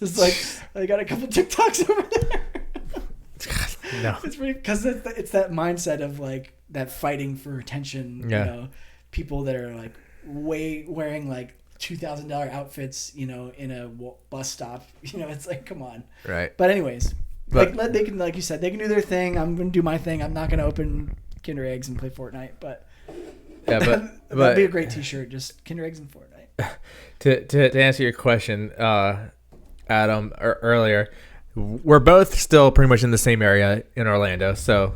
Speaker 1: It's like I got a couple TikToks over there. No, it's because it's that mindset of like that fighting for attention. People that are like wearing like $2,000 outfits, in a bus stop. It's like, come on.
Speaker 2: Right.
Speaker 1: But anyways, they can, like you said, they can do their thing. I'm gonna do my thing. I'm not gonna open Kinder Eggs and play Fortnite. But that'd be a great T-shirt. Just Kinder Eggs and Fortnite.
Speaker 2: To answer your question, Adam, earlier. We're both still pretty much in the same area in Orlando, so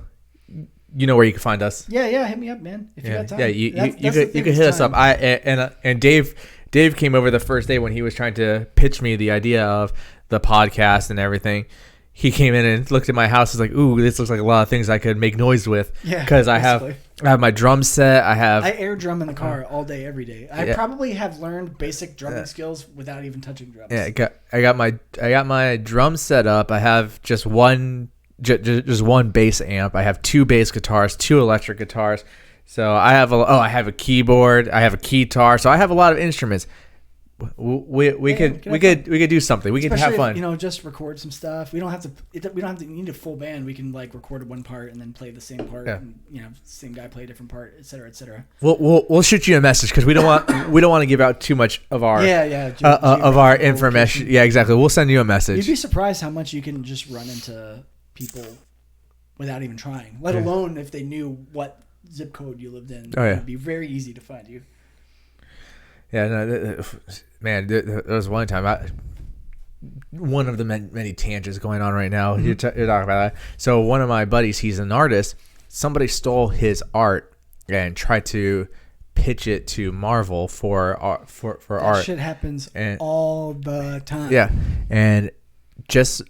Speaker 2: you know where you can find us.
Speaker 1: Yeah, hit me up, man. If you got time.
Speaker 2: Yeah, you could hit us up. And Dave came over the first day when he was trying to pitch me the idea of the podcast and everything. He came in and looked at my house. He's like, "Ooh, this looks like a lot of things I could make noise with."
Speaker 1: Yeah,
Speaker 2: because I have my drum set. I
Speaker 1: air drum in the car all day, every day. I probably have learned basic drumming skills without even touching drums.
Speaker 2: Yeah, I got my drum set up. I have just one bass amp. I have 2 bass guitars, 2 electric guitars. So I have a keyboard. I have a keytar. So I have a lot of instruments. We could do something. We could have fun.
Speaker 1: If, just record some stuff. We don't have to need a full band. We can like record one part and then play the same part. Yeah. And, same guy play a different part, et cetera, et cetera.
Speaker 2: We'll shoot you a message because we don't want to give out too much of our of our information. Yeah, exactly. We'll send you a message.
Speaker 1: You'd be surprised how much you can just run into people without even trying. Let alone if they knew what zip code you lived in.
Speaker 2: Oh yeah,
Speaker 1: it'd be very easy to find you.
Speaker 2: Yeah, no, man, there was one time one of the many tangents going on right now. Mm-hmm. You're talking about that. So one of my buddies, he's an artist. Somebody stole his art and tried to pitch it to Marvel for art.
Speaker 1: That shit happens all the time.
Speaker 2: Yeah, and just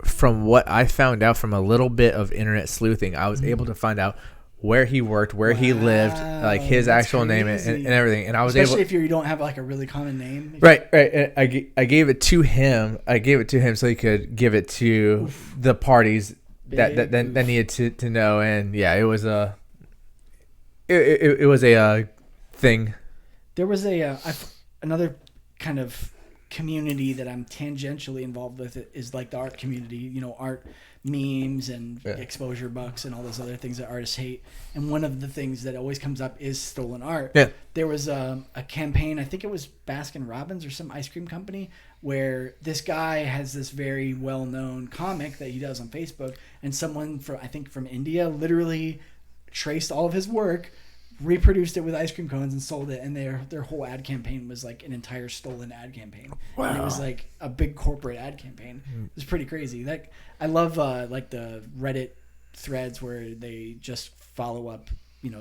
Speaker 2: from what I found out from a little bit of internet sleuthing, I was able to find out where he worked, where he lived, like his actual name and everything. And I was
Speaker 1: especially if you don't have like a really common name.
Speaker 2: Right. I gave it to him. So he could give it to the parties that needed to know. And yeah, it was a thing.
Speaker 1: There was another kind of community that I'm tangentially involved with. It is like the art community, art memes and exposure bucks and all those other things that artists hate. And one of the things that always comes up is stolen art.
Speaker 2: Yeah.
Speaker 1: There was a campaign, I think it was Baskin Robbins or some ice cream company, where this guy has this very well-known comic that he does on Facebook, and someone from India literally traced all of his work, reproduced it with ice cream cones and sold it, and their whole ad campaign was like an entire stolen ad campaign. Wow. And it was like a big corporate ad campaign. It was pretty crazy. Like I love like the Reddit threads where they just follow up,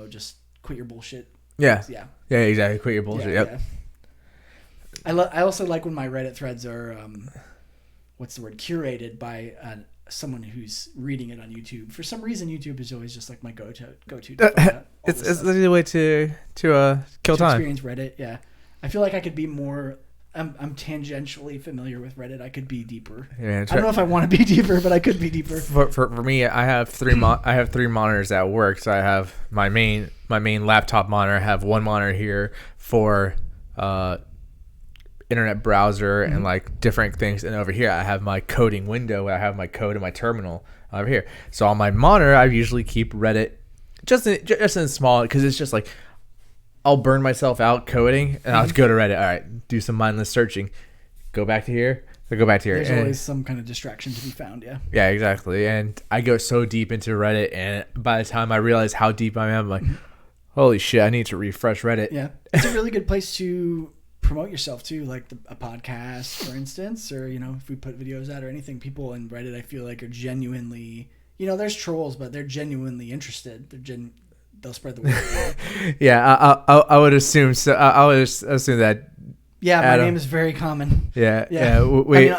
Speaker 1: just quit your bullshit.
Speaker 2: Yeah, exactly. Quit your bullshit. Yep.
Speaker 1: Yeah. I also like when my Reddit threads are curated by someone who's reading it on YouTube. For some reason, YouTube is always just like my go-to.
Speaker 2: It's the way to kill time.
Speaker 1: Experience Reddit, yeah. I feel like I could be more. I'm tangentially familiar with Reddit. I could be deeper. Yeah, I don't know if I want to be deeper, but I could be deeper.
Speaker 2: For me, I have three monitors at work. So I have my main laptop monitor. I have one monitor here for internet browser and like different things, and over here I have my coding window. I have my code in my terminal over here. So on my monitor, I usually keep Reddit just in small, because it's just like I'll burn myself out coding, and I'll just go to Reddit. All right, do some mindless searching. Go back to here. Or go back to here.
Speaker 1: There's always some kind of distraction to be found. Yeah.
Speaker 2: Yeah, exactly. And I go so deep into Reddit, and by the time I realize how deep I am, I'm like, holy shit, I need to refresh Reddit.
Speaker 1: Yeah, it's a really good place to promote yourself too, like a podcast, for instance, or if we put videos out or anything. People in Reddit, I feel like, are genuinely, there's trolls, but they're genuinely interested. They'll spread the word.
Speaker 2: Yeah, I would assume so. I would assume that.
Speaker 1: Yeah, my name is very common.
Speaker 2: Yeah.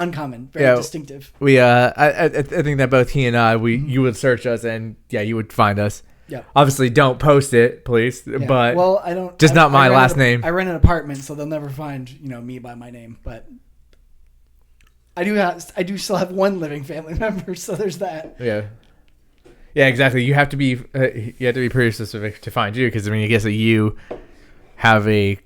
Speaker 1: Uncommon, very distinctive.
Speaker 2: I think that both he and I, you would search us, and you would find us.
Speaker 1: Yeah.
Speaker 2: Obviously, don't post it, please. Yeah. But
Speaker 1: I don't.
Speaker 2: Just not my last name.
Speaker 1: I rent an apartment, so they'll never find me by my name. But I do still have one living family member, so there's that.
Speaker 2: Yeah. Yeah, exactly. You have to be pretty specific to find you, because I guess that you have a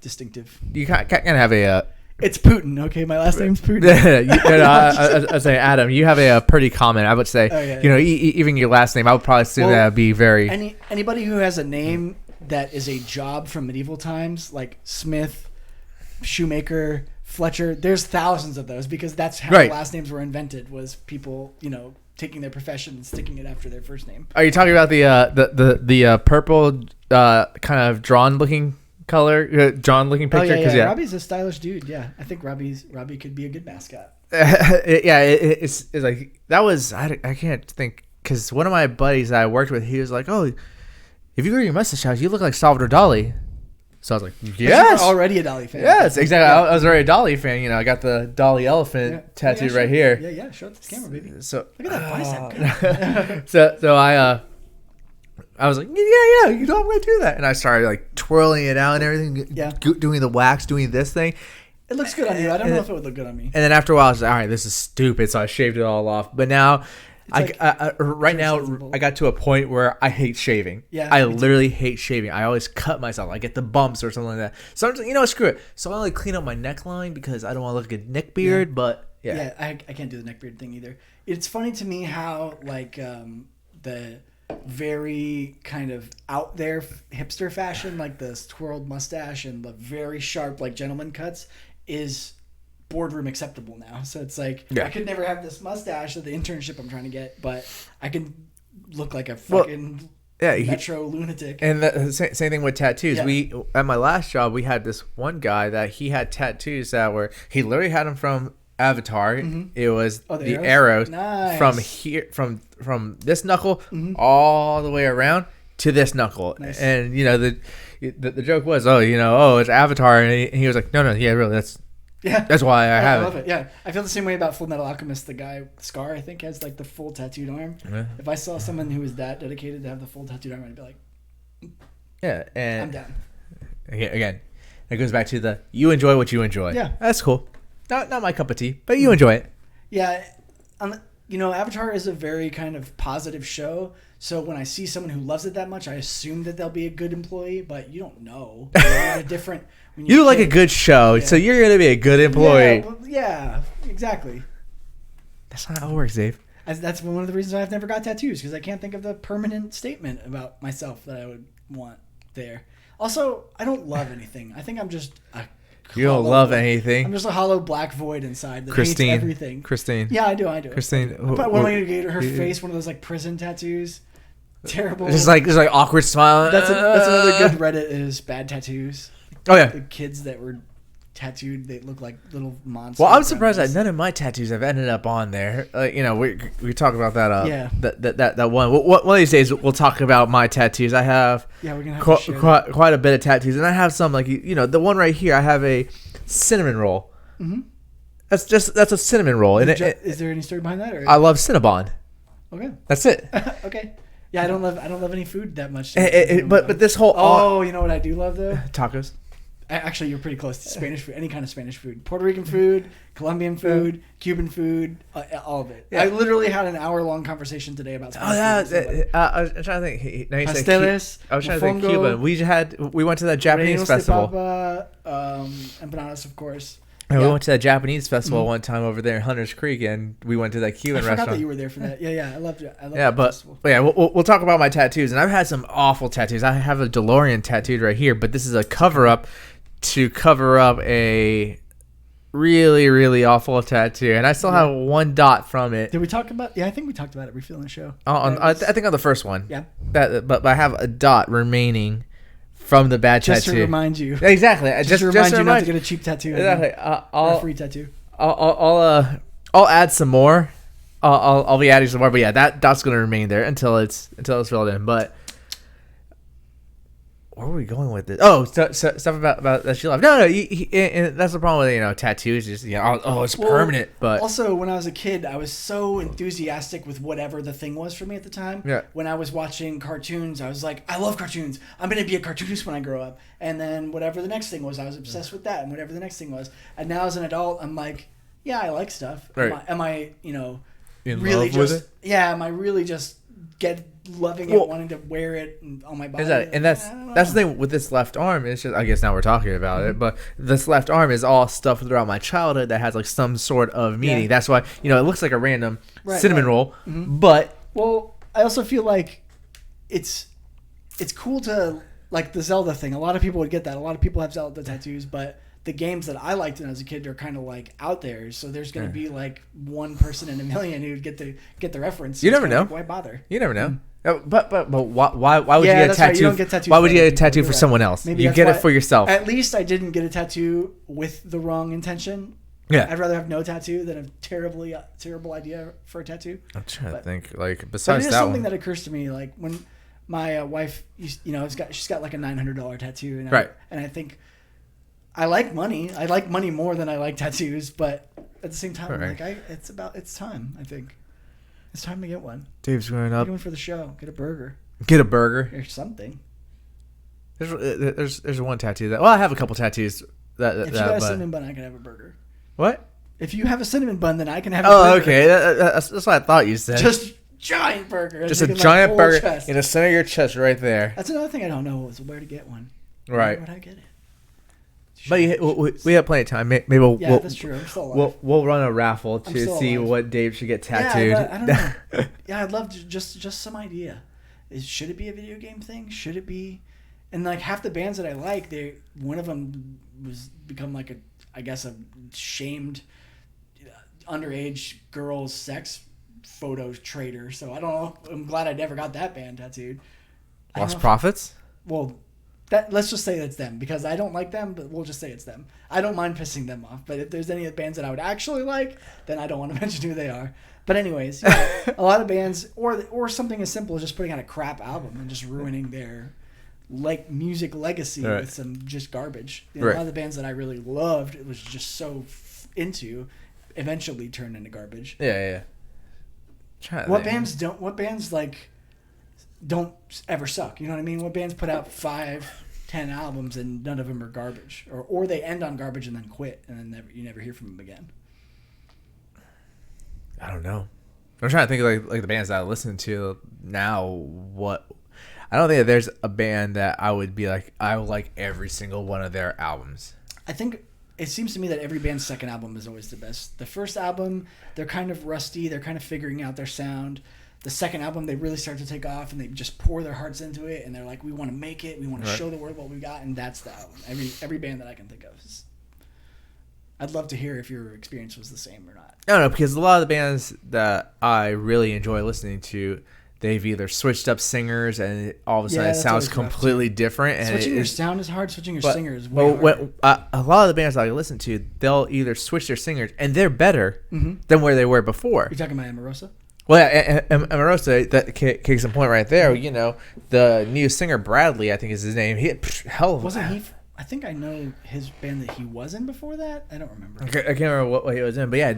Speaker 1: distinctive.
Speaker 2: You kind of have a.
Speaker 1: It's Putin, okay? My last name's Putin.
Speaker 2: I say, Adam, you have a pretty common. I would say, even your last name, I would probably assume that would be very.
Speaker 1: Anybody who has a name that is a job from medieval times, like Smith, Shoemaker, Fletcher. There's thousands of those, because that's how last names were invented. Was people, taking their profession and sticking it after their first name.
Speaker 2: Are you talking about the purple kind of drawn looking color, John looking picture?
Speaker 1: Yeah. Robbie's a stylish dude. Yeah, I think Robbie could be a good mascot.
Speaker 2: It's like that was I can't think, because one of my buddies that I worked with, he was like, "Oh, if you grow your mustache out, you look like Salvador Dali." So I was like, "Yes,
Speaker 1: you're already a Dali fan."
Speaker 2: Yes, exactly. Yeah. I was already a Dali fan. You know, I got the Dali elephant tattooed right here.
Speaker 1: Yeah. Show it to the camera, baby.
Speaker 2: So
Speaker 1: look at that bicep.
Speaker 2: so I was like, yeah, you know, I'm gonna do that, and I started like twirling it out and everything.
Speaker 1: Yeah,
Speaker 2: doing the wax, doing this thing.
Speaker 1: It looks good on you. I don't know if it would look good on me.
Speaker 2: And then after a while, I was like, all right, this is stupid. So I shaved it all off. But now, right now, I got to a point where I hate shaving.
Speaker 1: Yeah,
Speaker 2: I literally hate shaving. I always cut myself. I get the bumps or something like that. So I'm just, you know, screw it. So I only clean up my neckline because I don't want to look like a neck beard.
Speaker 1: Yeah.
Speaker 2: But
Speaker 1: yeah, I can't do the neck beard thing either. It's funny to me how like the very kind of out there hipster fashion, like the twirled mustache and the very sharp like gentleman cuts, is boardroom acceptable now. So it's like I could never have this mustache at the internship I'm trying to get, but I can look like a fucking metro lunatic.
Speaker 2: And the same thing with tattoos.
Speaker 1: Yeah.
Speaker 2: We at my last job, we had this one guy that he had tattoos that were, he literally had them from Avatar. Mm-hmm. It was the arrows
Speaker 1: nice.
Speaker 2: From here, from this knuckle all the way around to this knuckle. Nice. And you know the joke was, it's Avatar, and he was like, no, yeah, really, that's why I have it.
Speaker 1: I love it. Yeah, I feel the same way about Full Metal Alchemist. The guy Scar, I think, has like the full tattooed arm. Yeah. If I saw someone who was that dedicated to have the full tattooed arm, I'd be like,
Speaker 2: yeah, and
Speaker 1: I'm down.
Speaker 2: Again, it goes back to the you enjoy what you enjoy.
Speaker 1: Yeah,
Speaker 2: that's cool. Not my cup of tea, but you enjoy it.
Speaker 1: Yeah, Avatar is a very kind of positive show. So when I see someone who loves it that much, I assume that they'll be a good employee. But you don't know. You're different.
Speaker 2: You like a good show, so you're gonna be a good employee.
Speaker 1: Yeah, exactly.
Speaker 2: That's not how it works, Dave.
Speaker 1: That's one of the reasons I've never got tattoos, because I can't think of the permanent statement about myself that I would want there. Also, I don't love anything. I think I'm just a
Speaker 2: You don't love anything.
Speaker 1: I'm just a hollow black void inside that hates everything.
Speaker 2: Christine.
Speaker 1: Yeah, I do.
Speaker 2: Christine.
Speaker 1: But what am I going to get her face? One of those like prison tattoos. Terrible.
Speaker 2: Just like awkward smile.
Speaker 1: That's another good Reddit is bad tattoos.
Speaker 2: Oh yeah.
Speaker 1: The kids that were tattooed, they look like little monsters.
Speaker 2: Well, I'm surprised that none of my tattoos have ended up on there. We talk about that.
Speaker 1: Yeah.
Speaker 2: That one. One of these days we'll talk about my tattoos. I have.
Speaker 1: Yeah, we're gonna have to share
Speaker 2: quite a bit of tattoos, and I have some like the one right here. I have a cinnamon roll. Mm-hmm. That's a cinnamon roll.
Speaker 1: Is there any story behind that? Or?
Speaker 2: I love Cinnabon.
Speaker 1: Okay.
Speaker 2: That's it.
Speaker 1: Okay. Yeah, I don't love any food that much.
Speaker 2: But this whole
Speaker 1: you know what I do love though?
Speaker 2: Tacos.
Speaker 1: Actually, you're pretty close to Spanish food. Any kind of Spanish food, Puerto Rican food, Colombian food, Cuban food, all of it. Yeah. I literally had an hour-long conversation today about Spanish food.
Speaker 2: I was trying to think.
Speaker 1: Pasteles.
Speaker 2: I was trying to think Cuban. We went to that Japanese festival.
Speaker 1: Empanadas, of course.
Speaker 2: And we went to that Japanese festival one time over there in Hunters Creek, and we went to that Cuban restaurant. I forgot
Speaker 1: that you were there for that. Yeah, I loved it.
Speaker 2: We'll talk about my tattoos, and I've had some awful tattoos. I have a DeLorean tattooed right here, but this is a cover-up to cover up a really, really awful tattoo, and I still have one dot from it.
Speaker 1: Did we talk about? Yeah, I think we talked about it briefly on the show.
Speaker 2: I think on the first one.
Speaker 1: Yeah.
Speaker 2: But I have a dot remaining from the bad tattoo.
Speaker 1: Just to remind you.
Speaker 2: Exactly.
Speaker 1: Just to remind you not to get a cheap tattoo.
Speaker 2: Exactly.
Speaker 1: Or a free tattoo.
Speaker 2: I'll add some more. I'll be adding some more, but yeah, that dot's gonna remain there until it's filled in. But where are we going with this? Oh, stuff about that she loved. No, and that's the problem with tattoos. Just it's permanent. But
Speaker 1: also, when I was a kid, I was so enthusiastic with whatever the thing was for me at the time.
Speaker 2: Yeah.
Speaker 1: When I was watching cartoons, I was like, I love cartoons. I'm gonna be a cartoonist when I grow up. And then whatever the next thing was, I was obsessed with that. And whatever the next thing was, and now as an adult, I'm like, yeah, I like stuff.
Speaker 2: Right.
Speaker 1: Am I
Speaker 2: in
Speaker 1: really
Speaker 2: love
Speaker 1: just
Speaker 2: with it?
Speaker 1: Yeah? Am I really just loving it, wanting to wear it on my body?
Speaker 2: And that's the thing with this left arm. It's just, I guess now we're talking about it, but this left arm is all stuff throughout my childhood that has like some sort of meaning. Yeah. That's why it looks like a random cinnamon roll, but
Speaker 1: I also feel like it's cool to like the Zelda thing. A lot of people would get that. A lot of people have Zelda tattoos, but the games that I liked as a kid are kind of like out there. So there's going to be like one person in a million who'd get the reference.
Speaker 2: You never know.
Speaker 1: Like, why bother?
Speaker 2: You never know. But why would you get a tattoo?
Speaker 1: Right. You don't get tattoos.
Speaker 2: Why would you get a tattoo for someone else?
Speaker 1: Maybe
Speaker 2: you get it for yourself.
Speaker 1: At least I didn't get a tattoo with the wrong intention.
Speaker 2: Yeah.
Speaker 1: I'd rather have no tattoo than a terrible idea for a tattoo.
Speaker 2: I'm trying to think. Like
Speaker 1: But
Speaker 2: besides
Speaker 1: it is
Speaker 2: that
Speaker 1: something
Speaker 2: one,
Speaker 1: that occurs to me, like when my wife, she's got like a $900 tattoo, and
Speaker 2: right?
Speaker 1: I think I like money. I like money more than I like tattoos, but at the same time, I'm
Speaker 2: Right.
Speaker 1: like, it's time. I think it's time to get one.
Speaker 2: Dave's going
Speaker 1: Get
Speaker 2: up.
Speaker 1: one for the show. Get a burger
Speaker 2: Get a burger.
Speaker 1: or something.
Speaker 2: There's one tattoo that. Well, I have a couple tattoos.
Speaker 1: If you got a cinnamon bun, I can have a burger.
Speaker 2: What?
Speaker 1: If you have a cinnamon bun, then I can have a
Speaker 2: Oh,
Speaker 1: burger.
Speaker 2: okay. That's what I thought you said.
Speaker 1: Just giant burger.
Speaker 2: Just
Speaker 1: Like
Speaker 2: a
Speaker 1: in my
Speaker 2: giant
Speaker 1: whole
Speaker 2: burger
Speaker 1: chest.
Speaker 2: in the center of your chest, right there.
Speaker 1: That's another thing I don't know is where to get one.
Speaker 2: Right.
Speaker 1: Where would I get it?
Speaker 2: But we have plenty of time. Maybe we'll
Speaker 1: Yeah, that's true. I'm still alive.
Speaker 2: we'll run a raffle
Speaker 1: I'm
Speaker 2: to
Speaker 1: still
Speaker 2: see
Speaker 1: alive.
Speaker 2: what Dave should get tattooed.
Speaker 1: Yeah, I don't know. Yeah, I'd love to just some idea. Should it be a video game thing? Should it be? And like half the bands that I like, one of them was become like a shamed underage girls sex photo trader. So I don't know. I'm glad I never got that band tattooed. I don't
Speaker 2: Lost
Speaker 1: know if-
Speaker 2: Profits.
Speaker 1: Well, let's just say it's them because I don't like them, but we'll just say it's them. I don't mind pissing them off, but if there's any of the bands that I would actually like, then I don't want to mention who they are. But anyways, a lot of bands, or something as simple as just putting out a crap album and just ruining their music legacy
Speaker 2: Right.
Speaker 1: with some just garbage. A
Speaker 2: Right.
Speaker 1: lot of the bands that I really loved, it was just so into, eventually turned into garbage.
Speaker 2: Yeah.
Speaker 1: What bands like don't ever suck? You know what I mean? What bands put out 5-10 albums and none of them are garbage, or they end on garbage and then quit and then you never hear from them again.
Speaker 2: I don't know. I'm trying to think of like the bands that I listen to now. I don't think that there's a band that I would be like I would like every single one of their albums.
Speaker 1: I think it seems to me that every band's second album is always the best. The first album, they're kind of rusty. They're kind of figuring out their sound. The second album, they really start to take off and they just pour their hearts into it. And they're like, we want to make it. We want to show the world what we got. And that's the album. Every band that I can think of is. I'd love to hear if your experience was the same or not.
Speaker 2: No, because a lot of the bands that I really enjoy listening to, they've either switched up singers and all of a sudden it
Speaker 1: that's
Speaker 2: sounds
Speaker 1: always rough,
Speaker 2: completely different. And
Speaker 1: Switching your sound is hard. Switching your singer is way
Speaker 2: Well,
Speaker 1: harder.
Speaker 2: a lot of the bands I listen to, they'll either switch their singers and they're better than where they were before.
Speaker 1: You're talking about Amorosa?
Speaker 2: Well, yeah, Amarosa, that case in point right there. You know, the new singer Bradley, I think is his name. Hell of
Speaker 1: Wasn't he? I think I know his band that he was in before that. I don't remember.
Speaker 2: I can't remember what he was in, but yeah,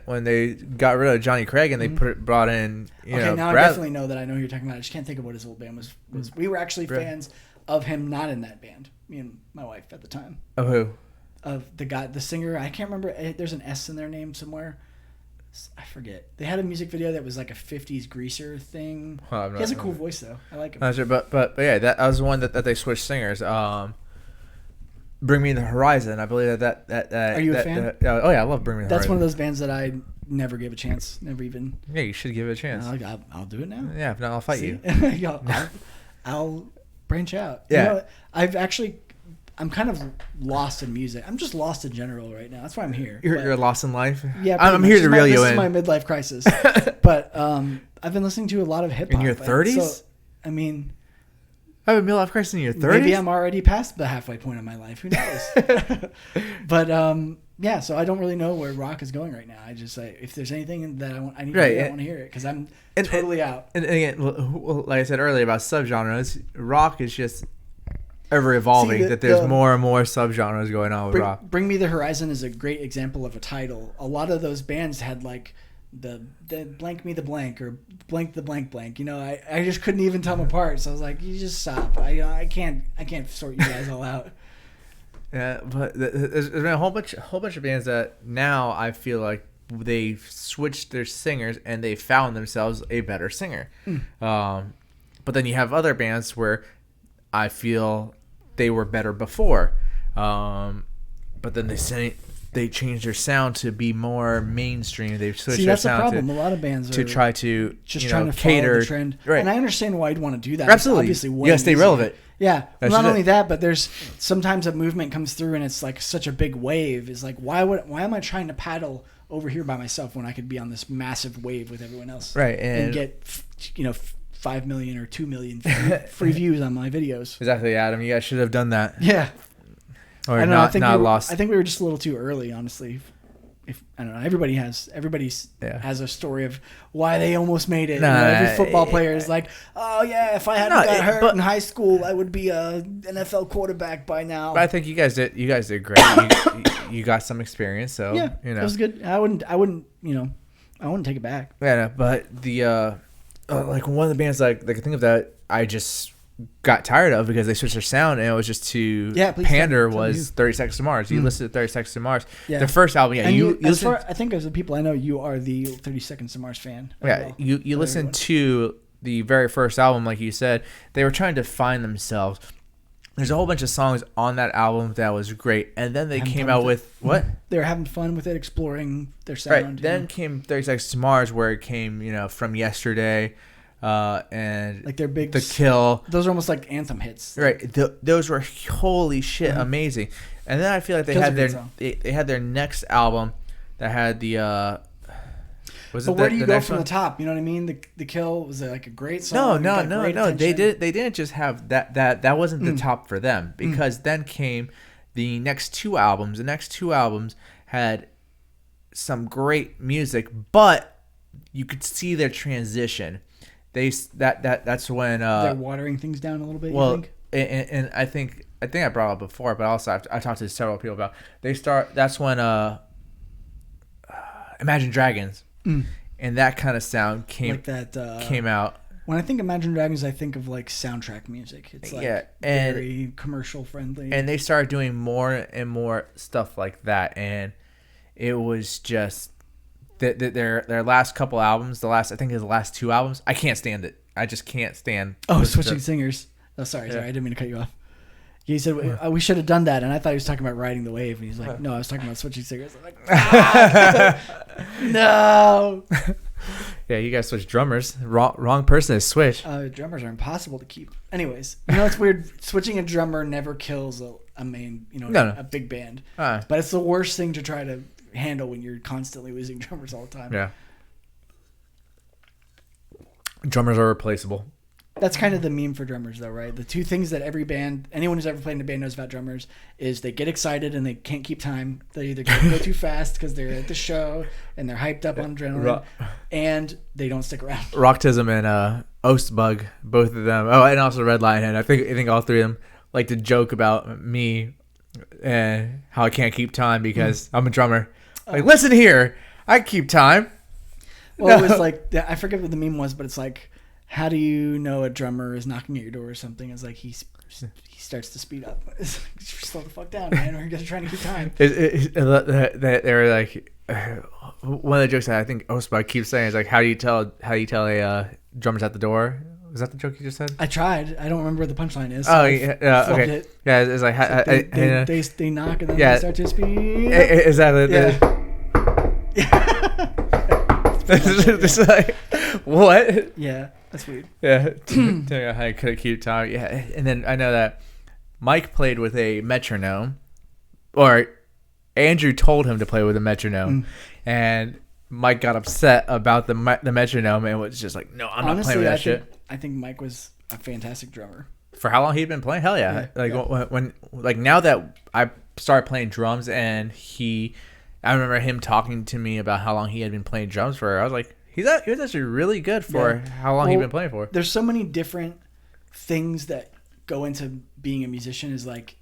Speaker 2: when they got rid of Johnny Craig and they brought in
Speaker 1: Now I
Speaker 2: Brad,
Speaker 1: definitely know that I know who you're talking about. I just can't think of what his old band was. We were actually fans of him not in that band. Me and my wife at the time.
Speaker 2: Of who?
Speaker 1: Of the singer. I can't remember. There's an S in their name somewhere. I forget. They had a music video that was like a 50s greaser thing.
Speaker 2: Oh,
Speaker 1: He has a cool voice though. I like him.
Speaker 2: Not sure, but yeah, that was the one that they switched singers. Bring Me the Horizon. I believe that.
Speaker 1: Are you a fan?
Speaker 2: Oh yeah, I love Bring Me the Horizon.
Speaker 1: That's one of those bands that I never gave a chance. Never even.
Speaker 2: Yeah, you should give it a chance.
Speaker 1: I'll do it now.
Speaker 2: Yeah, if not, I'll fight you.
Speaker 1: I'll branch out.
Speaker 2: Yeah.
Speaker 1: I'm kind of lost in music. I'm just lost in general right now. That's why I'm here.
Speaker 2: You're lost in life.
Speaker 1: Yeah,
Speaker 2: I'm here to reel you in.
Speaker 1: This is my midlife crisis. But I've been listening to a lot of hip hop.
Speaker 2: In your 30s?
Speaker 1: So, I mean,
Speaker 2: I have a midlife crisis in your 30s.
Speaker 1: maybe I'm already past the halfway point of my life. Who knows? But yeah, so I don't really know where rock is going right now. I just if there's anything that I need to hear, I want to hear it because I'm totally out.
Speaker 2: And again, like I said earlier about subgenres, rock is just ever evolving. That there's more and more subgenres going on with rock.
Speaker 1: Bring Me the Horizon is a great example of a title. A lot of those bands had like the blank me the blank or blank the blank blank. You know, I just couldn't even tell them apart. So I was like, you just stop. I can't sort you guys all out.
Speaker 2: Yeah, but there's been a whole bunch of bands that now I feel like they've switched their singers and they found themselves a better singer. But then you have other bands where I feel they were better before, but then they changed their sound to be more mainstream. They've switched their sound.
Speaker 1: That's the problem. A lot of bands
Speaker 2: to try to
Speaker 1: just trying to
Speaker 2: cater
Speaker 1: follow the trend,
Speaker 2: right?
Speaker 1: And I understand why you'd want to do that.
Speaker 2: Absolutely,
Speaker 1: it's obviously
Speaker 2: you gotta stay relevant.
Speaker 1: Yeah,
Speaker 2: That's
Speaker 1: not
Speaker 2: just
Speaker 1: only
Speaker 2: it.
Speaker 1: that, but there's sometimes a movement comes through and it's like such a big wave. It's like why am I trying to paddle over here by myself when I could be on this massive wave with everyone else,
Speaker 2: right?
Speaker 1: And get 5 million or 2 million free views on my videos.
Speaker 2: Exactly, Adam. You guys should have done that.
Speaker 1: Yeah.
Speaker 2: Or
Speaker 1: I don't
Speaker 2: not
Speaker 1: know, I think
Speaker 2: lost.
Speaker 1: I think we were just a little too early, honestly. if I don't know, everybody has a story of why they almost made it.
Speaker 2: No,
Speaker 1: every football player is like, oh yeah, if I hadn't got hurt in high school, I would be a NFL quarterback by now.
Speaker 2: But I think you guys did great. You got some experience, so
Speaker 1: yeah, it was good. I wouldn't take it back.
Speaker 2: Yeah, no, but the like one of the bands like I think of that I just got tired of because they switched their sound and it was just too pander was 30 Seconds to Mars. You listened to 30 Seconds to Mars. Yeah. Their first album,
Speaker 1: and you I think as the people I know, you are the 30 Seconds to Mars fan.
Speaker 2: Yeah,
Speaker 1: well.
Speaker 2: you listened to the very first album, like you said. They were trying to find themselves. There's a whole bunch of songs on that album that was great, and then they came out with what?
Speaker 1: They were having fun with it, exploring their sound.
Speaker 2: Right. Then came 30 Seconds to Mars, where it came, From Yesterday, and
Speaker 1: like their big
Speaker 2: The Kill.
Speaker 1: Those are almost like anthem hits.
Speaker 2: Right. Those were holy shit amazing. And then I feel like they had their next album that had the.
Speaker 1: Where do you go from the top? You know what I mean? The Kill was like a great song.
Speaker 2: No. They didn't just have that. That wasn't the top for them because then came the next two albums. The next two albums had some great music, but you could see their transition. That's when
Speaker 1: they're watering things down a little bit.
Speaker 2: Well,
Speaker 1: you think?
Speaker 2: And I think I brought it up before, but also I talked to several people about. That's when Imagine Dragons. And that kind of sound came out.
Speaker 1: When I think Imagine Dragons, I think of like soundtrack music. It's like very commercial friendly.
Speaker 2: And they started doing more and more stuff like that, and it was just their last couple albums. I think it was the last two albums. I can't stand it. I just can't stand.
Speaker 1: Oh, switching singers. Oh, sorry, I didn't mean to cut you off. He said we should have done that, and I thought he was talking about riding the wave. And he's like, "No, I was talking about switching singers." I'm like, no.
Speaker 2: Yeah, you guys switched drummers. Wrong person to switch.
Speaker 1: Drummers are impossible to keep. Anyways, it's weird. Switching a drummer never kills a main, a big band. But it's the worst thing to try to handle when you're constantly losing drummers all the time.
Speaker 2: Yeah. Drummers are replaceable.
Speaker 1: That's kind of the meme for drummers, though, right? The two things that anyone who's ever played in a band knows about drummers is they get excited and they can't keep time. They either go too fast because they're at the show and they're hyped up on adrenaline, and they don't stick around.
Speaker 2: Rocktism and Oastbug, both of them. Oh, and also Red Lionhead. I think all three of them like to joke about me and how I can't keep time because I'm a drummer. Like, listen here, I keep time.
Speaker 1: Well, it was like I forget what the meme was, but it's like, how do you know a drummer is knocking at your door or something? It's like he starts to speed up. It's like, slow the fuck down, man. We're just trying to keep time.
Speaker 2: They were like, one of the jokes that I think Oastbug keeps saying is like, how do you tell a drummer's at the door? Was that the joke you just said?
Speaker 1: I tried. I don't remember what the punchline is.
Speaker 2: So okay. It. Yeah, it's like
Speaker 1: they knock and then they start to speed.
Speaker 2: Exactly.
Speaker 1: Yeah.
Speaker 2: It's like, what?
Speaker 1: Yeah, that's weird.
Speaker 2: Yeah, telling you how I could keep time. Yeah, and then I know that Mike played with a metronome, or Andrew told him to play with a metronome, and Mike got upset about the metronome and was just like, "No, I'm not playing with that shit."
Speaker 1: I think Mike was a fantastic drummer.
Speaker 2: For how long he'd been playing? Hell yeah! When now that I started playing drums and I remember him talking to me about how long he had been playing drums for. I was like, he was actually really good for how long he'd been playing for.
Speaker 1: There's so many different things that go into being a musician. Is like,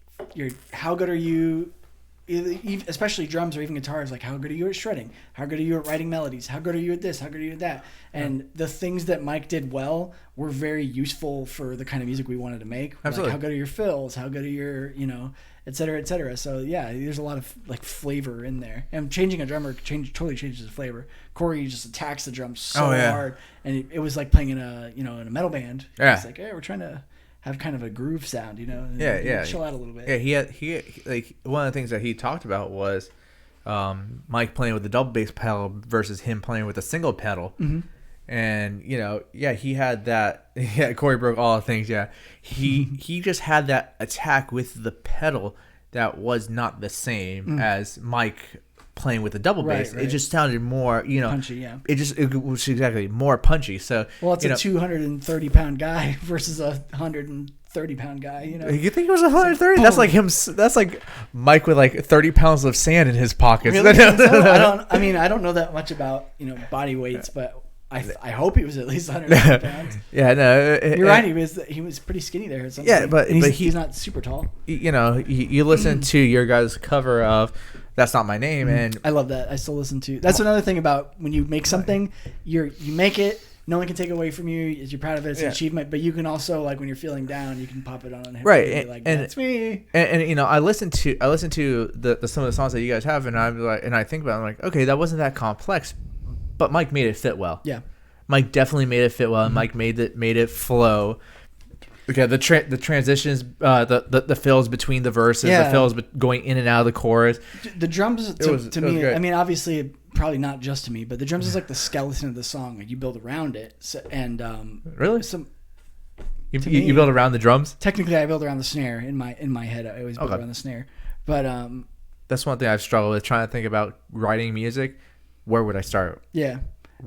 Speaker 1: how good are you, especially drums or even guitars, like how good are you at shredding? How good are you at writing melodies? How good are you at this? How good are you at that? And the things that Mike did well were very useful for the kind of music we wanted to make.
Speaker 2: Absolutely.
Speaker 1: Like, how good are your fills? How good are your, et cetera, et cetera. So yeah, there's a lot of like flavor in there. And changing a drummer totally changes the flavor. Corey just attacks the drums so hard, and it was like playing in a in a metal band.
Speaker 2: Yeah.
Speaker 1: It's like, hey, we're trying to have kind of a groove sound, and chill out a little bit.
Speaker 2: Yeah, he like one of the things that he talked about was Mike playing with the double bass pedal versus him playing with a single pedal. Mm-hmm. And he had that. Yeah, Corey broke all the things. Yeah, he just had that attack with the pedal that was not the same as Mike playing with the double bass. Right. It just sounded more,
Speaker 1: punchy. Yeah,
Speaker 2: it was exactly more punchy. So
Speaker 1: it's a 230-pound guy versus a 130 30-pound guy, you know.
Speaker 2: You think he was 130? That's like him. That's like Mike with like 30 pounds of sand in his pockets.
Speaker 1: Really? I don't know that much about, you know, body weights, but I hope he was at least 100 pounds.
Speaker 2: Yeah, no,
Speaker 1: you're right. He was pretty skinny there.
Speaker 2: Yeah, but
Speaker 1: he's not super tall.
Speaker 2: You know, you listen to your guys' cover of "That's Not My Name," and
Speaker 1: I love that. I still listen to. That's another thing about when you make something, you make it. No one can take it away from you. You're proud of it. It's an achievement. But you can also, like, when you're feeling down, you can pop it on and
Speaker 2: right.
Speaker 1: Like, that's me.
Speaker 2: And you know, I listen to the some of the songs that you guys have, and I'm like, and I think about it, I'm like, okay, that wasn't that complex, but Mike made it fit well.
Speaker 1: Yeah.
Speaker 2: Mike definitely made it fit well, and Mike made it flow. Okay, the transitions, the fills between the verses, the fills going in and out of the chorus.
Speaker 1: The drums to me, I mean, obviously, probably not just to me, but the drums is like the skeleton of the song. Like, you build around it. So, and
Speaker 2: really, you build around the drums.
Speaker 1: Technically, I build around the snare in my head. I always build around the snare, but
Speaker 2: that's one thing I've struggled with, trying to think about writing music. Where would I start?
Speaker 1: Yeah.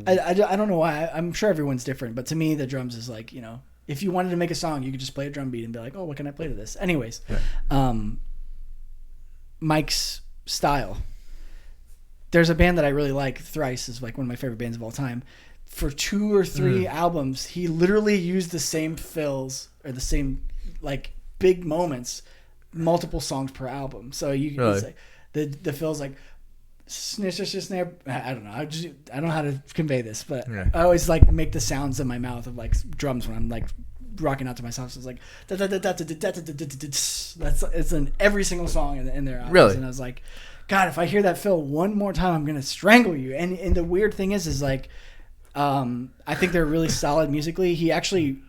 Speaker 1: I don't know why. I'm sure everyone's different, but to me, the drums is like, you know, if you wanted to make a song, you could just play a drum beat and be like, oh, what can I play to this? Anyways, Mike's style. There's a band that I really like, Thrice is like one of my favorite bands of all time. For 2 or 3 albums, he literally used the same fills or the same like big moments, multiple songs per album. So you can say the fills like snare. I don't know. I don't know how to convey this, but I always like make the sounds in my mouth of like drums when I'm like rocking out to myself. So it's like that's it's in every single song in their albums.
Speaker 2: Really?
Speaker 1: And I was like, God, if I hear that fill one more time, I'm gonna strangle you. And the weird thing is like, I think they're really solid musically. He actually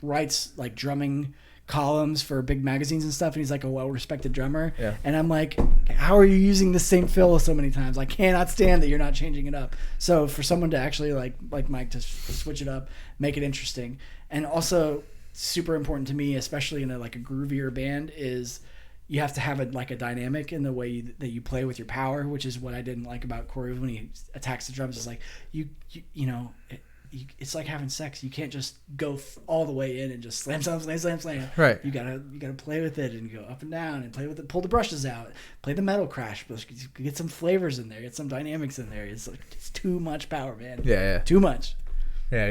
Speaker 1: writes like drumming columns for big magazines and stuff, and he's like a well-respected drummer. Yeah. And I'm like, how are you using the same fill so many times? I cannot stand that you're not changing it up. So for someone to actually like Mike to switch it up, make it interesting, and also super important to me, especially in a groovier band, is you have to have a dynamic in the way that you play with your power, which is what I didn't like about Corey when he attacks the drums. It's like you know. It's like having sex. You can't just go all the way in and just slam.
Speaker 2: Right.
Speaker 1: You gotta play with it and go up and down and play with it. Pull the brushes out. Play the metal crash. Get some flavors in there. Get some dynamics in there. It's too much power, man.
Speaker 2: Yeah.
Speaker 1: Too much.
Speaker 2: Yeah,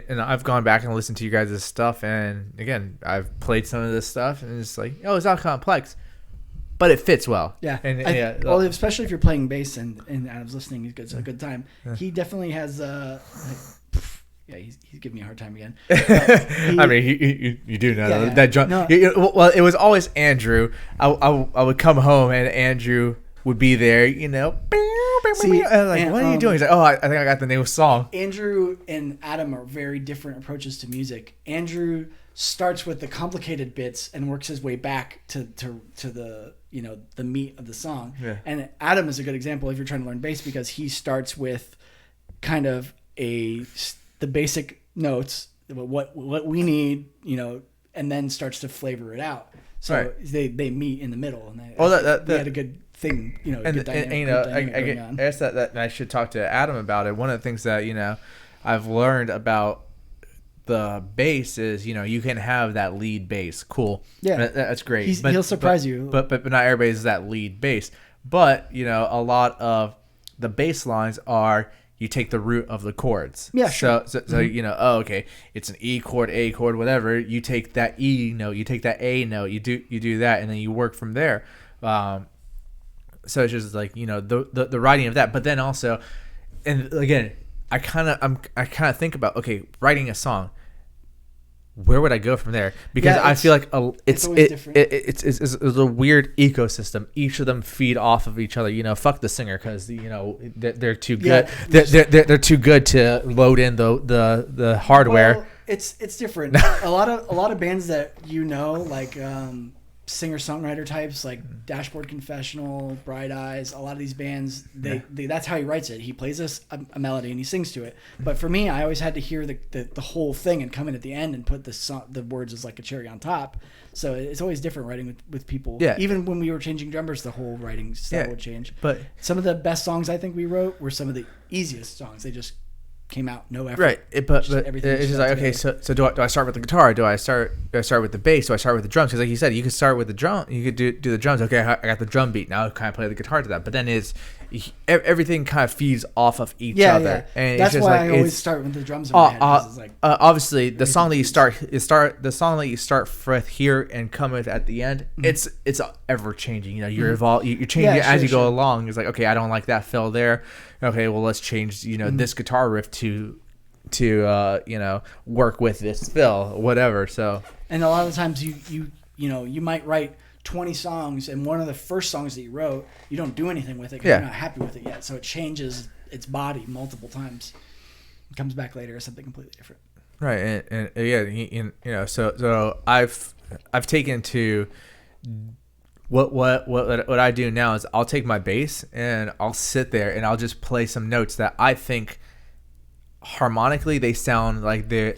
Speaker 2: and I've gone back and listened to you guys' stuff, and again, I've played some of this stuff, and it's like, oh, it's not complex, but it fits well.
Speaker 1: Yeah. Well, especially if you're playing bass and Adam's listening, it's a good time. Yeah. He definitely has. Yeah, he's giving me a hard time again.
Speaker 2: I mean, you do know that drum. No. Well, it was always Andrew. I would come home and Andrew would be there. You know, what are you doing? He's like, oh, I think I got the new song. Andrew
Speaker 1: and Adam are very different approaches to music. Andrew starts with the complicated bits and works his way back to the the meat of the song. Yeah. And Adam is a good example if you're trying to learn bass, because he starts with kind of the basic notes, what we need, and then starts to flavor it out. So they meet in the middle, and they had a good thing,
Speaker 2: I guess that I should talk to Adam about it. One of the things that I've learned about the bass is you can have that lead bass. Cool, yeah, that's great.
Speaker 1: He'll surprise you,
Speaker 2: but not everybody is that lead bass. But a lot of the bass lines are. You take the root of the chords. Yeah, sure. So okay, it's an E chord, A chord, whatever. You take that E note, you take that A note, you do that, and then you work from there. So it's just like the writing of that, but then also, and again, I kind of think about, okay, writing a song. Where would I go from there? Because I feel like it's a weird ecosystem. Each of them feed off of each other. Fuck the singer, because they're too good. Yeah. They're too good to load in the hardware.
Speaker 1: Well, it's different. a lot of bands that like singer-songwriter types like Dashboard Confessional, Bright Eyes, a lot of these bands, they that's how he writes it. He plays us a melody and he sings to it. But for me, I always had to hear the whole thing and come in at the end and put the words as like a cherry on top. So it's always different writing with people. Yeah. Even when we were changing drummers, the whole writing style would change. But some of the best songs I think we wrote were some of the easiest songs. They just came out, no effort.
Speaker 2: Right. But it's just like, okay, so do I start with the guitar? Do I start I start with the bass? Do I start with the drums? Because like you said, you could start with the drum. You could do the drums. Okay, I got the drum beat. Now I kind of play the guitar to that. But then everything kind of feeds off of each other.
Speaker 1: Yeah.
Speaker 2: And
Speaker 1: that's
Speaker 2: it's just
Speaker 1: why
Speaker 2: like,
Speaker 1: I always start with the drums in my head. 'Cause it's like,
Speaker 2: obviously, the song that you start with here and come with at the end. It's ever changing. You know, you're you're changing it as you go along. It's like, okay, I don't like that fill there. Okay, well, let's change this guitar riff to work with this fill, whatever. So,
Speaker 1: and a lot of the times you might write 20 songs, and one of the first songs that you wrote, you don't do anything with it because you're not happy with it yet. So it changes its body multiple times. It comes back later as something completely different.
Speaker 2: Right, and so I've taken to what I do now is I'll take my bass and I'll sit there and I'll just play some notes that I think harmonically they sound like they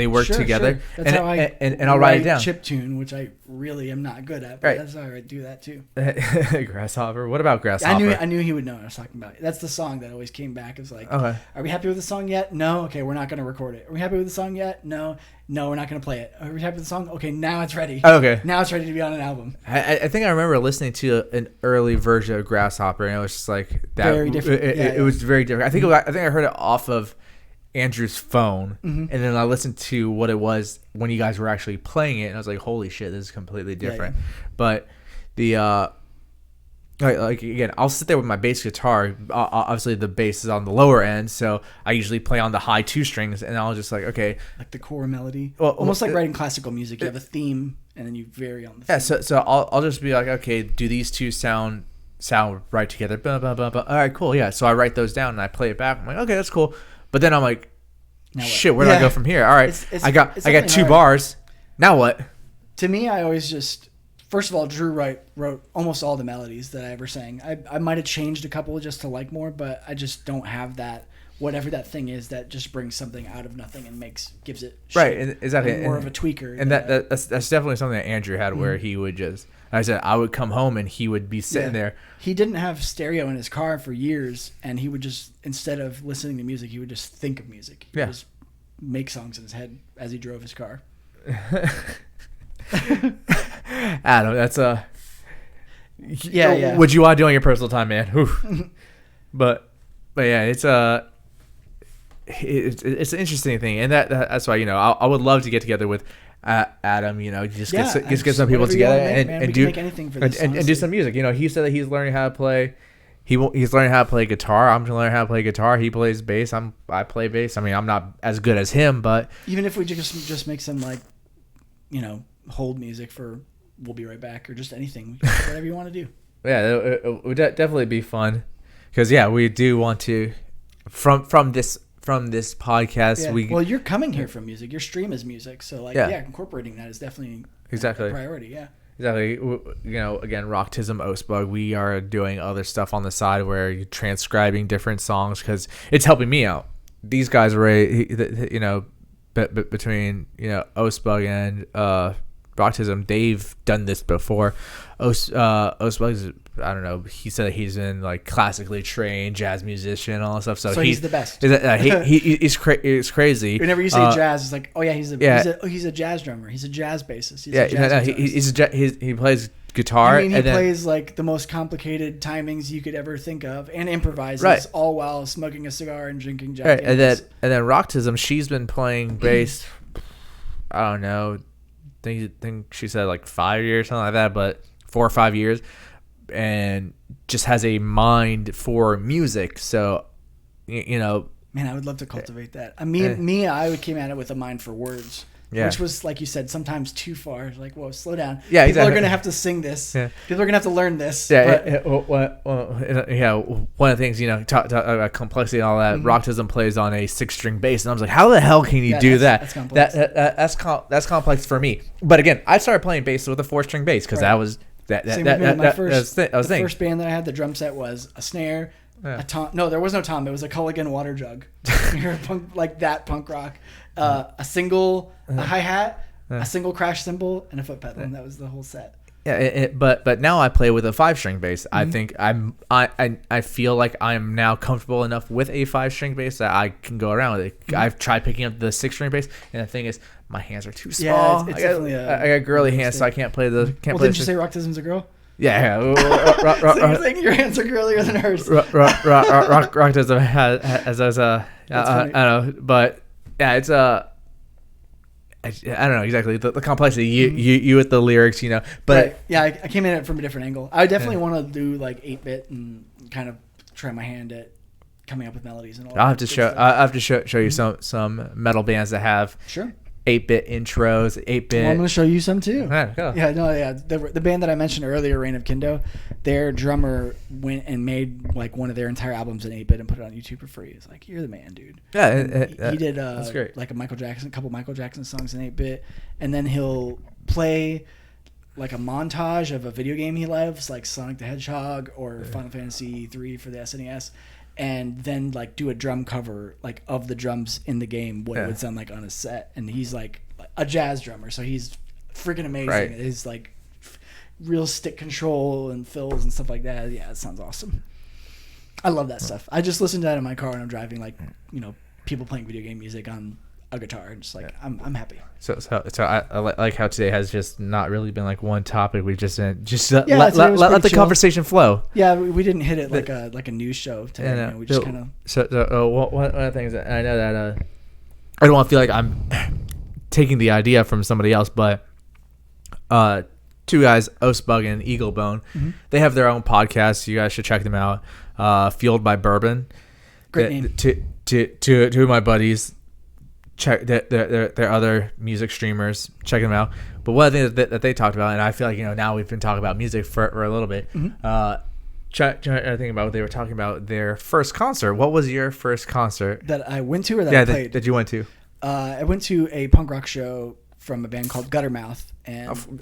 Speaker 2: work together.
Speaker 1: Sure. That's how
Speaker 2: and I'll write it down.
Speaker 1: Chiptune, which I really am not good at, but that's how I do that too.
Speaker 2: Grasshopper. What about Grasshopper?
Speaker 1: I knew he would know what I was talking about. That's the song that always came back. It's like, okay, are we happy with the song yet? No. Okay, we're not going to record it. Are we happy with the song yet? No. No, we're not going to play it. Are we happy with the song? Okay, now it's ready.
Speaker 2: Okay.
Speaker 1: Now it's ready to be on an album.
Speaker 2: I think I remember listening to an early version of Grasshopper, and it was just like that.
Speaker 1: Very different.
Speaker 2: It was very different. I think I heard it off of Andrew's phone, and then I listened to what it was when you guys were actually playing it, and I was like, holy shit, this is completely different. But the like again, I'll sit there with my bass guitar. Obviously the bass is on the lower end, so I usually play on the high 2 strings, and I'll just like, okay,
Speaker 1: like the core melody, almost like writing classical music. You have a theme and then you vary on the theme.
Speaker 2: So I'll just be like, okay, do these two sound right together? Blah, blah, blah, blah. All right, cool. Yeah, so I write those down and I play it back. I'm like, okay, that's cool. But then I'm like, shit, where do I go from here? All right, I got 2 bars. Now what?
Speaker 1: To me, I always just, first of all, Drew wrote almost all the melodies that I ever sang. I might have changed a couple just to like more, but I just don't have that, whatever that thing is that just brings something out of nothing and gives it shape.
Speaker 2: Right, exactly.
Speaker 1: I'm more of a tweaker.
Speaker 2: And that's definitely something that Andrew had, where he would just, I said, I would come home and he would be sitting there.
Speaker 1: He didn't have stereo in his car for years, and he would just, instead of listening to music, he would just think of music. He would just make songs in his head as he drove his car.
Speaker 2: Adam, that's what you want to do on your personal time, man. but yeah, it's an interesting thing, and that's why I would love to get together with Adam. Just get some people together and do some music. He said that he's learning how to play. He's learning how to play guitar. I'm learning how to play guitar. He plays bass. I play bass. I mean, I'm not as good as him, but
Speaker 1: even if we just make some hold music for "We'll Be Right Back" or just anything, whatever you want to do.
Speaker 2: Yeah, it would definitely be fun, because we do want to from this podcast.
Speaker 1: Well, you're coming here from music. Your stream is music, so incorporating that is definitely a priority. Yeah.
Speaker 2: Exactly. Again, Rocktism, Ostbug, we are doing other stuff on the side where you're transcribing different songs because it's helping me out. These guys are between Ostbug and Rocktism, they've done this before. Ostbug, I don't know. He said he's in classically trained jazz musician and all that stuff. So
Speaker 1: he's the best.
Speaker 2: He's crazy.
Speaker 1: Whenever you say jazz, it's like, oh yeah, he's a jazz drummer. He's a jazz bassist.
Speaker 2: He plays guitar.
Speaker 1: He plays the most complicated timings you could ever think of, and improvises all while smoking a cigar and drinking Jack.
Speaker 2: Right, and then Rocktism, she's been playing bass. I don't know. I think she said 5 years, something like that, but 4 or 5 years, and just has a mind for music. So, man,
Speaker 1: I would love to cultivate that. I came at it with a mind for words. Yeah. Which was, like you said, sometimes too far. Whoa, slow down.
Speaker 2: Yeah,
Speaker 1: People are going to have to sing this. Yeah. People are going to have to learn this.
Speaker 2: Yeah, one of the things, talk about complexity and all that, Rocktism plays on a 6-string bass, and I was like, how the hell can you do that?
Speaker 1: That's complex.
Speaker 2: That's complex for me. But again, I started playing bass with a 4-string bass because that was
Speaker 1: the first band that I had, the drum set was a snare, a tom. No, there was no tom. It was a Culligan water jug. You're punk rock. A single hi-hat, a single crash cymbal, and a foot pedal, and that was the whole set.
Speaker 2: Yeah, but now I play with a 5-string bass. I think I feel like I'm now comfortable enough with a 5-string bass that I can go around with it. I've tried picking up the 6-string bass, and the thing is, my hands are too
Speaker 1: Yeah,
Speaker 2: small.
Speaker 1: it's definitely
Speaker 2: I got girly hands, so I can't play the.
Speaker 1: Well, didn't you say Rocktism's a girl?
Speaker 2: Yeah.
Speaker 1: So you're saying your hands are girlier than hers.
Speaker 2: Rock does as I don't know, but yeah, it's I don't know exactly the complexity. You with the lyrics, you know, but
Speaker 1: right. Yeah, I came in it from a different angle. I definitely want to do like 8-bit and kind of try my hand at coming up with melodies and all.
Speaker 2: I'll have to show you some metal bands that have
Speaker 1: sure
Speaker 2: 8-bit intros, 8-bit.
Speaker 1: Well, I'm going to show you some too.
Speaker 2: Yeah, go.
Speaker 1: Yeah. The band that I mentioned earlier, Reign of Kindo, their drummer went and made like one of their entire albums in 8-bit and put it on YouTube for free. It's like, you're the man, dude.
Speaker 2: Yeah,
Speaker 1: he did
Speaker 2: that's great.
Speaker 1: like a couple Michael Jackson songs in 8-bit, and then he'll play like a montage of a video game he loves, like Sonic the Hedgehog or Final Fantasy 3 for the SNES. And then like do a drum cover like of the drums in the game, what it would sound like on a set. And he's like a jazz drummer, so he's freaking amazing.
Speaker 2: Right.
Speaker 1: His like real stick control and fills and stuff like that. Yeah, it sounds awesome. I love that stuff. I just listen to that in my car when I'm driving, like, you know, people playing video game music on a guitar, and just like I'm happy.
Speaker 2: So I like how today has just not really been like one topic. We just let the conversation flow.
Speaker 1: Yeah, we didn't hit it like a news show today.
Speaker 2: And,
Speaker 1: you know, we just kind
Speaker 2: of. One of the things that I know that I don't want to feel like I'm taking the idea from somebody else, but two guys, Osebug and Eaglebone, they have their own podcast. You guys should check them out. Fueled by Bourbon.
Speaker 1: Great name.
Speaker 2: Two of my buddies. Check their other music streamers. Check them out. But one of the things that they talked about, and I feel like, you know, now we've been talking about music for a little bit. Try to think about what they were talking about. Their first concert. What was your first concert
Speaker 1: that I went to or that I played?
Speaker 2: That you went to?
Speaker 1: I went to a punk rock show from a band called Guttermouth, and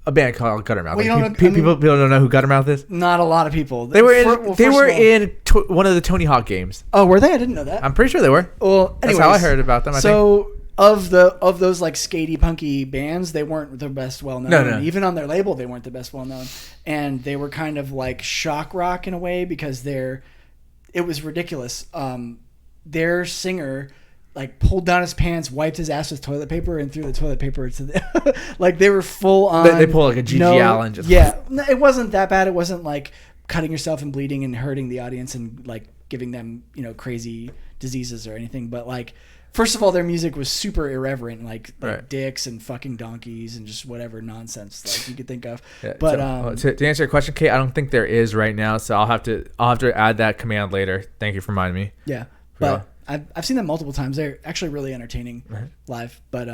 Speaker 2: a band called Guttermouth.
Speaker 1: Well,
Speaker 2: people don't know who Guttermouth is.
Speaker 1: Not a lot of people.
Speaker 2: They were in one of the Tony Hawk games.
Speaker 1: Oh, were they? I didn't know that.
Speaker 2: I'm pretty sure they were.
Speaker 1: Well, anyways,
Speaker 2: that's how I heard about them. I think.
Speaker 1: Of those like skatey punky bands, they weren't the best well known.
Speaker 2: No.
Speaker 1: Even on their label, they weren't the best well known, and they were kind of like shock rock in a way because it was ridiculous. Their singer like pulled down his pants, wiped his ass with toilet paper, and threw the toilet paper to the like they were full on.
Speaker 2: They pulled like a Gigi Allen.
Speaker 1: It wasn't that bad. It wasn't like cutting yourself and bleeding and hurting the audience and like giving them, you know, crazy diseases or anything. But like, first of all, their music was super irreverent, like dicks and fucking donkeys and just whatever nonsense like you could think of. Yeah, but
Speaker 2: to answer your question, Kate, I don't think there is right now, so I'll have to add that command later. Thank you for reminding me.
Speaker 1: Yeah, but I've seen them multiple times. They're actually really entertaining live. But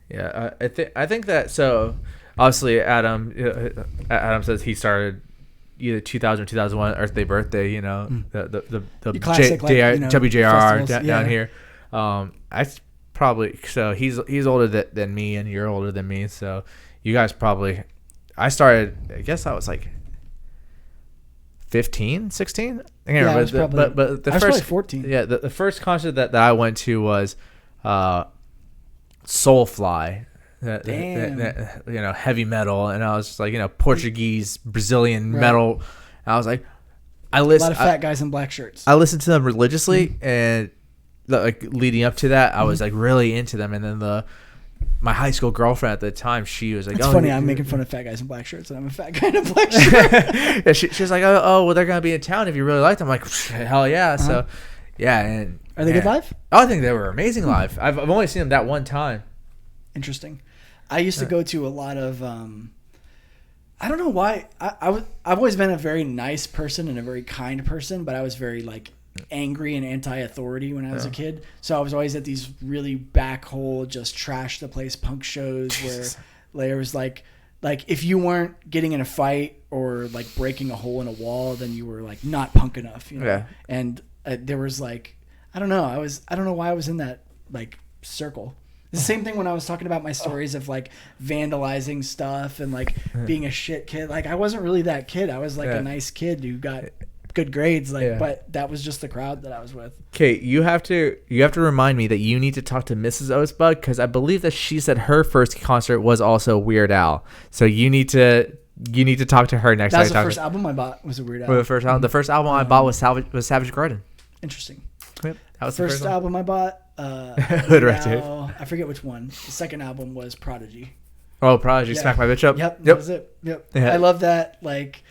Speaker 2: yeah, I think that, so obviously Adam says he started either 2000 or 2001 Earth Day Birthday. You know, the
Speaker 1: classic
Speaker 2: WJR down here. I probably, so he's older than me and you're older than me, so you guys probably, I started, I guess I was like 15, 16. I can't remember. But the
Speaker 1: I was
Speaker 2: first,
Speaker 1: probably 14.
Speaker 2: Yeah, the first concert that I went to was Soulfly.
Speaker 1: Damn.
Speaker 2: You know, heavy metal, and I was just like, you know, Portuguese, Brazilian metal. And I was like,
Speaker 1: a lot of fat guys in black shirts.
Speaker 2: I listened to them religiously, and like leading up to that, I was like really into them. And then my high school girlfriend at the time, she was like,
Speaker 1: "It's funny, I'm making fun of fat guys in black shirts, and I'm a fat guy in a black shirt."
Speaker 2: Yeah, she was like, "Oh, well, they're gonna be in town if you really like them." I'm like, hell yeah! So, yeah, and
Speaker 1: are they good live?
Speaker 2: I think they were amazing live. I've only seen them that one time.
Speaker 1: Interesting. I used to go to a lot of. I don't know why. I've always been a very nice person and a very kind person, but I was very like angry and anti-authority when I was a kid. So I was always at these really backhole, just trash the place punk shows where there was like if you weren't getting in a fight or like breaking a hole in a wall, then you were like not punk enough, you know?
Speaker 2: Yeah.
Speaker 1: And there was like, I don't know why I was in that like circle. The same thing when I was talking about my stories of like vandalizing stuff and like being a shit kid. Like I wasn't really that kid. I was like a nice kid who got good grades, but that was just the crowd that I was with.
Speaker 2: Okay, you have to remind me that you need to talk to Mrs. Osebug, because I believe that she said her first concert was also Weird Al. So you need to talk to her next time.
Speaker 1: That was the first album I bought was a Weird Al.
Speaker 2: The first album I bought was Savage Garden.
Speaker 1: Interesting.
Speaker 2: Yep. That was
Speaker 1: First
Speaker 2: the first
Speaker 1: album I bought.
Speaker 2: Hood Rat Tape.
Speaker 1: I forget which one. The second album was Prodigy.
Speaker 2: one. Oh, Prodigy,
Speaker 1: Yeah.
Speaker 2: Smack My Bitch Up.
Speaker 1: Yep, that was it. Yep.
Speaker 2: Yeah.
Speaker 1: I love that. Like,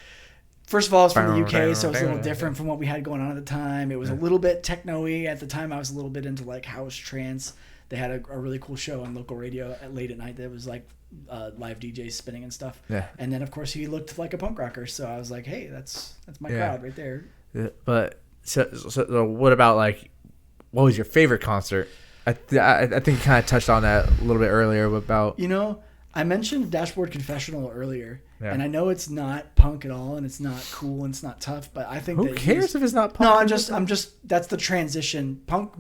Speaker 1: first of all, it's from the UK, so it's a little different from what we had going on at the time. It was a little bit techno-y. At the time, I was a little bit into like house trance. They had a really cool show on local radio late at night that was like live DJs spinning and stuff.
Speaker 2: Yeah.
Speaker 1: And then, of course, he looked like a punk rocker, so I was like, hey, that's my crowd right there.
Speaker 2: Yeah, but so what about like, what was your favorite concert? I think you kind of touched on that a little bit earlier about.
Speaker 1: You know, I mentioned Dashboard Confessional earlier,
Speaker 2: Yeah.
Speaker 1: and I know it's not punk at all, and it's not cool, and it's not tough, but I think
Speaker 2: Who
Speaker 1: that
Speaker 2: cares if it's not punk?
Speaker 1: No, I'm just that's the transition. Punk.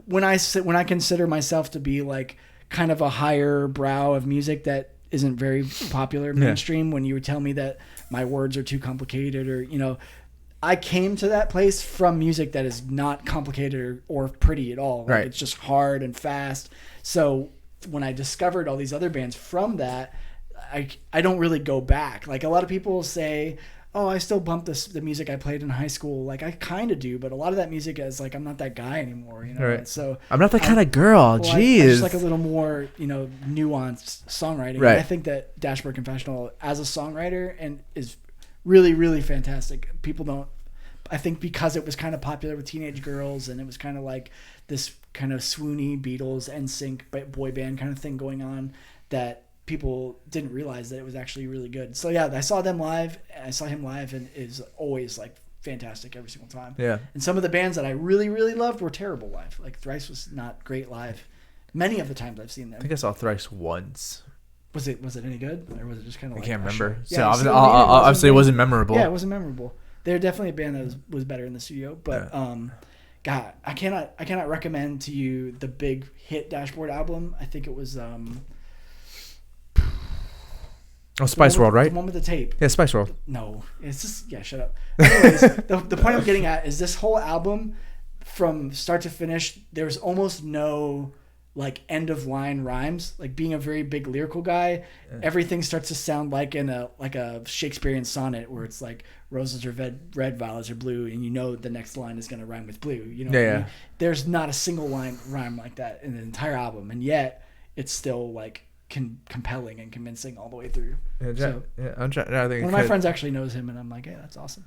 Speaker 1: When I consider myself to be like kind of a higher brow of music that isn't very popular mainstream, when you would tell me that my words are too complicated, or I came to that place from music that is not complicated or pretty at all. Like,
Speaker 2: right.
Speaker 1: It's just hard and fast. So when I discovered all these other bands from that, I don't really go back. Like a lot of people say, oh, I still bump the music I played in high school. Like I kind of do, but a lot of that music is like, I'm not that guy anymore,
Speaker 2: Right.
Speaker 1: So
Speaker 2: I'm not that kind of girl. Jeez.
Speaker 1: I just like a little more, nuanced songwriting.
Speaker 2: Right.
Speaker 1: And I think that Dashboard Confessional as a songwriter and is really, really fantastic. People don't, I think because it was kind of popular with teenage girls and it was kind of like this kind of swoony Beatles NSYNC boy band kind of thing going on, that people didn't realize that it was actually really good. So yeah, I saw him live and is always like fantastic every single time.
Speaker 2: Yeah.
Speaker 1: And some of the bands that I really, really loved were terrible live. Like Thrice was not great live. Many of the times I've seen them.
Speaker 2: I think I saw Thrice once.
Speaker 1: Was it any good, or was it just kind of
Speaker 2: I
Speaker 1: like?
Speaker 2: can't remember.
Speaker 1: Yeah,
Speaker 2: So obviously it wasn't memorable.
Speaker 1: Yeah, it wasn't memorable. They're definitely a band that was better in the studio, but God, I cannot recommend to you the big hit Dashboard album. I think it was
Speaker 2: Spice World, right?
Speaker 1: The one with the tape.
Speaker 2: Yeah, Spice World.
Speaker 1: No, it's just shut up. Anyways, the point I'm getting at is this whole album, from start to finish, there's almost no like end of line rhymes. Like being a very big lyrical guy, everything starts to sound like in a Shakespearean sonnet where it's like roses are red, violets are blue, and the next line is going to rhyme with blue. What I mean? There's not a single line rhyme like that in the entire album, and yet it's still like compelling and convincing all the way through.
Speaker 2: I'm trying. I think
Speaker 1: one of my friends actually knows him, and I'm like, hey, that's awesome.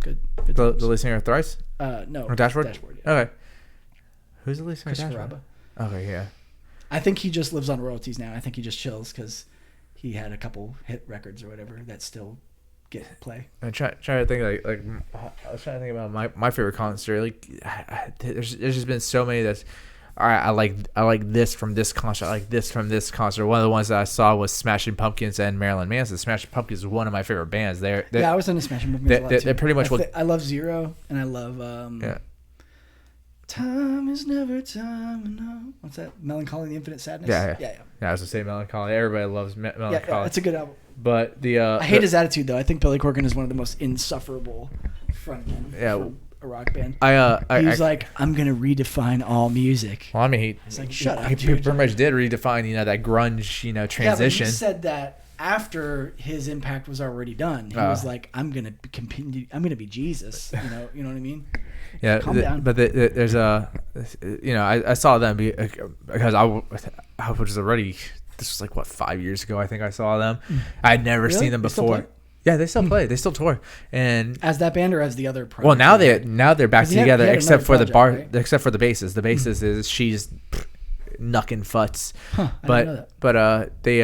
Speaker 1: Good.
Speaker 2: The lead singer of Thrice?
Speaker 1: No.
Speaker 2: Or Dashboard?
Speaker 1: Dashboard. Yeah.
Speaker 2: Okay.
Speaker 1: Who's the lead singer? Chris Faraba.
Speaker 2: Okay, yeah.
Speaker 1: I think he just lives on royalties now. I think he just chills because he had a couple hit records or whatever that still get play.
Speaker 2: I'm trying to think like I was trying to think about my favorite concert. Like there's just been so many that's. All right, I like this from this concert. I like this from this concert. One of the ones that I saw was Smashing Pumpkins and Marilyn Manson. Smashing Pumpkins is one of my favorite bands. I was into Smashing Pumpkins a lot too. They're pretty much
Speaker 1: I love Zero, and I love Time is never time enough. What's that? Melancholy and the Infinite Sadness?
Speaker 2: Yeah, I was to say Melancholy. Everybody loves Melancholy.
Speaker 1: Yeah, it's a good album.
Speaker 2: But
Speaker 1: I hate his attitude though. I think Billy Corgan is one of the most insufferable frontmen for a rock band. He's like, I'm gonna redefine all music.
Speaker 2: Well, I mean,
Speaker 1: it's like, shut up.
Speaker 2: He pretty much did redefine, that grunge, transition.
Speaker 1: Yeah, but he said that after his impact was already done. He was like, I'm gonna be Jesus. You know what I mean?
Speaker 2: Yeah,
Speaker 1: calm down.
Speaker 2: But there's I saw them because I was already. This was like 5 years ago. I think I saw them. I'd never seen them before. Yeah, they still play. They still tour. And
Speaker 1: as that band or as the other project?
Speaker 2: Well, now they're back together, except for
Speaker 1: project, right?
Speaker 2: except for the bassist. The bassist is she's knucking futs.
Speaker 1: Huh, I didn't know that.
Speaker 2: They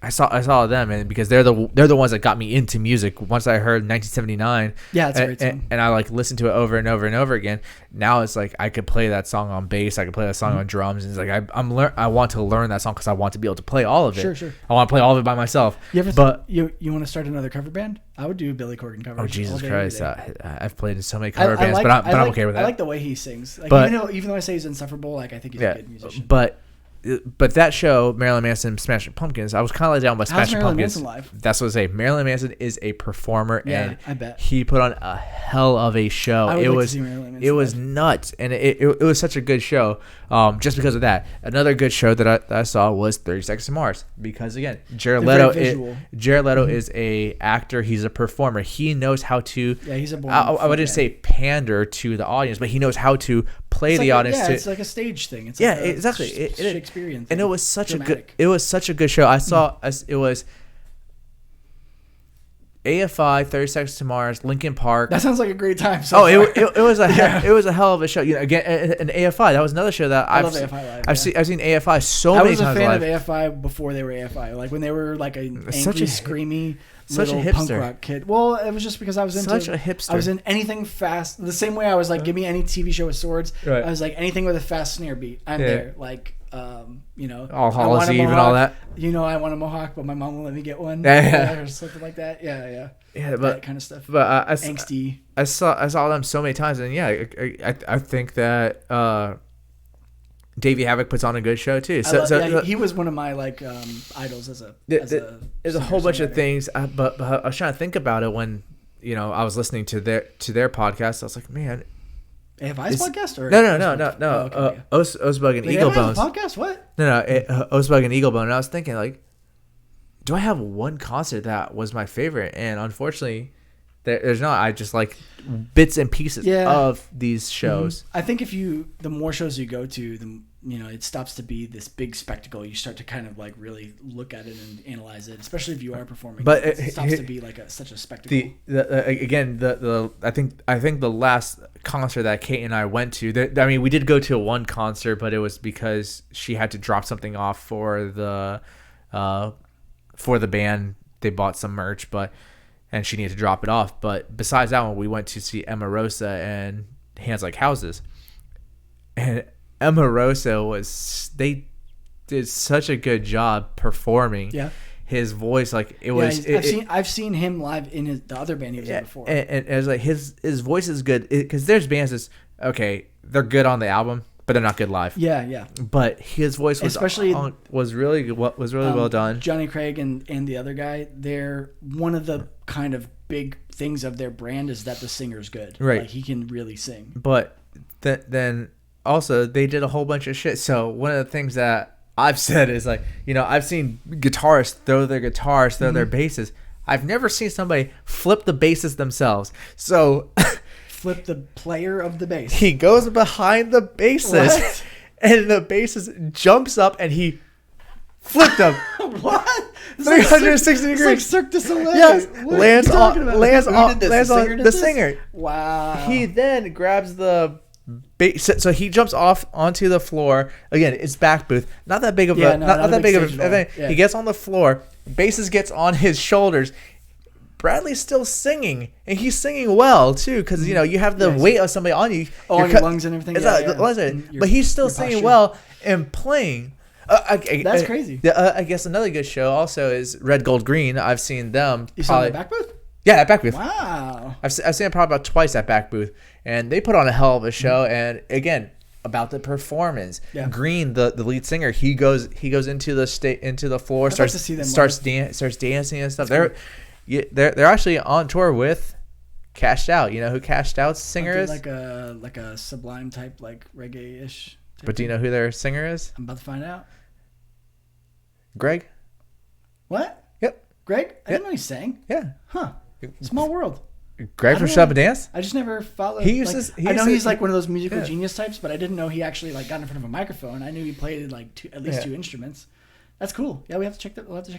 Speaker 2: I saw them, and because they're the ones that got me into music. Once I heard 1979,
Speaker 1: yeah, it's a great song.
Speaker 2: And I like listened to it over and over and over again. Now it's like I could play that song on bass, I could play that song on drums, and it's like I want to learn that song because I want to be able to play all of it.
Speaker 1: Sure.
Speaker 2: I want to play all of it by myself.
Speaker 1: You want to start another cover band? I would do Billy Corgan covers.
Speaker 2: Oh Jesus Christ! I've played in so many cover bands, but I'm okay with that.
Speaker 1: I like the way he sings. Like, even though I say he's insufferable, like I think he's a good musician.
Speaker 2: But but that show, Marilyn Manson, Smashing Pumpkins, I was kind of let down by
Speaker 1: How's
Speaker 2: Smashing
Speaker 1: Marilyn
Speaker 2: Pumpkins.
Speaker 1: Manson live?
Speaker 2: That's what I say. Marilyn Manson is a performer,
Speaker 1: Yeah,
Speaker 2: and
Speaker 1: I bet.
Speaker 2: he put on a hell of a show.
Speaker 1: I would
Speaker 2: It
Speaker 1: like
Speaker 2: was
Speaker 1: to see Marilyn Manson
Speaker 2: it was
Speaker 1: live.
Speaker 2: nuts, and it was such a good show. Just because of that. Another good show that I saw was 30 Seconds to Mars, because again, Jared
Speaker 1: They're
Speaker 2: Leto.
Speaker 1: very visual.
Speaker 2: Jared Leto is a actor. He's a performer. He knows how to.
Speaker 1: Yeah, he's a born
Speaker 2: I wouldn't
Speaker 1: fan.
Speaker 2: say pander to the audience, but he knows how to play
Speaker 1: It's
Speaker 2: the
Speaker 1: like
Speaker 2: audience.
Speaker 1: yeah,
Speaker 2: to,
Speaker 1: it's like a stage thing. It's
Speaker 2: yeah,
Speaker 1: like a
Speaker 2: exactly. It-
Speaker 1: Shakespearean thing.
Speaker 2: and it was such a good.
Speaker 1: Dramatic.
Speaker 2: It was such a good show. I saw. It was AFI, 30 Seconds to Mars, Linkin Park.
Speaker 1: That sounds like a great time. So
Speaker 2: Oh,
Speaker 1: far.
Speaker 2: it was a
Speaker 1: Yeah.
Speaker 2: it was a hell of a show. You know, again, and AFI, that was another show that
Speaker 1: I
Speaker 2: I've
Speaker 1: love
Speaker 2: seen,
Speaker 1: AFI live.
Speaker 2: I've seen AFI so
Speaker 1: I
Speaker 2: many
Speaker 1: was a
Speaker 2: times
Speaker 1: fan
Speaker 2: live.
Speaker 1: of AFI before they were AFI. Like when they were like an
Speaker 2: Such
Speaker 1: angry,
Speaker 2: a-
Speaker 1: screamy
Speaker 2: such a
Speaker 1: little punk
Speaker 2: hipster.
Speaker 1: rock kid. Well, it was just because I was into
Speaker 2: Such a hipster.
Speaker 1: I was in anything fast. The same way I was like, give me any TV show with swords.
Speaker 2: Right.
Speaker 1: I was like anything with a fast snare beat. I'm
Speaker 2: Yeah.
Speaker 1: there. Like you know,
Speaker 2: All
Speaker 1: I want
Speaker 2: Hallows
Speaker 1: a
Speaker 2: Eve and
Speaker 1: mohawk.
Speaker 2: all that.
Speaker 1: You know, I want a mohawk, but my mom won't let me get one.
Speaker 2: Yeah.
Speaker 1: Or something like that. Yeah.
Speaker 2: Yeah,
Speaker 1: that
Speaker 2: but
Speaker 1: kind of stuff.
Speaker 2: angsty. I saw them so many times, and yeah, I think that Davey Havoc puts on a good show too.
Speaker 1: He was one of my like idols as a.
Speaker 2: There's a whole bunch of things, but I was trying to think about it when I was listening to their podcast. I was like, man,
Speaker 1: AFI's podcast or
Speaker 2: no.
Speaker 1: Oh, okay.
Speaker 2: Osebug and
Speaker 1: Wait,
Speaker 2: Eagle
Speaker 1: AFI has
Speaker 2: Bones.
Speaker 1: a podcast? What?
Speaker 2: No, Osebug and Eagle Bone. And I was thinking, like, do I have one concert that was my favorite? And unfortunately, there's not. I just like bits and pieces of these shows.
Speaker 1: I think the more shows you go to, the it stops to be this big spectacle. You start to kind of like really look at it and analyze it, especially if you are performing.
Speaker 2: But
Speaker 1: it stops to be like such a spectacle.
Speaker 2: I think the last concert that Kate and I went to, I mean, we did go to one concert, but it was because she had to drop something off for the band. They bought some merch, and she needed to drop it off. But besides that one, we went to see Emma Rosa and Hands Like Houses, and Emma Rosa they did such a good job performing.
Speaker 1: Yeah.
Speaker 2: His voice, like it was.
Speaker 1: I've seen him live in the other band he was in before.
Speaker 2: And it was like his voice is good because there's bands that's okay. They're good on the album, but they're not good live.
Speaker 1: Yeah.
Speaker 2: But his voice was really well done.
Speaker 1: Johnny Craig and the other guy, they're one of the kind of big things of their brand is that the singer's good.
Speaker 2: Right.
Speaker 1: Like he can really sing.
Speaker 2: But then also they did a whole bunch of shit. So one of the things that I've said is like, I've seen guitarists throw their guitars, throw their basses. I've never seen somebody flip the basses themselves. So
Speaker 1: flip the player of the bass.
Speaker 2: He goes behind the bassist, and the bassist jumps up and he flipped them.
Speaker 1: What?
Speaker 2: 360 degrees.
Speaker 1: It's like Cirque du Soleil.
Speaker 2: Yes,
Speaker 1: What
Speaker 2: lands
Speaker 1: are you talking about?
Speaker 2: lands
Speaker 1: Who
Speaker 2: on
Speaker 1: did this?
Speaker 2: the singer.
Speaker 1: Wow.
Speaker 2: He then grabs the bass, so he jumps off onto the floor. Again, it's back booth. Not that big of not that big of a thing.
Speaker 1: Yeah.
Speaker 2: He gets on the floor. Bassist gets on his shoulders. Bradley's still singing, and he's singing well too, because you have the weight of somebody on you.
Speaker 1: On your lungs and everything.
Speaker 2: But he's still singing well and playing.
Speaker 1: That's crazy.
Speaker 2: I guess another good show also is Red Gold Green. I've seen them.
Speaker 1: You saw the back booth?
Speaker 2: Yeah, at back booth.
Speaker 1: Wow.
Speaker 2: I've seen it probably about twice at back booth, and they put on a hell of a show. And again, about the performance.
Speaker 1: Yeah.
Speaker 2: Green, the lead singer, he goes into the floor,
Speaker 1: I'd like to see them
Speaker 2: starts dancing and stuff. They're actually on tour with Cashed Out. You know who Cashed Out's singer is?
Speaker 1: Like a Sublime type, like reggae-ish.
Speaker 2: But do you know who their singer is?
Speaker 1: I'm about to find out.
Speaker 2: Greg?
Speaker 1: What?
Speaker 2: Yep.
Speaker 1: Greg? I didn't know he sang.
Speaker 2: Yeah.
Speaker 1: Huh. Small world.
Speaker 2: Greg from Shut Up and Dance?
Speaker 1: I just never followed.
Speaker 2: I
Speaker 1: know he's like one of those musical genius types, but I didn't know he actually like got in front of a microphone. I knew he played like at least two instruments. That's cool. Yeah, we'll have to check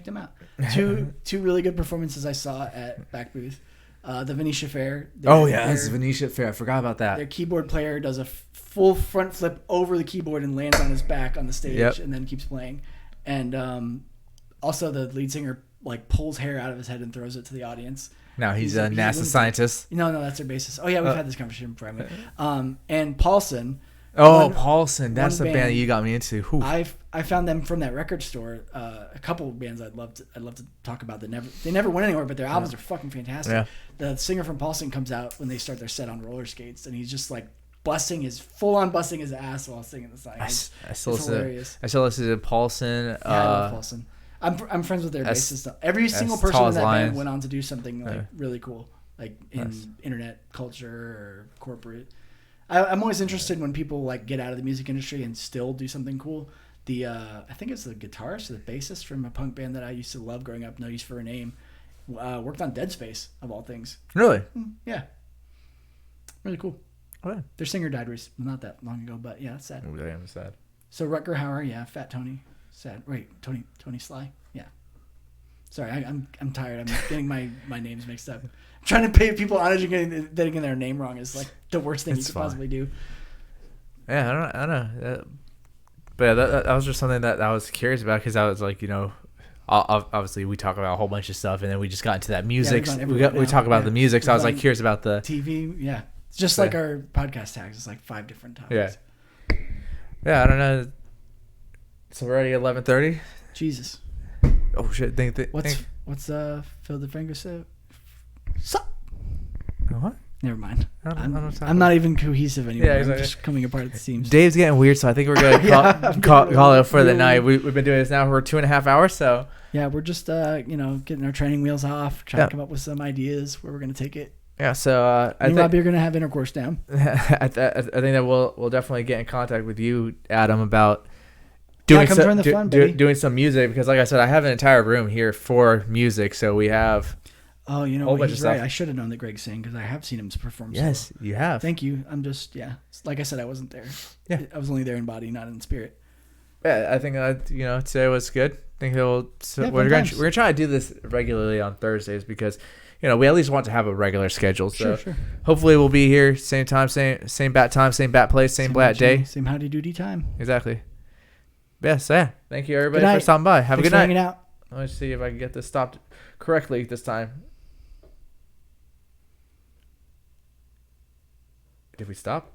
Speaker 1: them out. Two really good performances I saw at Back Booth. The Venetia Fair.
Speaker 2: It's Venetia Fair. I forgot about that.
Speaker 1: Their keyboard player does a full front flip over the keyboard and lands on his back on the stage, and then keeps playing. And also the lead singer like pulls hair out of his head and throws it to the audience.
Speaker 2: Now he's a NASA scientist.
Speaker 1: No, that's their bassist. Oh yeah, we've had this conversation before. And Paulson.
Speaker 2: Paulson, that's the band that you got me into. Whew.
Speaker 1: I found them from that record store. A couple of bands I'd love to talk about that they never went anywhere, but their albums are fucking fantastic. Yeah. The singer from Paulson comes out when they start their set on roller skates, and he's just like full on busting his ass while singing the song.
Speaker 2: I still
Speaker 1: it's hilarious.
Speaker 2: I still listen to Paulson.
Speaker 1: Yeah, I love Paulson. I'm friends with their bassist. Every single person in that band went on to do something like really cool, like in internet culture or corporate. I'm always interested when people like get out of the music industry and still do something cool. I think it's the guitarist or the bassist from a punk band that I used to love growing up, No Use for a Name, worked on Dead Space of all things.
Speaker 2: Really?
Speaker 1: Yeah. Really cool.
Speaker 2: Oh,
Speaker 1: their singer died not that long ago, but yeah, it's sad.
Speaker 2: Oh, damn, sad.
Speaker 1: So Rutger Hauer, yeah, Fat Tony, sad. Wait, Tony Sly, yeah. Sorry, I'm tired. I'm getting my names mixed up. I'm trying to pay people homage and getting their name wrong is like the worst thing you could possibly do.
Speaker 2: Yeah, I don't know. But yeah, that was just something that I was curious about because I was like, you know, obviously we talk about a whole bunch of stuff and then we just got into that music. We talk about the music, so I was like curious about the
Speaker 1: TV. Yeah, it's just like our podcast tags. It's like 5 different topics.
Speaker 2: Yeah, I don't know. So we're already 11:30.
Speaker 1: Jesus.
Speaker 2: Oh shit!
Speaker 1: What's Phil DeFranco said? Sup?
Speaker 2: What?
Speaker 1: Never mind.
Speaker 2: I'm
Speaker 1: not even cohesive anymore.
Speaker 2: Yeah, exactly.
Speaker 1: I'm just coming apart at the seams.
Speaker 2: Dave's getting weird, so I think we're gonna call it for the night. We've been doing this now for 2.5 hours, so
Speaker 1: yeah, we're just getting our training wheels off, trying to come up with some ideas where we're gonna take it.
Speaker 2: Yeah, so
Speaker 1: I think Robbie are gonna have intercourse down.
Speaker 2: I think that we'll definitely get in contact with you, Adam, about doing some music because, like I said, I have an entire room here for music, so we have.
Speaker 1: Oh, you know what? He's right. I should have known that Greg sang because I have seen him perform.
Speaker 2: Yes,
Speaker 1: solo.
Speaker 2: You have.
Speaker 1: Thank you. I'm just like I said, I wasn't there. Yeah, I was only there in body, not in spirit.
Speaker 2: Yeah, I think today was good. I think we're gonna try to do this regularly on Thursdays because we at least want to have a regular schedule. So
Speaker 1: sure.
Speaker 2: Hopefully we'll be here same time, same bat time, same bat place, same bat day,
Speaker 1: same howdy doody time.
Speaker 2: Exactly. Yeah. So thank you everybody for stopping by. Have a good night.
Speaker 1: Hanging out.
Speaker 2: Let's see if I can get this stopped correctly this time. Did we stop?